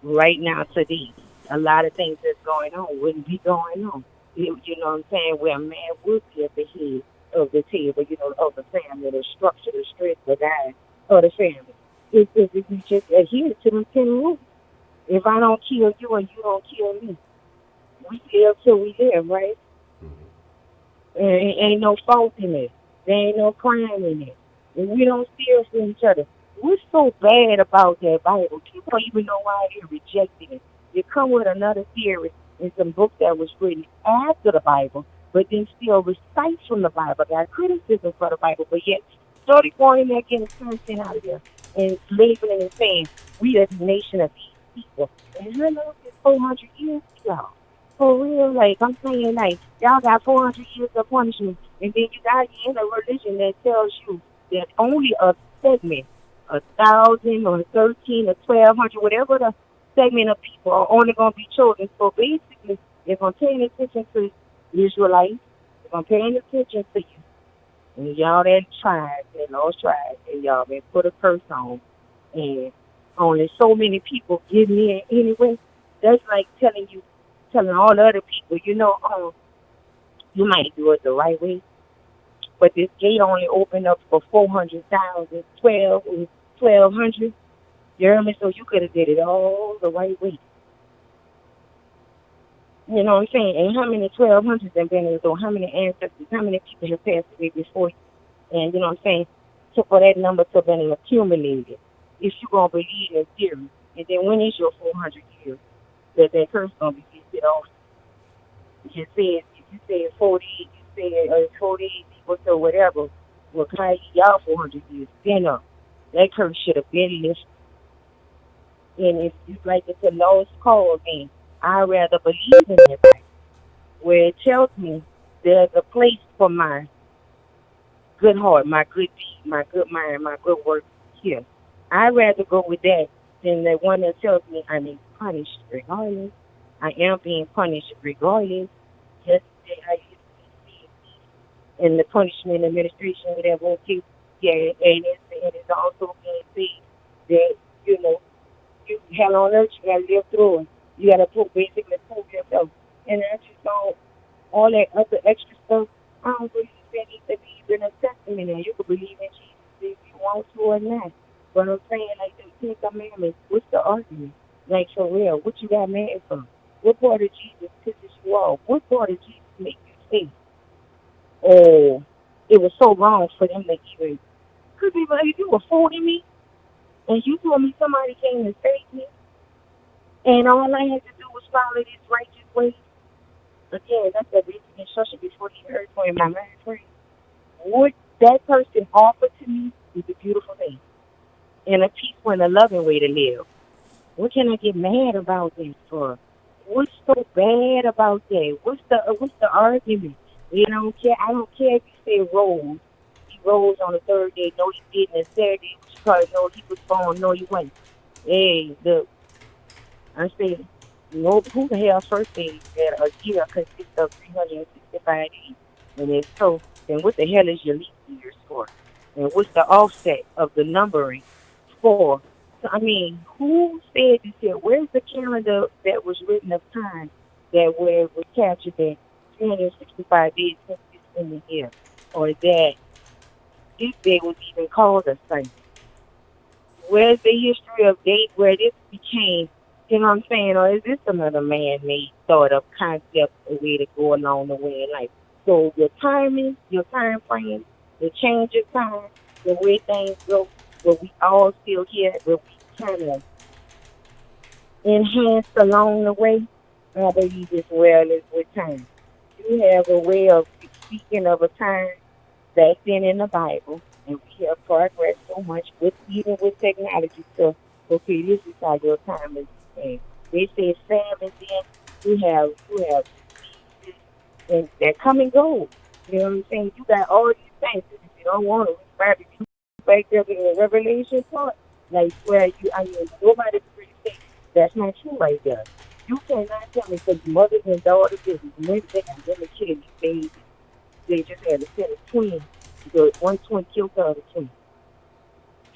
right now today. A lot of things that's going on wouldn't be going on. You know what I'm saying? Where a man would be at the head of the table, you know, of the family, the structure, the strength, the guide of the family. If we just adhere to them 10 rules. If I don't kill you and you don't kill me, we live till we live, right? And ain't no fault in it. There ain't no crime in it. And we don't steal from each other. What's so bad about that Bible? People don't even know why they're rejecting it. They come with another theory in some book that was written after the Bible, but then still recites from the Bible. Got criticism for the Bible, but yet started going in there getting content out of there and labeling and saying, we are the nation of these people. And how long is 400 years, y'all? For real, like, I'm saying, like, y'all got 400 years of punishment, and then you got in a religion that tells you that only a segment, 1,000 or 13 or 1,200, whatever the segment of people are only going to be chosen. So basically, if I'm paying attention to Israelites, if I'm paying attention to you, and y'all that tribes and those tribes, and y'all been put a curse on, and only so many people give me anyway, that's like telling all the other people, you know, you might do it the right way, but this gate only opened up for 400,000, 1,200. You hear me? So you could have did it all the right way. You know what I'm saying? And how many 1,200s have been in, so how many ancestors, how many people have passed away before you? And you know what I'm saying? So for that number to have been accumulated, if you're going to believe in theory, and then when is your 400 years that curse going to be lifted off? You said, if you said 40, you said 40 people, so whatever, well, can y'all 400 years been up? That curse should have been lifted. And it's like it's a lost cause, and I rather believe in it, where it tells me there's a place for my good heart, my good deed, my good mind, my good work here. I'd rather go with that than the one that tells me I'm being punished regardless. I am being punished regardless. Yesterday I used to see in the punishment administration that won't keep, yeah, and it's also being said that, you know, you hell on earth, you gotta live through it. You gotta basically prove yourself. And I just don't, all that other extra stuff, I don't believe that he believe in a testament. And you can believe in Jesus if you want to or not. But I'm saying, like, the Ten Commandments, what's the argument? Like, for real, what you got mad for? What part of Jesus pisses you off? What part of Jesus make you think, oh, it was so wrong for them to even, could be like, you were fooling me, and you told me somebody came to save me, and all I had to do was follow this righteous way. Again, that's the basic instruction before he heard for in my mind frame. What that person offered to me is a beautiful thing, and a peaceful and a loving way to live. What can I get mad about this for? What's so bad about that? What's the argument? You don't care. I don't care if you say rose. He rose on the third day. No, he didn't. And Saturday, which probably no, he was born. No, he wasn't. Hey, look, I say, no, who the hell first day that a year consists of 365 days? And if so, then what the hell is your leap years for? And what's the offset of the numbering for? So, I mean, who said this here? Where's the calendar that was written of time that where it was captured that 365 days consist in the year? Or that this day was even called a Sunday? Where's the history of date where this became, you know what I'm saying? Or is this another man-made thought of concept, a way to go along the way in life? So your timing, your time frame, the change of time, the way things go, but we all still here, but we kind of enhanced along the way. I believe as well as with time. You have a way of speaking of a time that's in the Bible, and we have progressed so much with even with technology. So, okay, this is how your time is spent. They say 7, then you have and that come and go. You know what I'm saying? You got all these things. If you don't want to refer to back there to the Revelation part, like where I mean, nobody can really say that's not true right there. You cannot tell me because mothers and daughters, maybe they got little kids, they just had to send a twin because one twin killed the other twin.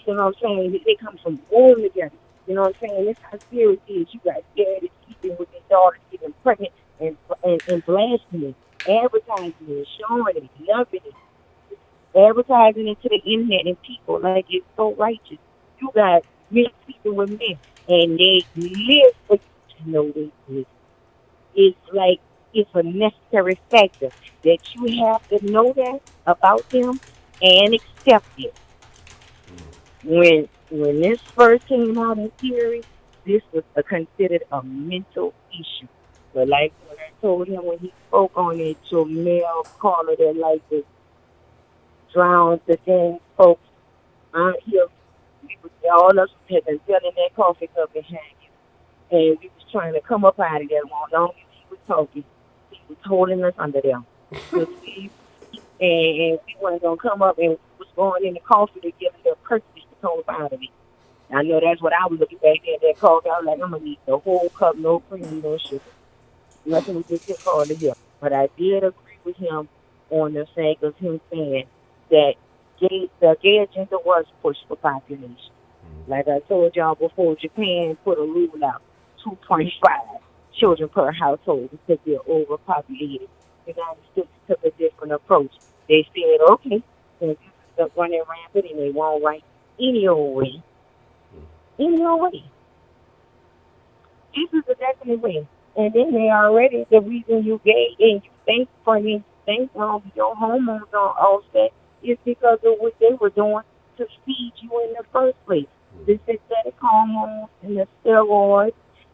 You know what I'm saying? They come from born together. You know what I'm saying? That's how serious it is. You got daddy sleeping with his daughter, getting pregnant, and blasting it, advertising it, showing it, loving it, advertising it to the internet and people like it's so righteous. You got men sleeping with men, and they live for you to know they live. It's like it's a necessary factor that you have to know that about them and accept it. When this first came out in theory, this was considered a mental issue. But like when I told him when he spoke on it to male caller that like to drown the thing, folks out here, we was all of us had been selling that coffee cup behind you. And we was trying to come up out of there. As long as he was talking, he was holding us under there. And we weren't going to come up and was going in the coffee to give it a purchase to come up out of it. I know that's what I was looking back at, that coffee. I was like, I'm going to need the whole cup, no cream, no sugar. Nothing we just took all of here. But I did agree with him on the fact of him saying that the gay agenda was pushed for population. Like I told y'all before, Japan put a rule out, 2.5 children per household because they're overpopulated. The United States took a different approach. They said, okay, so this is running rampant and they won't write any old way. Any old way. This is a definite way. And then they already, the reason you gay and you think funny, you think wrong, your hormones are offset is because of what they were doing to feed you in the first place. The synthetic hormones and the steroids,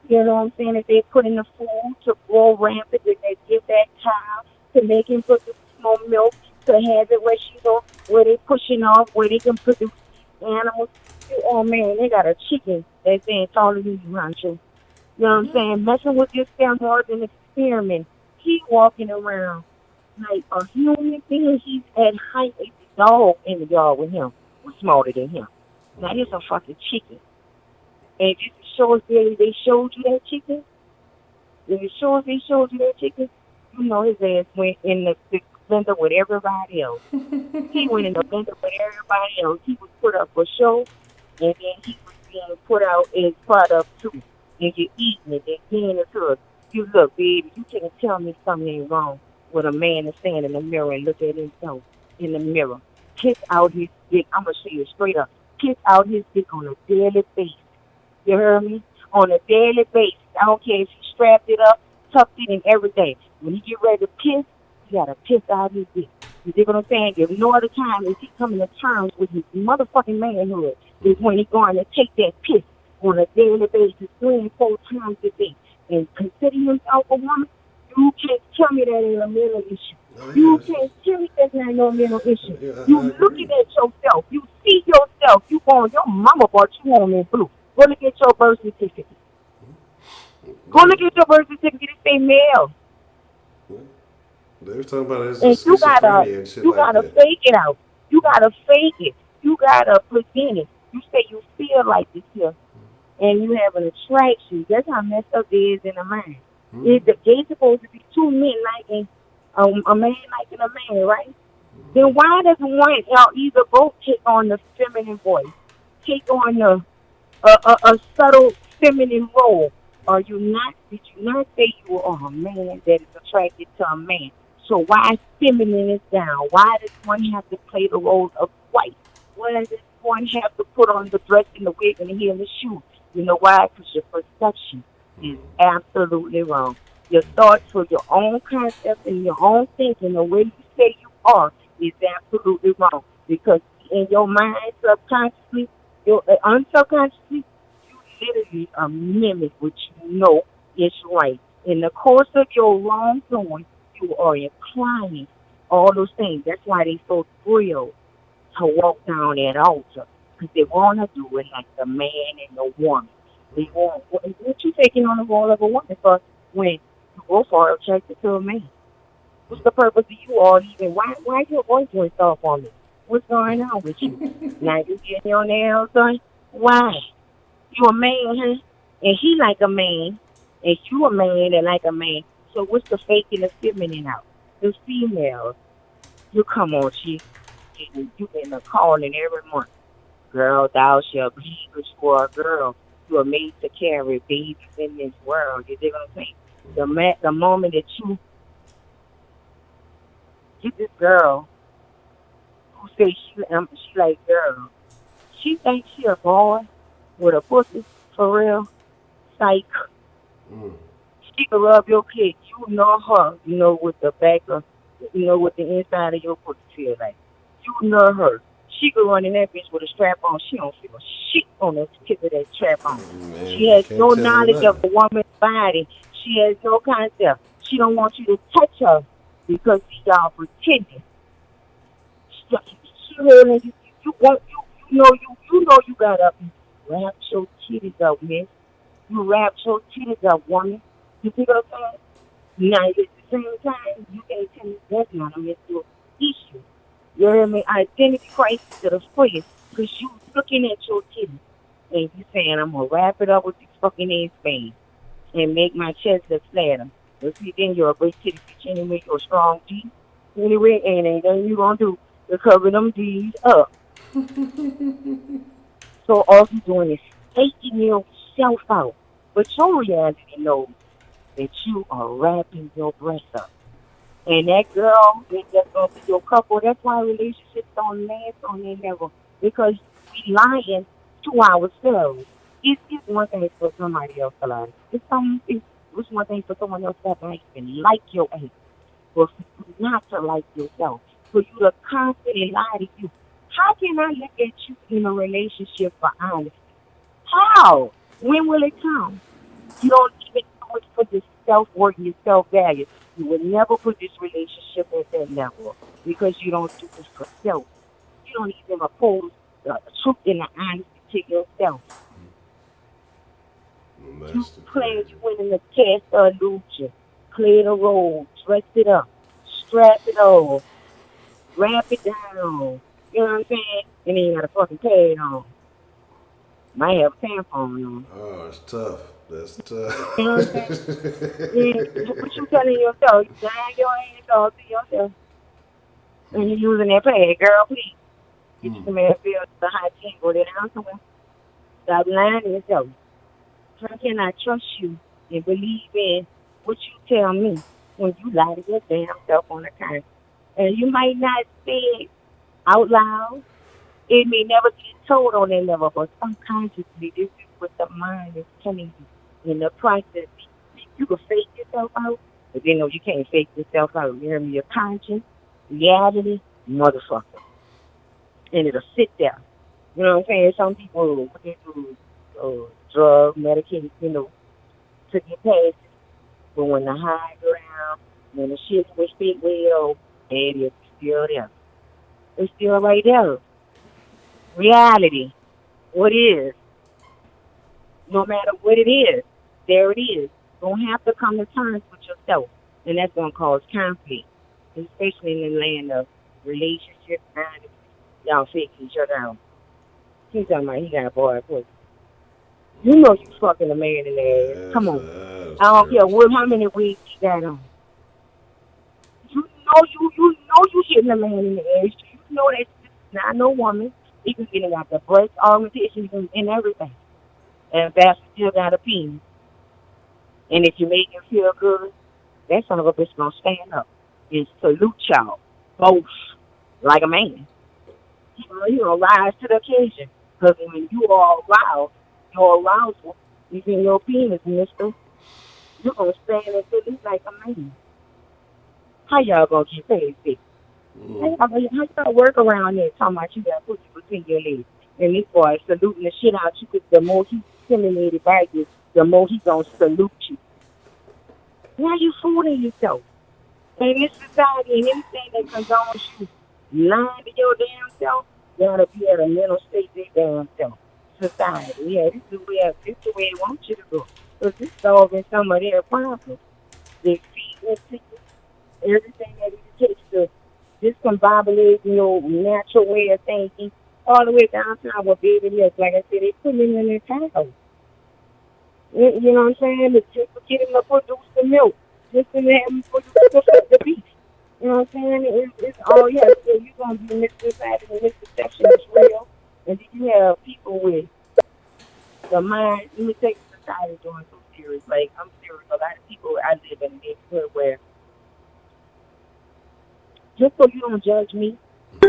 you know what I'm saying, that they put in the food to grow rampant, that they give that child to make him produce more milk, to have it where she go, where they pushing off, where they can produce animals. Oh man, they got a chicken that's saying taller than you, Honcho. You know what I'm saying? Messing with this steroids and experiment. He walking around like a human being. He's at height. A dog in the yard with him was smarter than him. Now he's a fucking chicken. And just to show us they showed you that chicken. If it shows they showed you that chicken, you know his ass went in the blender with everybody else. He went in the blender with everybody else. He was put up for show, and then he was being put out as product too, and you're eating it and getting into it. You look, baby, you can't tell me something ain't wrong with a man to stand in the mirror and look at himself in the mirror. Piss out his dick. I'm going to say it straight up. Piss out his dick on a daily basis. You heard me? On a daily basis. I don't care if he strapped it up, tucked it in every day. When he get ready to piss, he got to piss out his dick. You dig what I'm saying? There's no other time is he coming to terms with his motherfucking manhood is when he going to take that piss on a daily basis 3 and 4 times a day. And consider himself a woman, you can't tell me that ain't a mental issue. Oh, You yes. can't tell me that's not no mental issue. Yeah, You I agree. looking at yourself. You see yourself. You going, your mama bought you home in blue. Go look at your birth certificate. Go look at your birth certificate. It say male. They were talking about it as a And schizophrenia and shit you like gotta that. fake it out. You gotta fake it. You gotta present it. You say you feel like this here, and you have an attraction. That's how messed up it is in the mind. They're supposed to be two men liking a man liking a man, right? Then why doesn't one or either both take on the feminine voice, take on a subtle feminine role? Are you not? Did you not say you are a man that is attracted to a man? So why feminine is down? Why does one have to play the role of wife? Why does one have to put on the dress and the wig and the heel and the shoes? You know why? Because your perception is absolutely wrong. Your thoughts for your own concept and your own thinking, the way you say you are, is absolutely wrong. Because in your mind, subconsciously, your unconsciously, literally mimic what you know is right. In the course of your wrongdoing, you are inclining all those things. That's why they so thrilled to walk down that altar, because they want to do it like the man and the woman. They want what you taking on the role of a woman for when you both are attracted to a man. What's the purpose of you all even? Why your voice went off on me? What's going on with you? Now you getting your nails done? Why? You a man, huh? And he like a man, and you a man that like a man. So what's the fake and the feminine out? The females, you come on, you getting a calling every month. Girl, thou shalt be because you are a girl. You are made to carry babies in this world. You dig what I'm saying? The moment that you get this girl who says she like girls, she thinks she a boy with a pussy for real. Psych. She can rub your clit. You know her. You know what the back of, you know what the inside of your pussy feel like. You know her. She can run in that bitch with a strap on. She don't feel shit on the tip of that strap on. Man, She has can't no tell her knowledge of nothing. a woman's body. She has no concept. She don't want you to touch her because y'all pretending. She holding you. You want you know you got up and wrap your titties up, miss. You wrap your titties up, woman. You see what I'm saying? Now, at the same time, you can't tell me that's not a mental issue. You hear me? Identity crisis to the fullest because you looking at your titties and you saying, I'm going to wrap it up with these fucking ass bands and make my chest look flatter. But see, then you're a big titty bitch anyway. You're a strong G. Anyway, and ain't nothing you going to do to cover them D's up. So all you doing is taking yourself out. But your reality knows that you are wrapping your breast up. And that girl is just going to be your couple. That's why relationships don't last on that level. Because we lying to ourselves. It's one thing for somebody else to lie. It's one thing for someone else to have even like your ass. But for you not to like yourself. For you to constantly lie to you. How can I look at you in a relationship for honesty? How? When will it come? You don't even do it for your self-worth and your self-value. You will never put this relationship at that level because you don't do this for self. You don't even oppose the truth and the honesty to yourself. You That's the pledge crazy. winning the cast the illusion. Play the role. Dress it up. Strap it on. Wrap it down. You know what I'm saying? And then you got a fucking pad on. Might have a tampon on. Oh, it's tough. That's tough. You know what I'm saying? Yeah, what you telling yourself? You lying your ass off to yourself. And you using that pad, girl, please. Get you some ass feel the hot tea, go there down somewhere. Stop lying to yourself. How can I trust you and believe in what you tell me when you lie to your damn self on the time? And you might not say it out loud. It may never get told on that level, but subconsciously, this is what the mind is telling you. In the process, you can fake yourself out, but then no, you can't fake yourself out. You hear me? Your conscience, reality, motherfucker. And it'll sit there. You know what I'm saying? Some people, what they do, drug, medicate, to get past it. But when the high ground, when the shit was fit well, it is still there. It's still right there. Reality, what is, no matter what it is, there it is. Don't have to come to terms with yourself, and that's gonna cause conflict, especially in the land of relationships. Y'all fake each other out. He's talking about he got a boy. You know you fucking a man in the ass. Come on. I don't care how many weeks you got on. You hitting a man in the ass. You know that's not no woman. He can get it out the breast augmentation and everything. And Bastard still got a penis. And if you make him feel good, that son of a bitch gonna stand up and salute y'all both like a man. You gonna rise to the occasion. Because when you are aroused, your arousal is in your penis, mister. You're gonna stand and salute like a man. How y'all gonna get paid, bitch? How y'all work around there talking about you got pussy between your legs? And this boy saluting the shit out you because the more he's stimulated by you, the more he's gonna salute you. Why you fooling yourself? In this society and anything that condones you lying to your damn self, you gotta be at a mental state of their damn self. Society, yeah, this is the way it wants you to go. Because this solving some of their problems. They feed into everything that it takes to discombobulate, natural way of thinking, all the way down to our baby milk. Like I said, they put him in their cow. You know what I'm saying? Just to get him to produce the milk. Just to have him produce the beef. You know what I'm saying? It's all you have to do. You're going to be misdecided and misperception is real. And then you have people with the mind. Let me take society doing so serious. Like, I'm serious. A lot of people, I live in a neighborhood where just so you don't judge me, I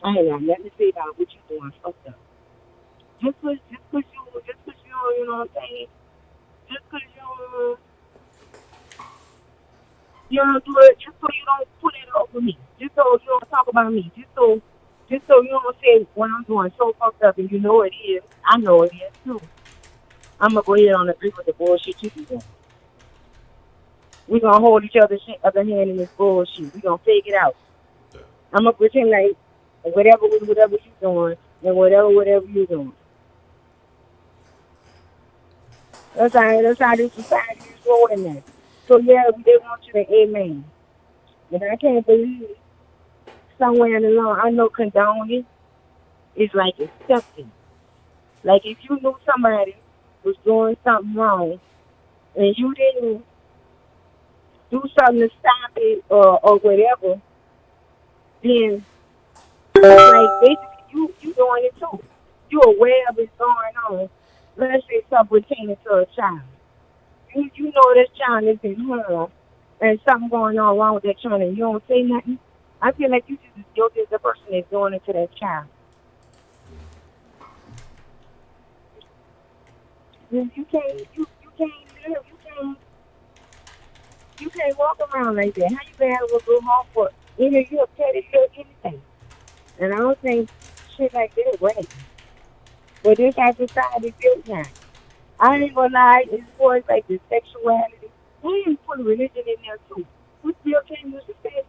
ain't got nothing to say about what you doing fucked up. Just cause you know what I'm saying? Just cause you don't do it, just so you don't put it over me. Just so you don't talk about me. Just so you don't say what I'm doing so fucked up and you know it is. I know it is too. I'm gonna go ahead and agree with the bullshit you do. We're gonna hold each other's hand in this bullshit. We're gonna fake it out. I'm gonna pretend like whatever you're doing and whatever you're doing. That's how this society is rolling now. So yeah, they want you to amen. And I can't believe somewhere in the law, I know condoning is like accepting. Like if you knew somebody was doing something wrong and you didn't do something to stop it or whatever, then like basically you doing it too. You aware of what's going on. Let's say something pertaining to a child. You know this child is in harm and something going on wrong with that child and you don't say nothing. I feel like you just as guilty as the person that's doing it to that child. You can't live, you can't walk around like that. How you gonna have a good heart for either you're petty or anything? And I don't think shit like that right. But this how society built now. I ain't gonna lie, as far as like the sexuality, I ain't put religion in there too. We still can't use the say,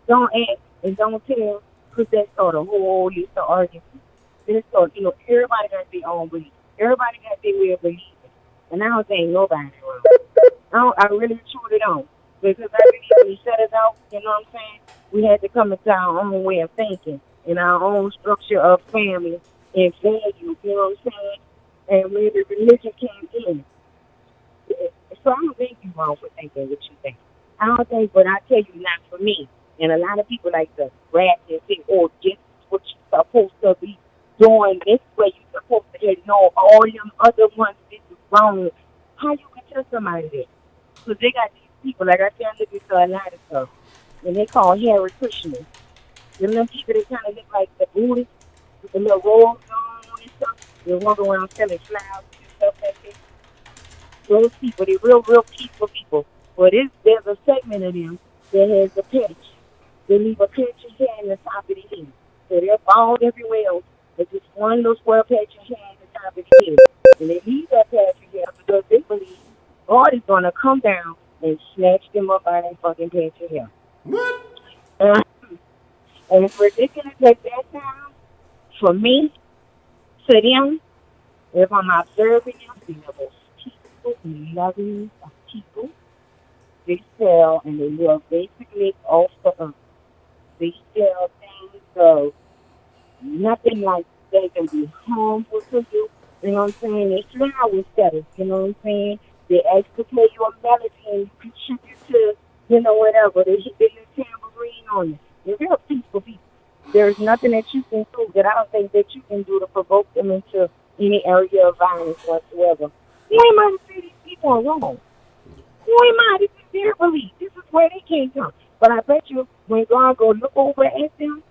don't act and don't tell, because that's sort of whole list of arguments. That's sort everybody got their own belief. Everybody got their way of believing. And I don't think nobody wrong. I really truly don't. Because I believe when he set us out, you know what I'm saying, we had to come into our own way of thinking and our own structure of family and value, you know what I'm saying? And when the religion came in. So I don't think you're wrong for thinking what you think. I don't think, but I tell you, not for me. And a lot of people like to rap and say, oh, this is what you're supposed to be doing. This way you're supposed to know all them other ones this is wrong. How you can tell somebody that? Because they got these people, like I said, I look into a lot of stuff, and they call Harry Krishna. Them little people that kind of look like the Buddhists with the little robes on and stuff. They walk around selling flowers and stuff like that. Those people, they're real peaceful people. But there's a segment of them that has a patch. They leave a patch of hair in the top of the head. So they're bald everywhere else. There's just one little square patch of hair in the top of the head. And they leave that patch of hair because they believe God is going to come down and snatch them up by that fucking patch of hair. What? And it's ridiculous at that time for me, to them, if I'm observing them, they're the most peaceful, loving of people. They sell and they live basically off the earth. They sell things of nothing like they can be harmful to you. You know what I'm saying? They flower setters, you know what I'm saying? They ask to pay you a melody and you contribute to, whatever. They hit their tambourine on you. They're real peaceful people. There's nothing that you can do that I don't think that you can do to provoke them into any area of violence whatsoever. You ain't mind to say these people are wrong. You ain't mind. This is their belief. This is where they came from. But I bet you when God go look over at them,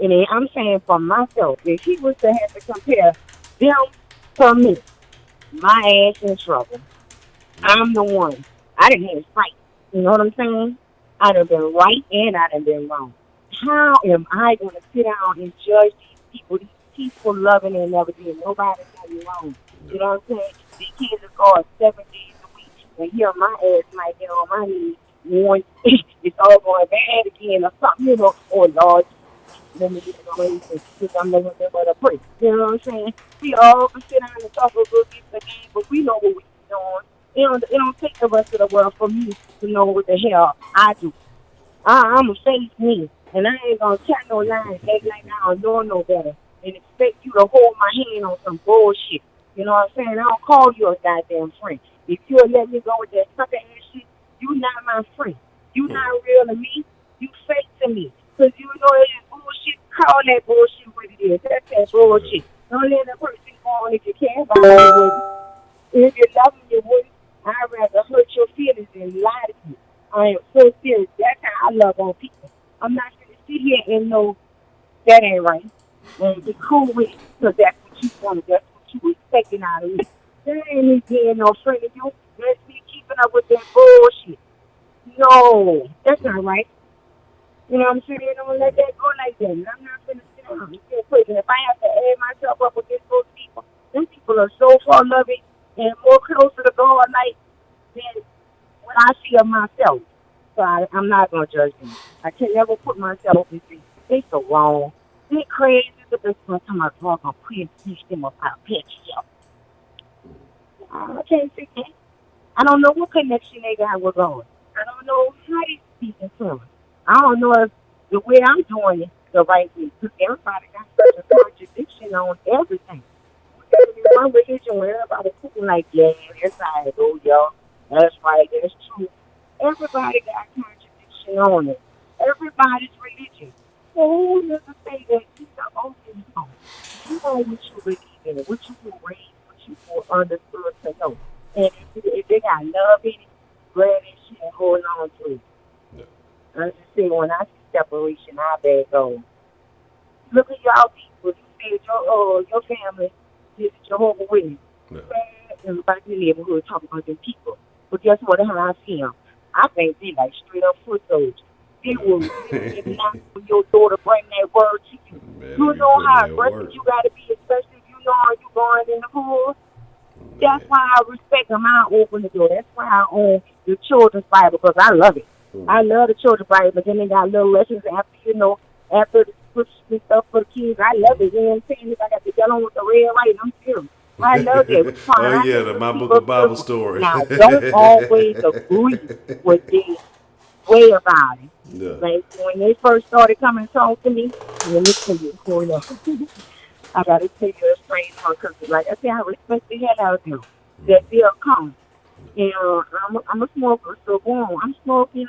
and then I'm saying for myself, if he was to have to compare them to me, my ass in trouble. I'm the one. I didn't have to fight. You know what I'm saying? I'd have been right and I'd have been wrong. How am I going to sit down and judge these people loving and never did nobody tell you wrong? You know what I'm saying? These kids are going 7 days a week, and here my ass might get on my knees. One, it's all going bad again or something, oh Lord, let me get it away because I'm never going to pray. You know what I'm saying? We all can sit down and talk a little bit again, but we know what we're doing. It don't take the rest of the world for me to know what the hell I do. I'm going to face me, and I ain't going to tell no lies, act like I don't know no better, and expect you to hold my hand on some bullshit. You know what I'm saying? I don't call you a goddamn friend. If you'll let me go with that sucker ass shit, you not my friend. You not real to me. You fake to me. Because you know it is bullshit. Call that bullshit what it is. That's that bullshit. Don't let that person go on if you care about me. If you love me, you wouldn't. I'd rather hurt your feelings than lie to you. I am so serious. That's how I love on people. I'm not going to sit here and know that ain't right. And be cool with it because that's what you wanted. That's what you expecting out of me. That ain't me being no friend of you. That's me keeping up with that bullshit. No, that's not right. You know what I'm saying? Don't let that go like that. And I'm not going to sit down and get quick. And if I have to add myself up against those people, them people are so far loving and more closer to God like than what I see of myself. So I'm not going to judge them. I can never put myself in things. They so wrong. They crazy, but they're going to come out wrong and pray and teach them about pitch. I can't see that. I don't know what connection they got with God. I don't know how they speaking to them. I don't know if the way I'm doing it the right way. Because everybody got such a contradiction on everything. There's one religion where everybody's speaking like, yeah, that's right, oh, y'all. That's right, that's true. Everybody got contradiction on it. Everybody's religion. So who does to say that these are open songs? You know what you believe in, what you were raised, what you were understood to know. And if they got love in it, grab that shit and hold on to it. Yeah. I just say when I see separation, I bad go. Look at y'all people. You said your family is Jehovah's Witness. Yeah. Everybody in the neighborhood talking about them people. But guess what? How I see them. I think they like straight up foot soldiers. They will really knock on your door to bring that word to you. Man, you know how aggressive you got to be, especially if you know you going in the pool. That's why I respect them. I open the door. That's why I own the children's Bible because I love it. I love the children's Bible, but then they got little lessons after, after the scriptures and stuff for the kids. I love it. You know what I'm saying? If I got to get on with the red light, I'm serious. I love it. Oh, yeah, my book of Bible story. Now, don't always agree with the way about it. Yeah. Like, when they first started coming to talk to me, let me tell you, hold up. I got to tell you a strange one because, like I said, I respect the hell out of them. That they'll come. And I'm a smoker, so boom, I'm smoking.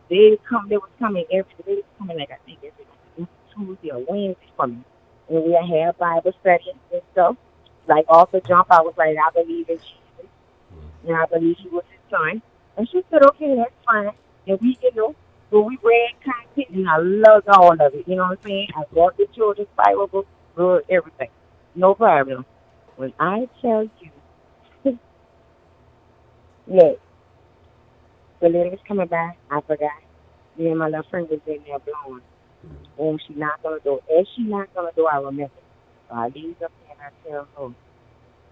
They was coming every day. They was coming like I think every Tuesday or Wednesday for me. and we had Bible studies and stuff. Like off the jump, I was like, I believe in Jesus, and I believe He was His Son. And she said, okay, that's fine. And we, when we read content, and I loved all of it. You know what I'm saying? I bought the children's Bible book, good, everything, no problem. When I tell you, look, the lady was coming back, I forgot. Me and my little friend was in there blowing. And she knocked on the door. As she knocked on the door, I remember. So I leave up there and I tell her,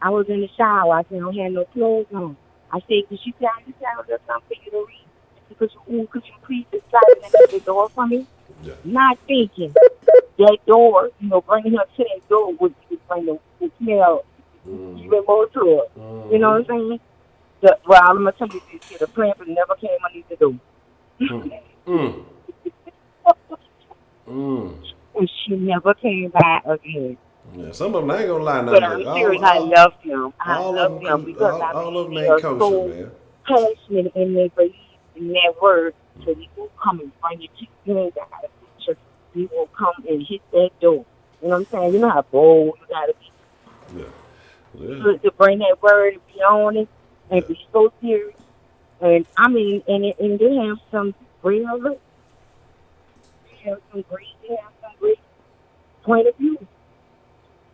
I was in the shower. I said, I don't have no clothes on. I said, could you tell me there's something for you to read? Could you please just slide in the door for me? Yeah. Not thinking that door, bringing her to that door would bring the smell even more to her. You know what I'm saying? Well, I'm going to tell you this here. The plant never came underneath the door. And she never came back again. Yeah, some of them, I ain't gonna lie now. But I'm serious, I love them. I love them because all of them they ain't are kosher, so man. passionate and they believe in that word. So we will come and bring you to you guys. We will come and hit that door. You know what I'm saying? You know how bold you gotta be. Yeah. To bring that word and be on it and be so serious. And I mean, and they have some real look. They have some great point of view.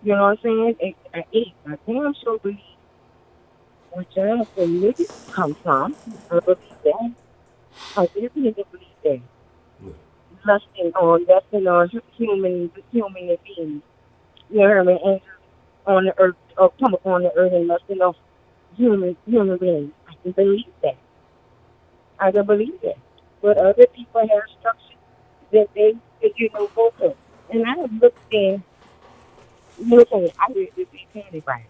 You know what I'm saying? I damn sure believe where the niggas come from. I believe that. I definitely believe that. Lusting on human beings. You know what I mean? Angels on the earth, or come upon the earth and lusting on human beings. I can believe that. I can believe that. But other people have structures that they go for. And I have looked in. I read this Satanic Bible.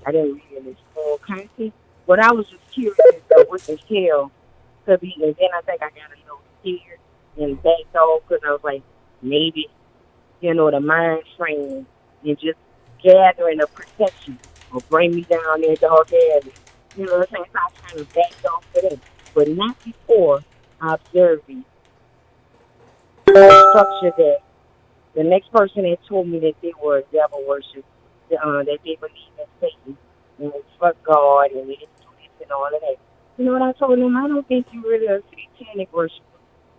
I didn't read it in its full content, but I was just curious as to what the hell could be. And then I think I got a little scared and backed off because I was like, maybe, the mind frame and just gathering a perception will bring me down there dog alley. You know what I'm saying? So I kind of backed off of that, but not before observing the structure that the next person that told me that they were devil worship, that they believe in Satan and fuck God and they didn't do this and all of that. You know what I told them? I don't think you really are satanic worshiper.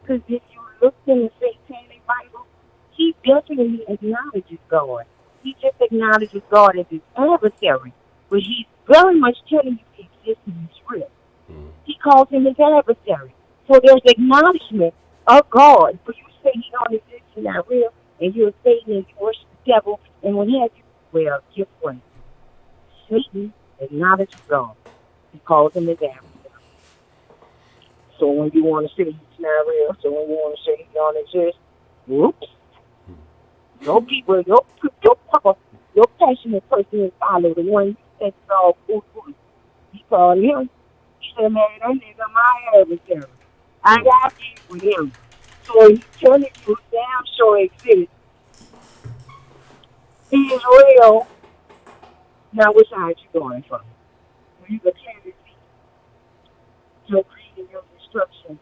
Because if you look in the Satanic Bible, he definitely acknowledges God. He just acknowledges God as his adversary. But he's very much telling you he exists in his real. He calls him his adversary. So there's acknowledgement of God. But you say he don't exist in that real, and you're Satan and you worship the devil, and when he has you, well, guess what? Satan acknowledges God. He calls him his adversary. So when you want to say he's not real, so when you want to say he don't exist, whoops. Your people, your passionate person is follow the one you think is all cool. He called him. He said, man, that nigga my adversary. I got beef with him. So he's telling you damn sure exists. He is real. Now which side you going from? You can clearly see your greed and your destruction.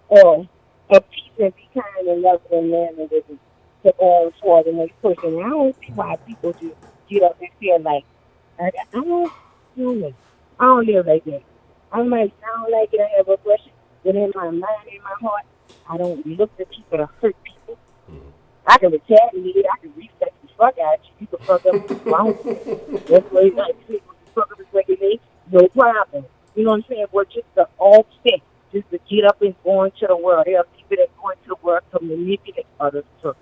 Or a peace and be kind and loving and manly with it to go for the next person. I don't see why people just get up and feel like I don't know. I don't live like that. I might sound like it, I have aggression, but in my mind, in my heart, I don't look at people to hurt people. I can retaliate, I can reset the fuck out you. You can fuck up if you want. That's what it's like. People can fuck up and regulate, no problem. You know what I'm saying? But just the offset, just to get up and go into the world. There are people that go into the world to manipulate others, to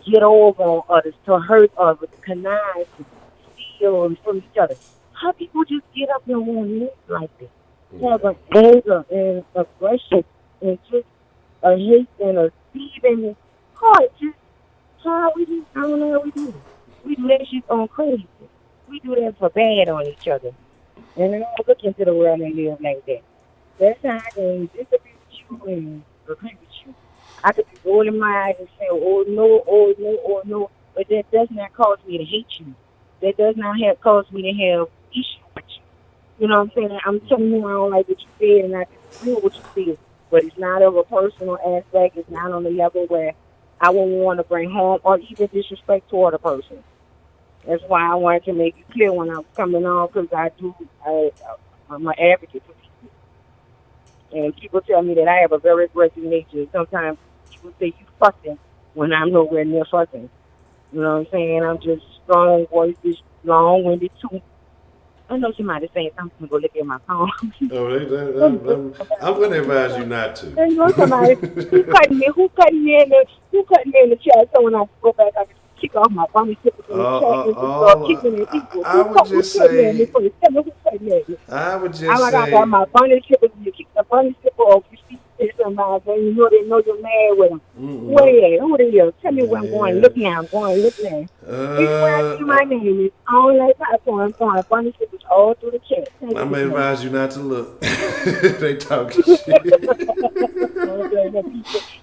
get over on others, to hurt others, to connive, to steal from each other. How people just get up and want to live like this? Have an anger and aggression and just a hate and a thieving heart. Just how we do, I don't know how we do it. We do that shit on crazy. We do that for bad on each other. And I don't look into the world and live like that. That's how I can disagree with you and agree with you. I could be rolling my eyes and say, oh no, oh no, oh no. But that does not cause me to hate you. That does not cause me to have issue with you. You know what I'm saying? I'm telling you I don't like what you said and I disagree with what you said. But it's not of a personal aspect. It's not on the level where I wouldn't want to bring harm or even disrespect toward a person. That's why I wanted to make it clear when I was coming on, because I'm an advocate for people. And people tell me that I have a very aggressive nature. Sometimes people say you fussing when I'm nowhere near fussing. You know what I'm saying? I'm just strong voices, long-winded too. I know somebody's saying something. Go look at my phone. Oh, I'm going to advise you not to. And you know somebody who cutting me in the chat, so when I go back I can kick off my bummy tippers in the chat and just start kicking at people. I would just Who's cutting me in the say, first? Tell me who's cutting me in the I would I just like I got say, my bunny tippers, you kick the bunny tipper off, you see somebody and you know they know you're mad with them. Where? Who they is? Tell me where I'm going. Look now, I'm going, look now. Anywhere I see my name is on that platform, I'm going bunny tippers all through the chat. I'm going to advise you not to look. They talking shit.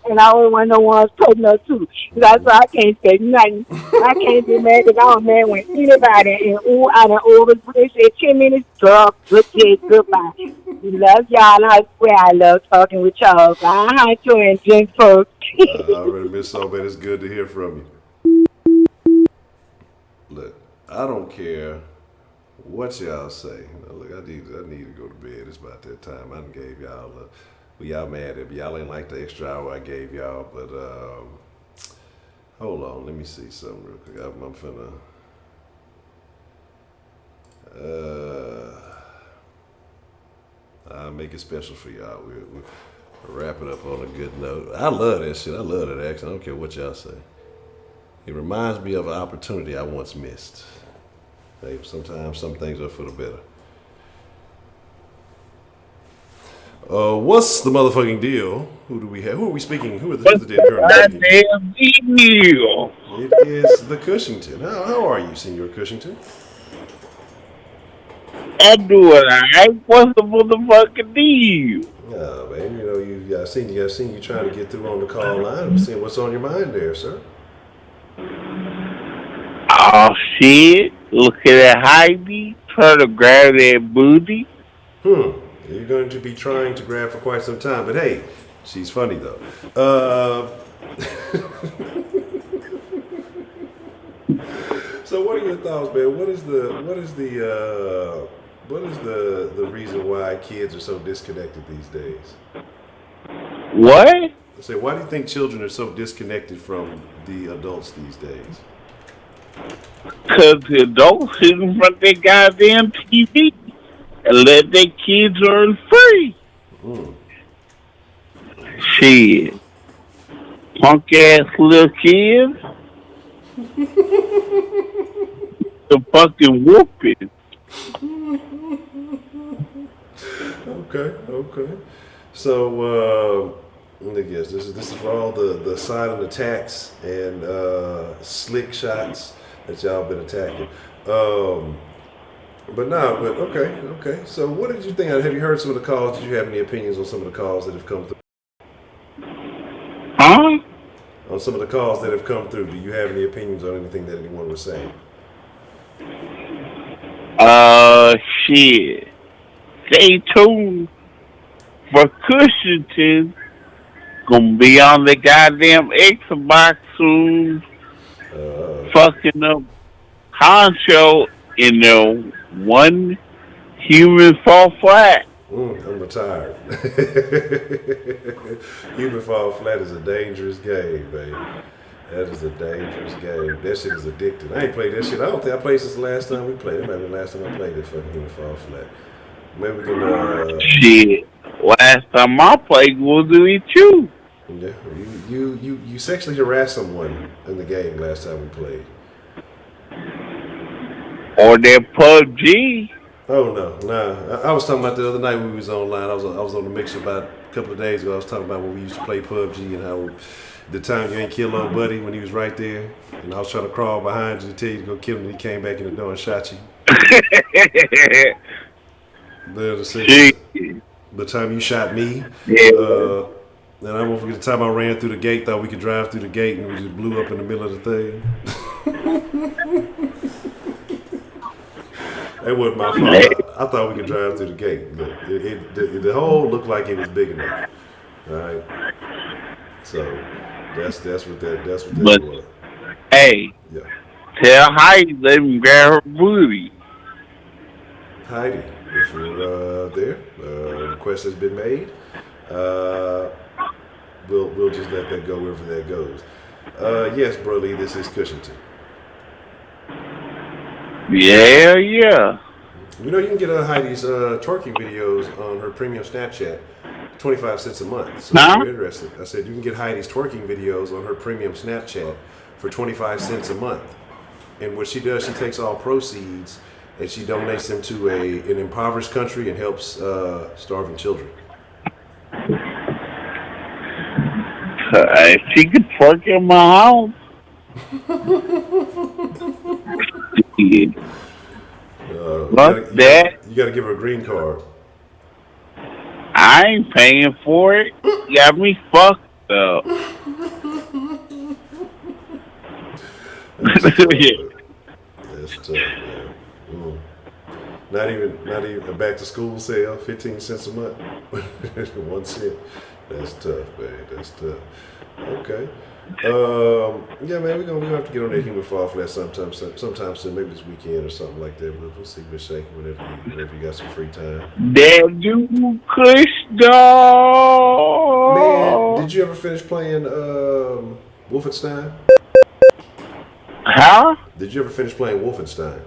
And I always want no one's putting up too. That's why I can't say nothing. I can't be mad because I'm mad when anybody and I done over they say 10 minutes, girl, good day, goodbye. We love y'all, and I swear I love talking with y'all. I'm Honcho and Jennifer. I already miss so bad. It's good to hear from you. Look, I don't care what y'all say. Look, I need to go to bed. It's about that time. I done gave y'all. Y'all mad at me. Y'all ain't like the extra hour I gave y'all, but hold on. Let me see something real quick. I'm finna. I'll make it special for y'all. We'll wrap it up on a good note. I love that shit. I love that accent. I don't care what y'all say. It reminds me of an opportunity I once missed. Hey, sometimes some things are for the better. What's the motherfucking deal? Who do we have? Who are we speaking? Who's the dead current? Damn deal. It is the Cushington. How are you, Senor Cushington? I'm doing alright. What's the motherfucking deal? Oh man, I seen you trying to get through on the call line. I'm seeing what's on your mind there, sir. Oh shit! Look at that Heidi trying to grab that booty. You're going to be trying to grab for quite some time, but hey, she's funny though. So what are your thoughts, man? What is the reason why kids are so disconnected these days? What? I say, why do you think children are so disconnected from the adults these days? Because the adults sit in front of their goddamn TV and let their kids earn free. Shit. Punk ass little kids. The fucking whooping. Okay. So, let me guess. This is for all the silent attacks and slick shots that y'all been attacking. But okay. So, what did you think? Have you heard some of the calls? Did you have any opinions on some of the calls that have come through? Huh? On some of the calls that have come through, do you have any opinions on anything that anyone was saying? Shit. Stay tuned for Cushington. Gonna be on the goddamn Xbox soon. Fucking up Honcho in the one human fall flat. I'm retired. Human fall flat is a dangerous game, baby. That is a dangerous game. That shit is addictive. I ain't played that shit. I don't think I played since the last time we played. It might be the last time I played it fucking Human Fall Flat. Maybe we can Shit. Last time I played was with you. Yeah. You sexually harassed someone in the game last time we played. Or that PUBG. Oh no, nah. I was talking about the other night when we was online. I was on the mixer about a couple of days ago. I was talking about when we used to play PUBG and how the time you ain't killed old buddy when he was right there, and I was trying to crawl behind you to tell you to go kill him, and he came back in the door and shot you. The time you shot me, and I won't forget the time I ran through the gate. Thought we could drive through the gate, and we just blew up in the middle of the thing. That wasn't my fault. I thought we could drive through the gate. The hole looked like it was big enough. All right. So, That's what that But was. hey, Yeah. tell Heidi let me grab her booty. Heidi, if you're there, request has been made. Uh, we'll just let that go wherever that goes. Yes, Broly, this is Cushington. Yeah, yeah. You know you can get Heidi's twerking videos on her premium Snapchat, 25 cents a month. So if Huh? you're interested, I said you can get Heidi's twerking videos on her premium Snapchat for 25 cents a month. And what she does, she takes all proceeds and she donates them to an impoverished country and helps starving children. She could twerk in my house. Yeah. Fuck that. You gotta give her a green card. I ain't paying for it. You got me fucked up. That's tough, Yeah. man. That's tough, man. Mm. Not even a back to school sale, 15 cents a month. 1 cent. That's tough, man. That's tough. Okay. Yeah, man, we're gonna have to get on that human fall for that sometime soon, maybe this weekend or something like that. We'll see Miss Shake whenever you got some free time. That you Kush Man, dog. did you ever finish playing Wolfenstein? Huh? Did you ever finish playing Wolfenstein?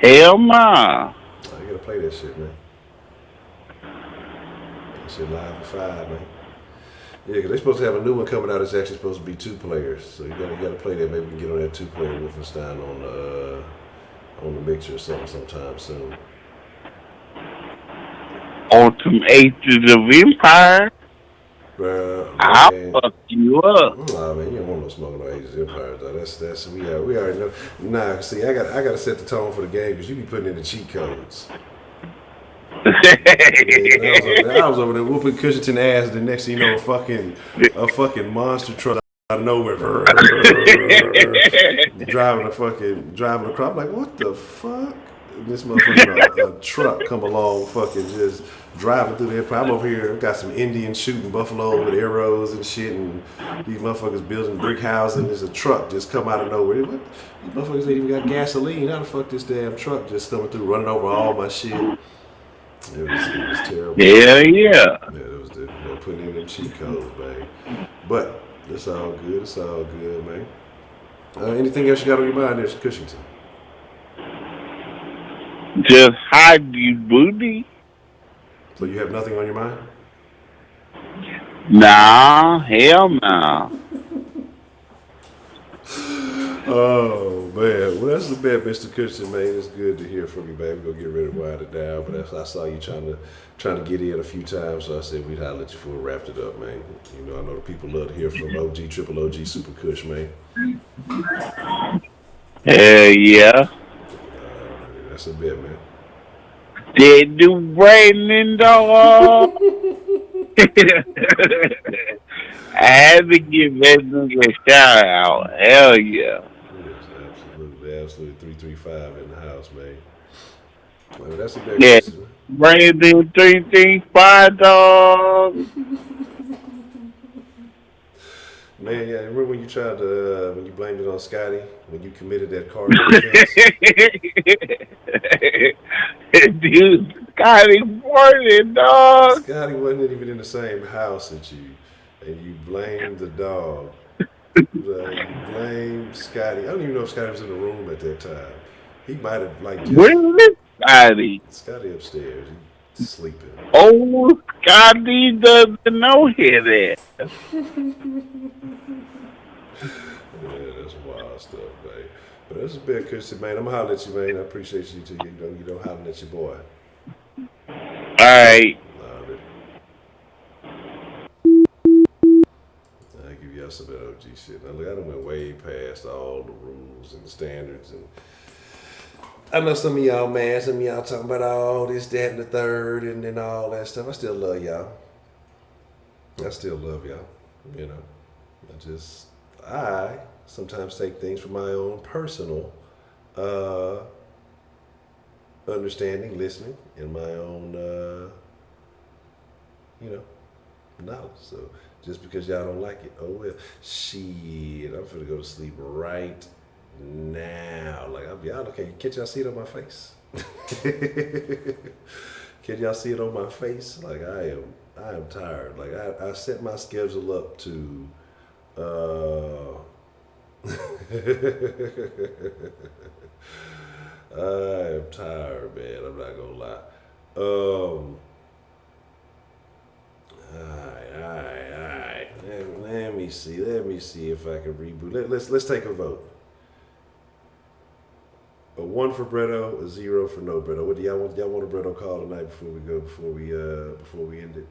Hell nah. Oh, you gotta play that shit, man. That shit live at 5, man. Yeah, because they're supposed to have a new one coming out. It's actually supposed to be 2 players. So you gotta play that. Maybe we can get on that 2-player Wolfenstein on the mixer or something sometime soon. On some Aces of Empire. I'll Man. fuck you up. Nah, man, you don't want no smoking no Ages Empire though. That's we already know. Nah, see, I gotta set the tone for the game because you be putting in the cheat codes. Yeah, I was over there whooping Cushington ass. The next thing you know, a fucking monster truck out of nowhere, driving across. I'm like, what the fuck? And this motherfucking a truck come along, fucking just driving through the airport. I'm over here, got some Indians shooting buffalo with arrows and shit, and these motherfuckers building brick houses. And there's a truck just come out of nowhere. What? These motherfuckers ain't even got gasoline. How the fuck this damn truck just coming through, running over all my shit? It was terrible. Yeah, yeah. Yeah, it was putting in them cheat codes, man. But it's all good. It's all good, man. Anything else you got on your mind there, Cushington? Just hide you booty. So you have nothing on your mind? Nah, hell nah. Oh man, well that's the bet, Mr. Cushington, man. It's good to hear from you, baby. We'll get ready to wind it down. But I saw you trying to get in a few times, so I said we'd holler at you before we wrapped it up, man. You know, I know the people love to hear from OG, Triple OG, Super Cush, man. Hell yeah. That's a bet, man. Did do Brandon dog. I had to give that nigga a shout out. Hell yeah. Yes, absolutely 335 in the house, man. Well, that's a bet, Yeah. Cushington. Brandon 335 dog. Man, yeah, remember when you tried to, when you blamed it on Scotty, when you committed that car offense? Dude, Scotty Morton, dog. Scotty wasn't even in the same house as you, and you blamed the dog. You blamed Scotty. I don't even know if Scotty was in the room at that time. He might have, Where's Scotty? Scotty upstairs. He's sleeping. Oh, Scotty doesn't know that. Yeah, that's wild stuff, man. But that's a bit, Christian, man. I'm going to holler at you, man. I appreciate you too. You know, hollering at your boy. All right. I give y'all some of that OG shit. Now, look, I done went way past all the rules and the standards. And I know some of y'all mad. Some of y'all talking about all this, that, and the third, and then all that stuff. I still love y'all. I still love y'all. You know, I sometimes take things from my own personal understanding, listening, and my own, knowledge. So just because y'all don't like it, oh well. Shit, I'm finna go to sleep right now. Like y'all okay? Can't y'all see it on my face? Can y'all see it on my face? Like I am tired. Like I set my schedule up to. I am tired, man. I'm not gonna lie. Alright. Let me see. Let me see if I can reboot. Let's take a vote. A 1 for Bredo, a 0 for no Bredo. What do y'all want? Y'all want a Bredo call tonight before we go? Before we end it?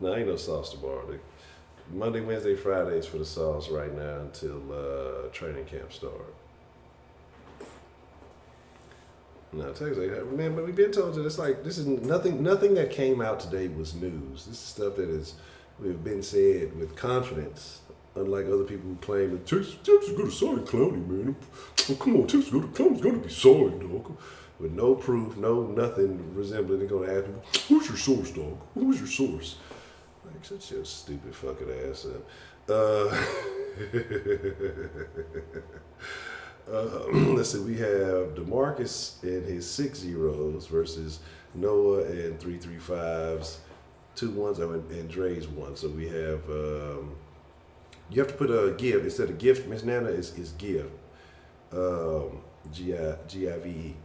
No, ain't no sauce tomorrow. Monday, Wednesday, Fridays for the sauce right now until training camp start. No, Texas, man, but we've been told that it's like this is nothing that came out today was news. This is stuff that we've been said with confidence. Unlike other people who claim that Texas is going to sign Clowney, man. Oh, come on, Texas Clowney's going to be signed, dog. With no proof, no nothing resembling. They're going to ask me, who's your source, dog? Who's your source? Like, shut your stupid fucking ass up. Let's see, we have DeMarcus and his 6 zeros versus Noah and 3 5s, 2 1s, and Dre's 1. So we have, you have to put a give. Instead of gift, Miss Nana is give. Give.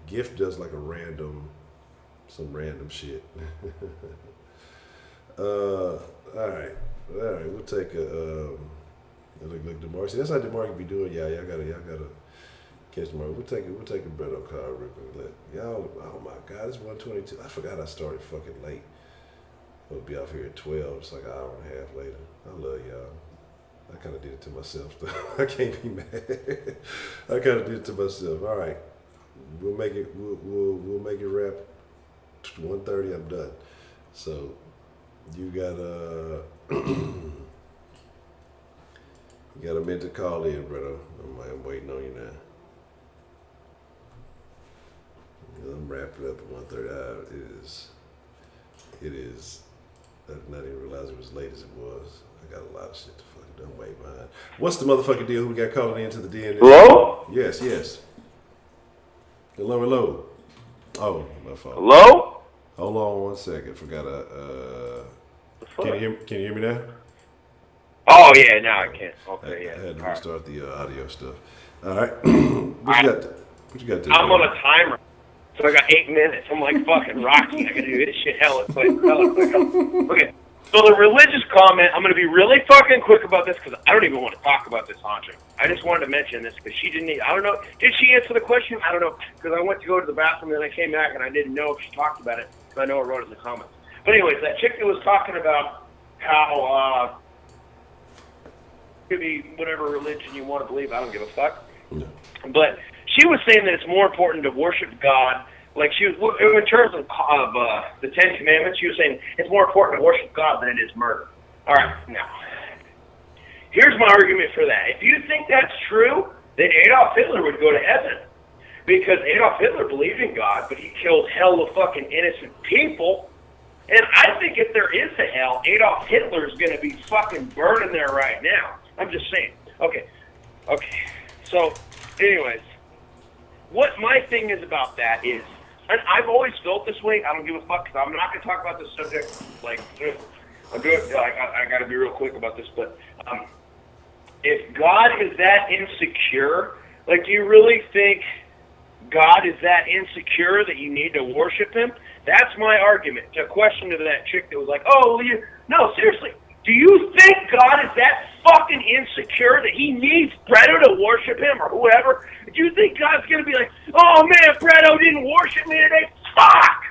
Gift does like some random shit. All right, we'll take a, look, DeMarcus. That's how DeMarcus be doing, y'all. Y'all gotta catch tomorrow. We'll take a Bredo call real quick. Y'all, oh my God, it's 1:22. I forgot I started fucking late. I'll be off here at 12. It's like an hour and a half later. I love y'all. I kind of did it to myself, though. I can't be mad. I kind of did it to myself. All right, we'll make it. We'll make it wrap. 1:30. I'm done. So you got you got a minute to call in, brother. I'm waiting on you now. I'm wrapping up at 1:30. It is. I did not even realize it was as late as it was. I got a lot of shit to fucking done way behind. What's the motherfucking deal? Who we got calling into the DN? Hello? Yes. Hello. Oh, my fault. Hello? Hold on 1 second. Forgot Can you hear me now? Oh yeah, now I can. Okay, yeah. I had to All restart the audio stuff. All right. What you got today? I'm on a timer, so I got 8 minutes. I'm like fucking Rocky. I gotta do this shit hella quick. Okay. So the religious comment, I'm gonna be really fucking quick about this because I don't even want to talk about this, Honcho. I just wanted to mention this because she didn't. I don't know. Did she answer the question? I don't know because I went to go to the bathroom and then I came back and I didn't know if she talked about it because I know I wrote it in the comments. But anyways, that chick that was talking about how could be whatever religion you want to believe. I don't give a fuck. No. But she was saying that it's more important to worship God. Like she was, in terms of the 10 Commandments, she was saying it's more important to worship God than it is murder. All right, now, here's my argument for that. If you think that's true, then Adolf Hitler would go to heaven. Because Adolf Hitler believed in God, but he killed hell of fucking innocent people. And I think if there is a hell, Adolf Hitler is going to be fucking burning there right now. I'm just saying. Okay. So, anyways, what my thing is about that is, and I've always felt this way. I don't give a fuck because I'm not going to talk about this subject. Like, I'm doing. I got to be real quick about this. But if God is that insecure, like, do you really think God is that insecure that you need to worship Him? That's my argument. It's a question to that chick that was like, "Oh, no, seriously." Do you think God is that fucking insecure that He needs Bredo to worship Him or whoever? Do you think God's going to be like, oh man, Bredo didn't worship me today? Fuck!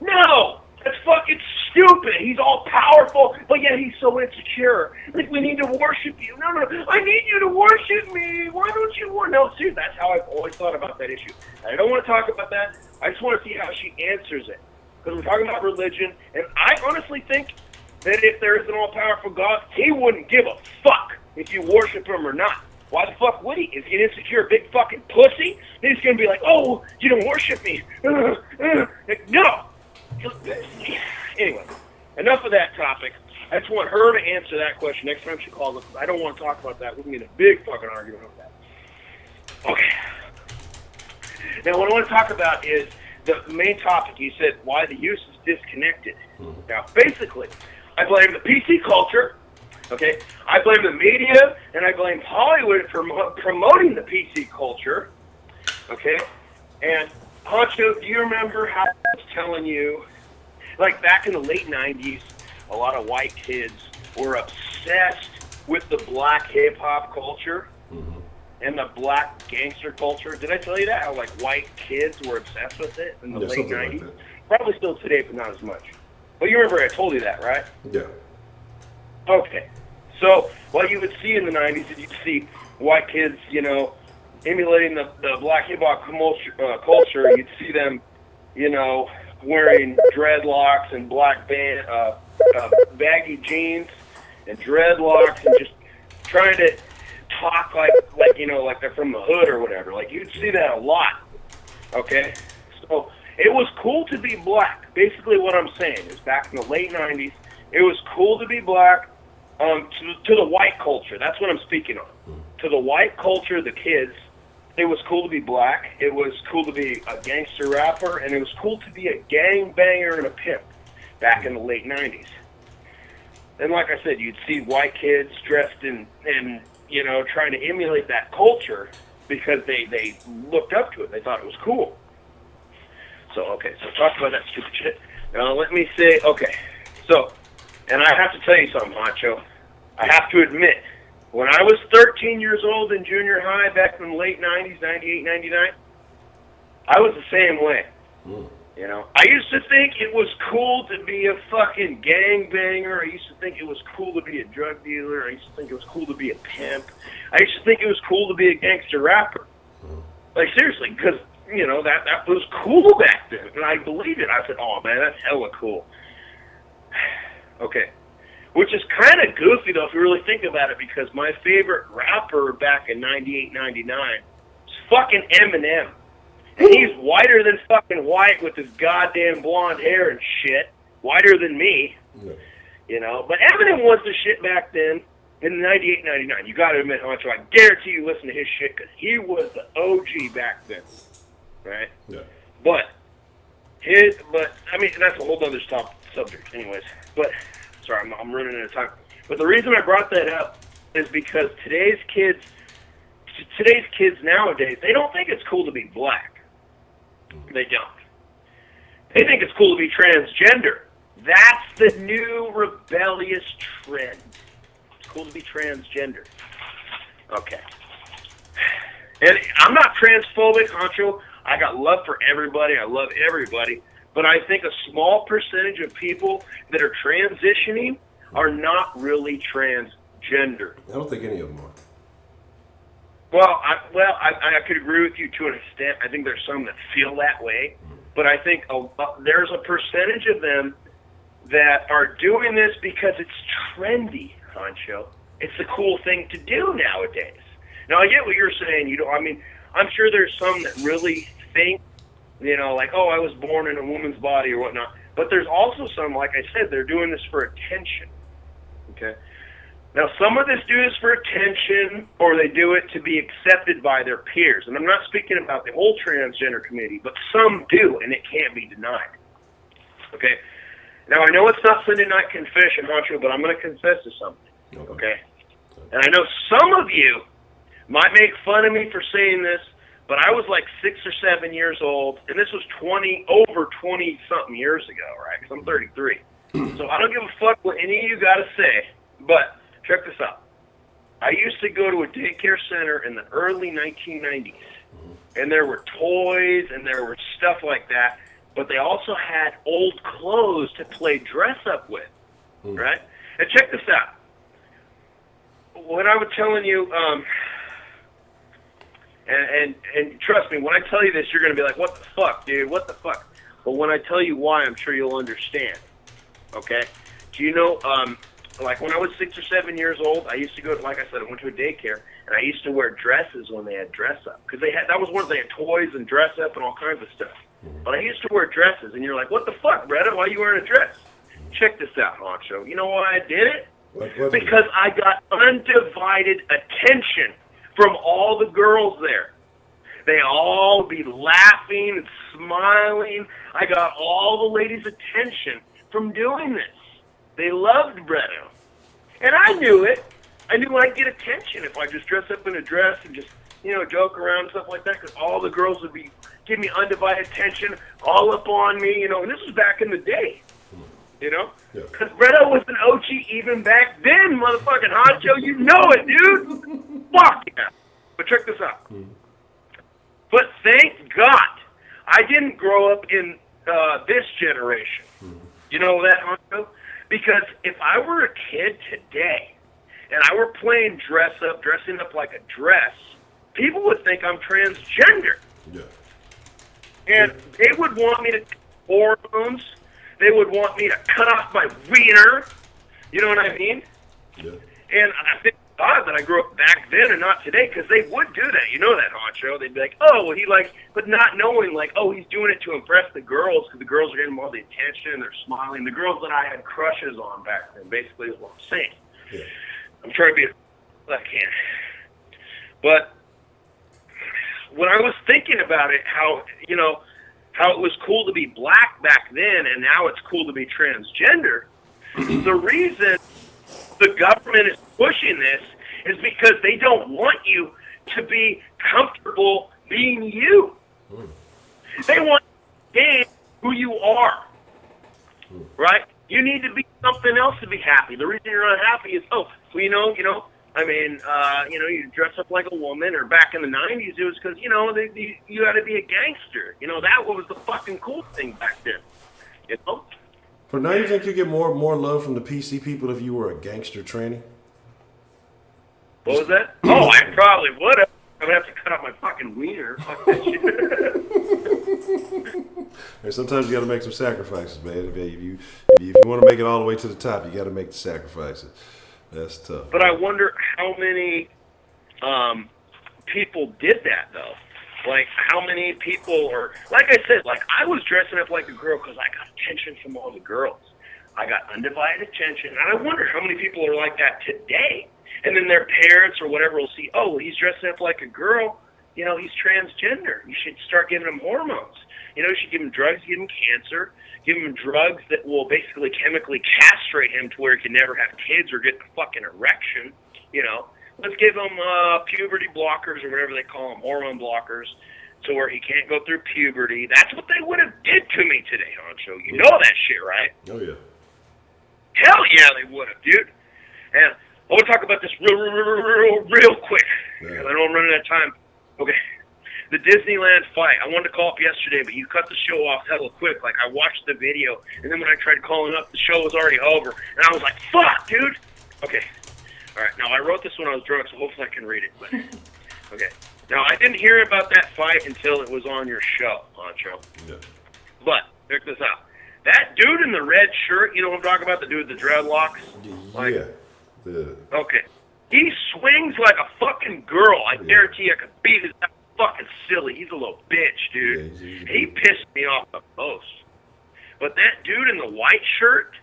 No! That's fucking stupid. He's all powerful, but yet He's so insecure. Like, we need to worship You. No, I need You to worship me. Why don't you want? No, seriously, that's how I've always thought about that issue. I don't want to talk about that. I just want to see how she answers it. because we're talking about religion, and I honestly think that if there is an all-powerful God, he wouldn't give a fuck if you worship him or not. Why the fuck would he? Is he an insecure big fucking pussy? Then he's going to be like, oh, you don't worship me. No. Anyway, enough of that topic. I just want her to answer that question next time she calls us. I don't want to talk about that. We're going to get a big fucking argument over that. Okay. Now, what I want to talk about is the main topic. You said why the youth is disconnected. Now, basically, I blame the PC culture, okay? I blame the media, and I blame Hollywood for promoting the PC culture, okay? And, Honcho, do you remember how I was telling you, like back in the late 90s, a lot of white kids were obsessed with the black hip-hop culture and the black gangster culture? Did I tell you that? How, like, white kids were obsessed with it in the late 90s? Like probably still today, but not as much. But you remember I told you that, right? Yeah. Okay. So what you would see in the 90s is you'd see white kids, you know, emulating the black hip-hop culture. You'd see them, you know, wearing dreadlocks and black baggy jeans and dreadlocks and just trying to talk like you know, like they're from the hood or whatever. Like, you'd see that a lot, okay? So it was cool to be black. Basically what I'm saying is back in the late 90s, it was cool to be black to the white culture. That's what I'm speaking on. To the white culture, the kids, it was cool to be black. It was cool to be a gangster rapper, and it was cool to be a gangbanger and a pimp back in the late 90s. And like I said, you'd see white kids dressed in you know, trying to emulate that culture because they looked up to it. They thought it was cool. So, okay, so talk about that stupid shit. Now, let me say, okay, so, and I have to tell you something, Honcho. I have to admit, when I was 13 years old in junior high back in the late 90s, 98, 99, I was the same way. You know, I used to think it was cool to be a fucking gangbanger. I used to think it was cool to be a drug dealer. I used to think it was cool to be a pimp. I used to think it was cool to be a gangster rapper. Like, seriously, because, you know, that was cool back then. And I believed it. I said, oh, man, that's hella cool. Okay. Which is kind of goofy, though, if you really think about it, because my favorite rapper back in 98, 99 was fucking Eminem. And he's whiter than fucking white with his goddamn blonde hair and shit. Whiter than me. You know? But Eminem was the shit back then in 98, 99. You got to admit, Honcho, I guarantee you listen to his shit because he was the OG back then. Right? Yeah. But I mean, that's a whole other subject anyways. But, sorry, I'm running out of time. But the reason I brought that up is because today's kids nowadays, they don't think it's cool to be black. They don't. They think it's cool to be transgender. That's the new rebellious trend. It's cool to be transgender. Okay. And I'm not transphobic, Honcho. I got love for everybody. I love everybody. But I think a small percentage of people that are transitioning are not really transgender. I don't think any of them are. Well, I could agree with you to an extent. I think there's some that feel that way, but I think there's a percentage of them that are doing this because it's trendy, Honcho. It's the cool thing to do nowadays. Now, I get what you're saying. You know, I mean, I'm sure there's some that really think, you know, like, oh, I was born in a woman's body or whatnot. But there's also some, like I said, they're doing this for attention. Okay. Now, some of this do this for attention, or they do it to be accepted by their peers. And I'm not speaking about the whole transgender community, but some do, and it can't be denied. Okay? Now, I know it's not Sunday night confession, Honcho, but I'm going to confess to something. Okay? And I know some of you might make fun of me for saying this, but I was like 6 or 7 years old, and this was over 20-something years ago, right? Because I'm 33. So I don't give a fuck what any of you got to say, but check this out. I used to go to a daycare center in the early 1990s, and there were toys and there were stuff like that, but they also had old clothes to play dress up with, right? And check this out. When I was telling you, and trust me, when I tell you this, you're going to be like, what the fuck, dude? What the fuck? But when I tell you why, I'm sure you'll understand. Okay? Do you know, like when I was 6 or 7 years old, I used to go, like I said, I went to a daycare, and I used to wear dresses when they had dress up. Because that was one, they had toys and dress up and all kinds of stuff. But I used to wear dresses, and you're like, what the fuck, Bretta? Why are you wearing a dress? Check this out, Honcho. You know why I did it? Because I got undivided attention from all the girls there. They all be laughing and smiling. I got all the ladies' attention from doing this. They loved Bretta. And I knew it. I knew I'd get attention if I just dress up in a dress and just, joke around and stuff like that, because all the girls would be giving me undivided attention, all up on me, and this was back in the day, Because Bretta was an OG even back then, motherfucking Honcho. You know it, dude. Fuck yeah. But check this out. But thank God I didn't grow up in this generation. You know that, Honcho? Because if I were a kid today and I were playing dressing up like a dress, people would think I'm transgender. Yeah. And they would want me to take hormones. They would want me to cut off my wiener. You know what I mean? Yeah. And I think God that I grew up back then and not today, because they would do that. You know that, Honcho. They'd be like, oh, well, but not knowing, he's doing it to impress the girls, because the girls are getting all the attention, they're smiling. The girls that I had crushes on back then, basically, is what I'm saying. Yeah. I'm trying to be as I can. But when I was thinking about it, how it was cool to be black back then, and now it's cool to be transgender, the reason the government is pushing this is because they don't want you to be comfortable being you. They want you to be who you are, right? You need to be something else to be happy. The reason you're unhappy is, you dress up like a woman, or back in the 90s, it was because, you had to be a gangster. That was the fucking cool thing back then, But now you think you get more love from the PC people if you were a gangster tranny? What was that? Oh, I probably would have. I would have to cut out my fucking wiener. Fuck that shit. And sometimes you got to make some sacrifices, man. If you want to make it all the way to the top, you got to make the sacrifices. That's tough. But I wonder how many people did that, though. Like, how many people are, like I said, I was dressing up like a girl because I got attention from all the girls. I got undivided attention. And I wonder how many people are like that today. And then their parents or whatever will see, oh, he's dressing up like a girl. He's transgender. You should start giving him hormones. You should give him drugs, give him cancer, give him drugs that will basically chemically castrate him to where he can never have kids or get a fucking erection, Let's give him puberty blockers or whatever they call them, hormone blockers, to where he can't go through puberty. That's what they would have did to me today, Honcho. You know that shit, right? Oh, yeah. Hell yeah, they would have, dude. And I want to talk about this real quick, because I know I'm running out of time. Okay. The Disneyland fight. I wanted to call up yesterday, but you cut the show off hella quick. I watched the video, and then when I tried calling up, the show was already over. And I was like, fuck, dude. Okay. All right, now I wrote this when I was drunk, so hopefully I can read it. But okay. Now, I didn't hear about that fight until it was on your show, Honcho. Yeah. But, check this out. That dude in the red shirt, you know what I'm talking about? The dude with the dreadlocks? Okay. He swings like a fucking girl. I guarantee you I could beat his ass. Fucking silly. He's a little bitch, dude. He pissed me off the most. But that dude in the white shirt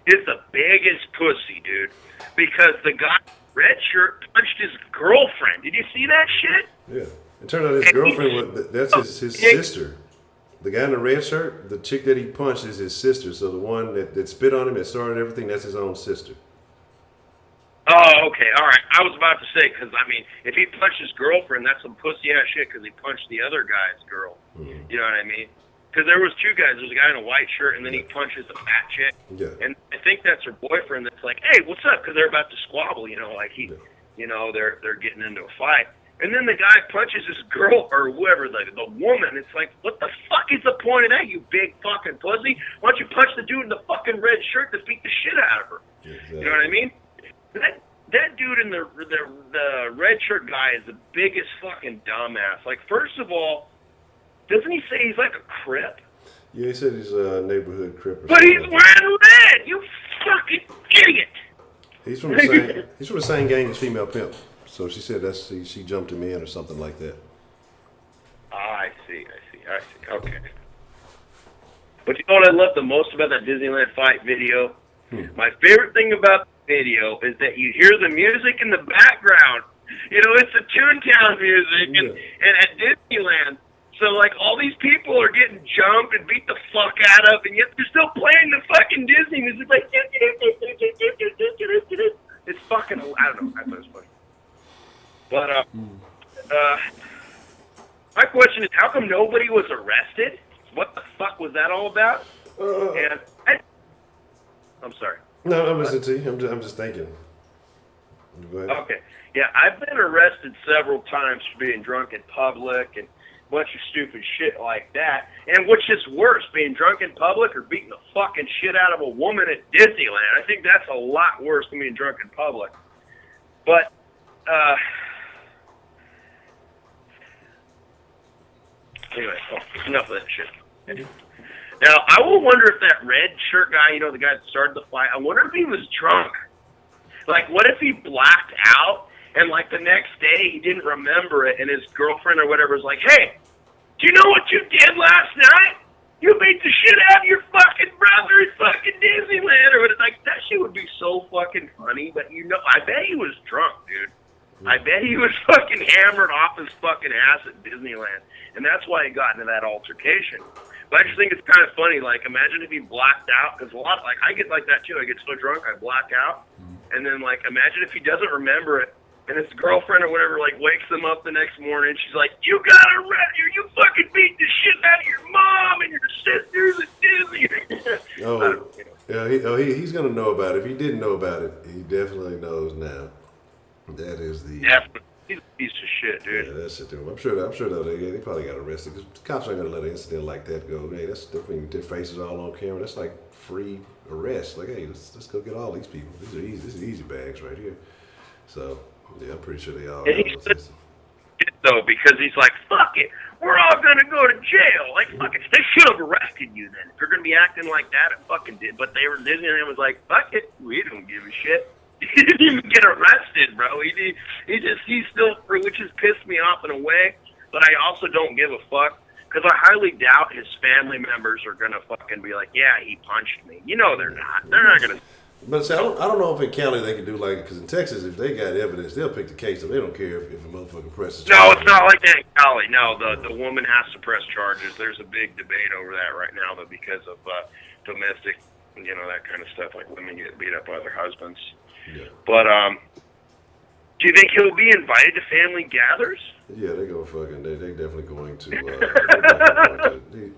is the biggest pussy, dude. Because the guy in the red shirt punched his girlfriend. Did you see that shit? Yeah. It turned out his girlfriend, that's his sister. The guy in the red shirt, the chick that he punched is his sister. So the one that spit on him, that started everything, that's his own sister. Oh, okay. All right. I was about to say, because, if he punched his girlfriend, that's some pussy-ass shit because he punched the other guy's girl. Mm-hmm. You know what I mean? Because there was two guys. There's a guy in a white shirt, and then he punches the fat chick. Yeah. And I think that's her boyfriend that's like, hey, what's up? Because they're about to squabble, they're getting into a fight. And then the guy punches his girl, or whoever, the woman. It's like, what the fuck is the point of that, you big fucking pussy? Why don't you punch the dude in the fucking red shirt that beat the shit out of her? Exactly. You know what I mean? That dude in the red shirt guy is the biggest fucking dumbass. First of all, doesn't he say he's like a Crip? Yeah, he said he's a neighborhood crip. But he's wearing red. You fucking idiot. He's from the same. He's from the same gang as Female Pimp. So she said she jumped him in or something like that. I see. Okay. But you know what I love the most about that Disneyland fight video? My favorite thing about the video is that you hear the music in the background. You know, it's the Toontown music and at Disneyland. So, like, all these people are getting jumped and beat the fuck out of, and yet they're still playing the fucking Disney music. Like, it's fucking, I don't know. I thought it was funny. But, my question is, how come nobody was arrested? What the fuck was that all about? I'm sorry. No, I'm listening to you. I'm just thinking. Go ahead. Okay. Yeah, I've been arrested several times for being drunk in public and a bunch of stupid shit like that. And which is worse, being drunk in public or beating the fucking shit out of a woman at Disneyland? I think that's a lot worse than being drunk in public. But, anyway, enough of that shit. Now, I will wonder if that red shirt guy, you know, the guy that started the fight, I wonder if he was drunk. Like, what if he blacked out and, like, the next day he didn't remember it and his girlfriend or whatever was like, hey, do you know what you did last night? You beat the shit out of your fucking brother at fucking Disneyland. Or like, that shit would be so fucking funny. But, you know, I bet he was drunk, dude. I bet he was fucking hammered off his fucking ass at Disneyland. And that's why he got into that altercation. But I just think it's kind of funny. Like, imagine if he blacked out. Because a lot, like, I get like that too. I get so drunk, I black out. And then, like, imagine if he doesn't remember it. And his girlfriend or whatever, like, wakes him up the next morning. She's like, you got arrested. You fucking beat the shit out of your mom and your sisters at Disney. He's going to know about it. If he didn't know about it, he definitely knows now. That is the... Definitely. He's a piece of shit, dude. Yeah, that's it. I'm sure though, they probably got arrested. Because the cops aren't going to let an incident like that go. Hey, that's definitely their faces all on camera. That's like free arrest. Like, hey, let's go get all these people. These are easy. This is easy bags right here. So, yeah, I'm pretty sure they all. And he's though, because he's like, fuck it, we're all gonna go to jail. Like, fuck it, they should have arrested you then. If you're gonna be acting like that, it fucking did. But Disneyland was like, fuck it, we don't give a shit. He didn't even get arrested, bro. He's still free, which has pissed me off in a way. But I also don't give a fuck because I highly doubt his family members are gonna fucking be like, yeah, he punched me. You know they're not. They're not gonna. But see, I don't know if in county they can do like it, because in Texas, if they got evidence, they'll pick the case up. They don't care if a motherfucker presses charges. No, it's not like that in Cali. No, the woman has to press charges. There's a big debate over that right now, though, because of domestic, you know, that kind of stuff. Like women get beat up by their husbands. Yeah. But do you think he'll be invited to family gathers? Yeah, they're gonna fucking. They definitely going to.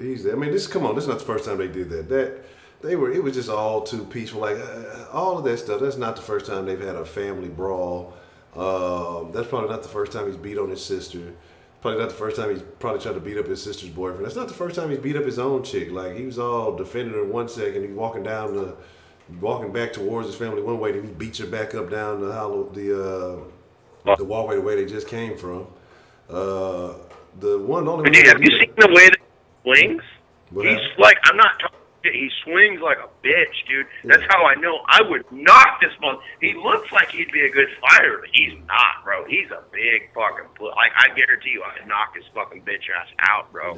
He's. I mean, come on. This is not the first time they did that. It was just all too peaceful. Like all of that stuff. That's not the first time they've had a family brawl. That's probably not the first time he's beat on his sister. Probably not the first time he's probably tried to beat up his sister's boyfriend. That's not the first time he's beat up his own chick. Like he was all defending her 1 second. He's walking back towards his family one way, then he beats her back up down the walkway the way they just came from. Have you seen the way that he swings? He's like, I'm not talking. He swings like a bitch, dude. That's how I know I would knock this one. He looks like he'd be a good fighter, but he's not, bro. He's a big fucking like I guarantee you, I could knock his fucking bitch ass out, bro.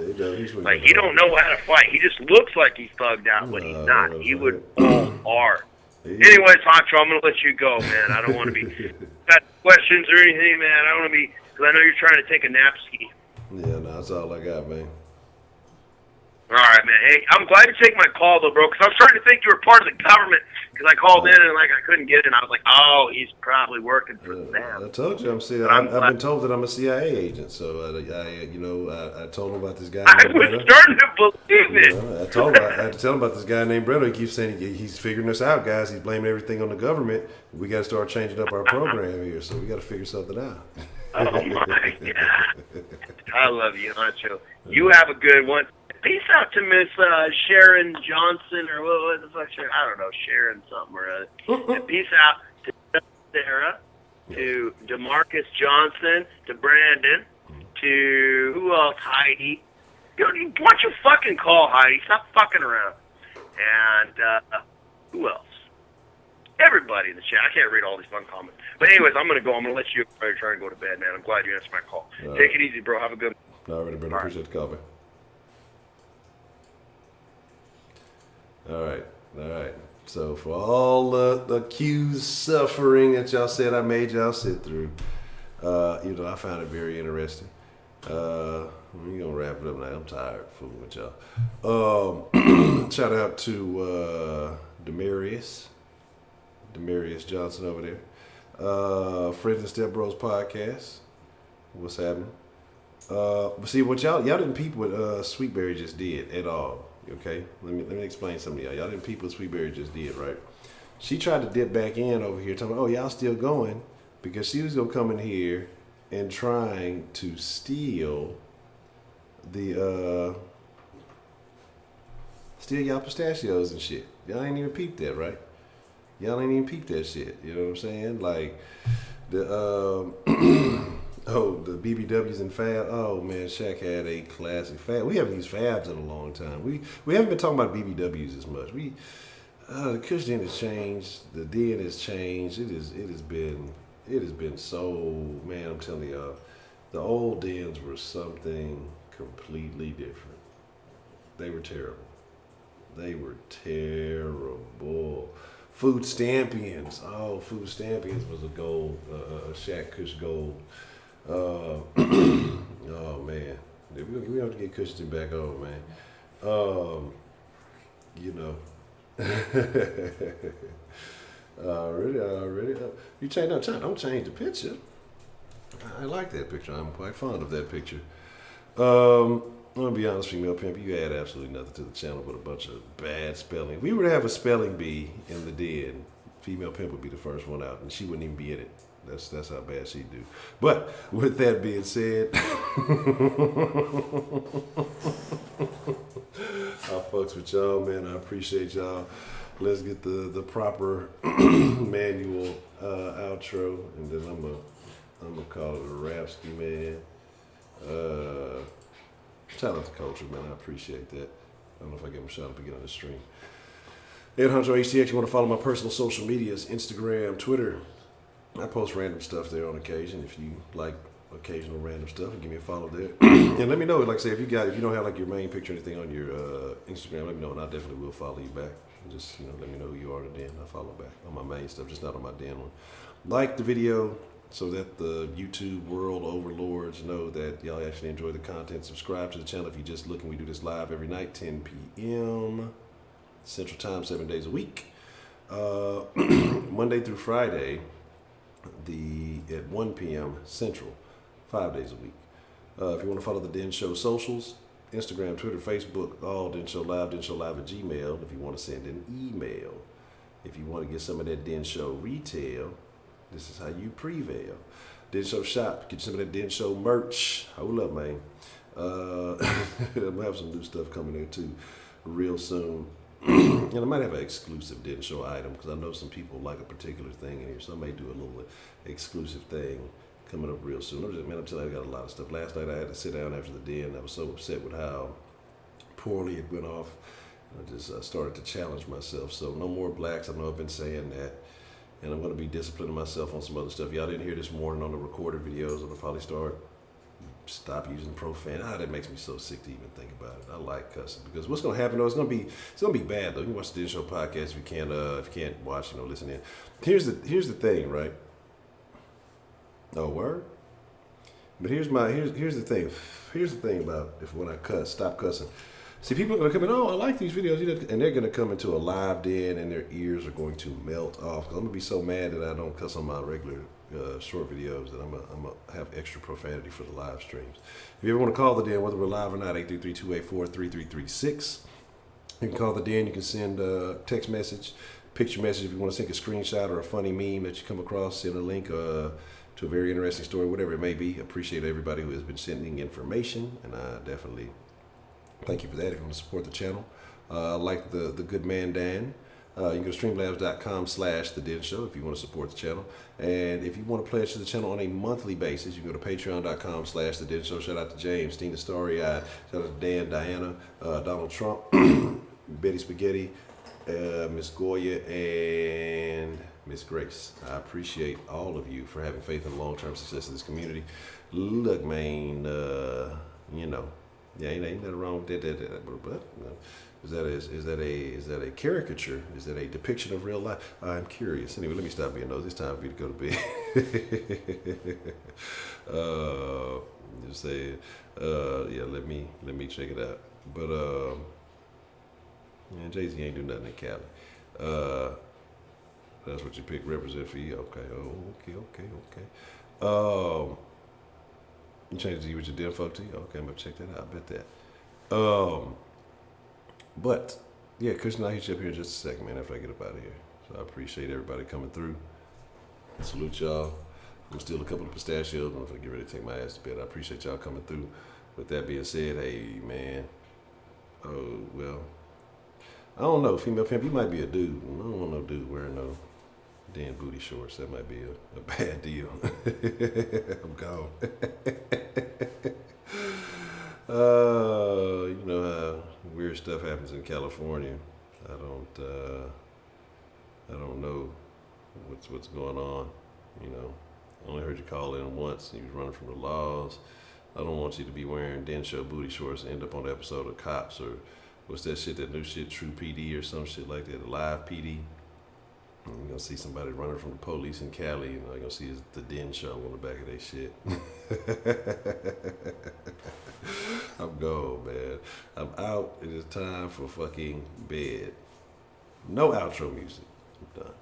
Like he don't know how to fight. He just looks like he's thugged out, but he's not. He would fall hard. Anyways, Honcho, I'm gonna let you go, man. I don't want to be got questions or anything, man. I don't want to be because I know you're trying to take a nap ski. Yeah, no, that's all I got, man. All right, man. Hey, I'm glad you take my call, though, bro, because I was starting to think you were part of the government, because I called in and, like, I couldn't get it, and I was like, oh, he's probably working for them. I told you, I've been told that I'm a CIA agent, so, I told him about this guy named Breno. I was starting to believe it. I had to tell him about this guy named Breno. He keeps saying he's figuring us out, guys. He's blaming everything on the government. We got to start changing up our program here, so we got to figure something out. Oh, my God. I love you, Honcho. You have a good one. Peace out to Miss Sharon Johnson, or what the fuck? I don't know, Sharon something or other. And peace out to Sarah, to DeMarcus Johnson, to Brandon, to who else? Heidi, Dude, why don't you fucking call Heidi? Stop fucking around. And who else? Everybody in the chat. I can't read all these fun comments. But anyways, I'm going to go. I'm going to let you try and go to bed, man. I'm glad you answered my call. Take it easy, bro. Have a good one. All right, brother. Appreciate the call, man. All right. So for all the accused suffering that y'all said I made y'all sit through, I found it very interesting. We're gonna wrap it up now. I'm tired fooling with y'all. Shout out to Demarius Johnson over there. Friends and Step Bros podcast. What's happening? But see what y'all didn't peep what Sweetberry just did at all. Okay, let me explain something to y'all. Y'all didn't peep what Sweetberry just did, right? She tried to dip back in over here, talking, "Oh, y'all still going?" Because she was gonna come in here and trying to steal y'all pistachios and shit. Y'all ain't even peeped that, right? Y'all ain't even peeped that shit. You know what I'm saying? Like the the BBWs and Fab. Oh man, Shaq had a classic Fab. We haven't used Fabs in a long time. We haven't been talking about BBWs as much. The Cushion has changed. The Den has changed. It has been so, man. I'm telling y'all, the old dens were something completely different. They were terrible. Food Stampions. Oh, Food Stampions was a gold, a Shaq Kush gold. Oh man, we have to get Cushington back on, man. Already. You change? No, don't change the picture. I like that picture. I'm quite fond of that picture. I'm gonna be honest, female pimp, you add absolutely nothing to the channel but a bunch of bad spelling. If we were to have a spelling bee in the den, female pimp would be the first one out, and she wouldn't even be in it. That's how bad she'd do. But with that being said, I fucks with y'all, man. I appreciate y'all. Let's get the proper manual outro, and then I'm gonna call it a Rapsky, man. Shout out to Culture, man. I appreciate that. I don't know if I give him a shout out again on the stream. At Honcho HTX, you want to follow my personal social medias, Instagram, Twitter. I post random stuff there on occasion. If you like occasional random stuff, give me a follow there. And let me know, like I say, if you don't have like your main picture or anything on your Instagram, let me know, and I definitely will follow you back. Just let me know who you are, and then I'll follow back on my main stuff, just not on my den one. Like the video so that the YouTube world overlords know that y'all actually enjoy the content. Subscribe to the channel if you're just looking. We do this live every night, 10 p.m. Central Time, 7 days a week. Monday through Friday, at 1 p.m. Central, 5 days a week. If you want to follow the Den Show socials, Instagram, Twitter, Facebook, all Den Show Live at Gmail. If you want to send an email, if you want to get some of that Den Show retail, this is how you prevail. Den Show shop, get some of that Den Show merch. Hold up, man. We'll have some new stuff coming in too real soon. And I might have an exclusive Den Show item because I know some people like a particular thing in here, so I may do a little exclusive thing coming up real soon. I'm telling you, I got a lot of stuff. Last night I had to sit down after the Den. I was so upset with how poorly it went off. I just started to challenge myself. So no more blacks. I know I've been saying that. And I'm going to be disciplining myself on some other stuff. Y'all didn't hear this morning on the recorded videos. I'm probably stop using profanity. That makes me so sick to even think about it. I like cussing because what's going to happen though, it's going to be bad though. You can watch the Den Show podcast if you can't watch, listen in. Here's the thing, right? Oh, word? But here's the thing. Here's the thing about when I stop cussing. See, people are going to come in, oh, I like these videos, and they're going to come into a live den and their ears are going to melt off. Because I'm going to be so mad that I don't cuss on my regular short videos that I'm going to have extra profanity for the live streams. If you ever want to call the den, whether we're live or not, 833-284-3336. You can call the den. You can send a text message, picture message. If you want to send a screenshot or a funny meme that you come across, send a link to a very interesting story, whatever it may be. Appreciate everybody who has been sending information, and I definitely thank you for that. If you want to support the channel, like the good man Dan, You can go to streamlabs.com/The Den Show if you want to support the channel. And if you want to pledge to the channel on a monthly basis, you can go to patreon.com/The Den Show. Shout out to James, Tina Story, shout out to Dan, Diana, Donald Trump, Betty Spaghetti, Miss Goya, and Miss Grace. I appreciate all of you for having faith in the long-term success of this community. Look, man, you know, yeah, ain't nothing wrong with that. But is that a caricature? Is that a depiction of real life? I'm curious. Anyway, let me stop being nosy. It's time for you to go to bed. Just say, yeah. Let me check it out. But man, Jay-Z ain't do nothing in Cali. That's what you pick, represent for you. Okay. Okay. You changed it with your dear folk to you? Okay, I'm gonna check that out. I bet that. But yeah, Christian, I'll hit you up here in just a second, man, after I get up out of here. So I appreciate everybody coming through. Salute y'all. I'm still a couple of pistachios. I'm gonna get ready to take my ass to bed. I appreciate y'all coming through. With that being said, hey man. Oh well. I don't know, female pimp, you might be a dude. I don't want no dude wearing no damn booty shorts. That might be a bad deal. I'm gone. You know how weird stuff happens in California. I don't know what's going on. You know, I only heard you call in once. And you was running from the laws. I don't want you to be wearing Den Show booty shorts and end up on the episode of Cops or what's that shit? That new shit, True PD or some shit like that, Live PD. You're gonna see somebody running from the police in Cali, and all you're gonna see is the Den Show on the back of their shit. I'm gone, man. I'm out. It is time for fucking bed. No outro music. I'm done.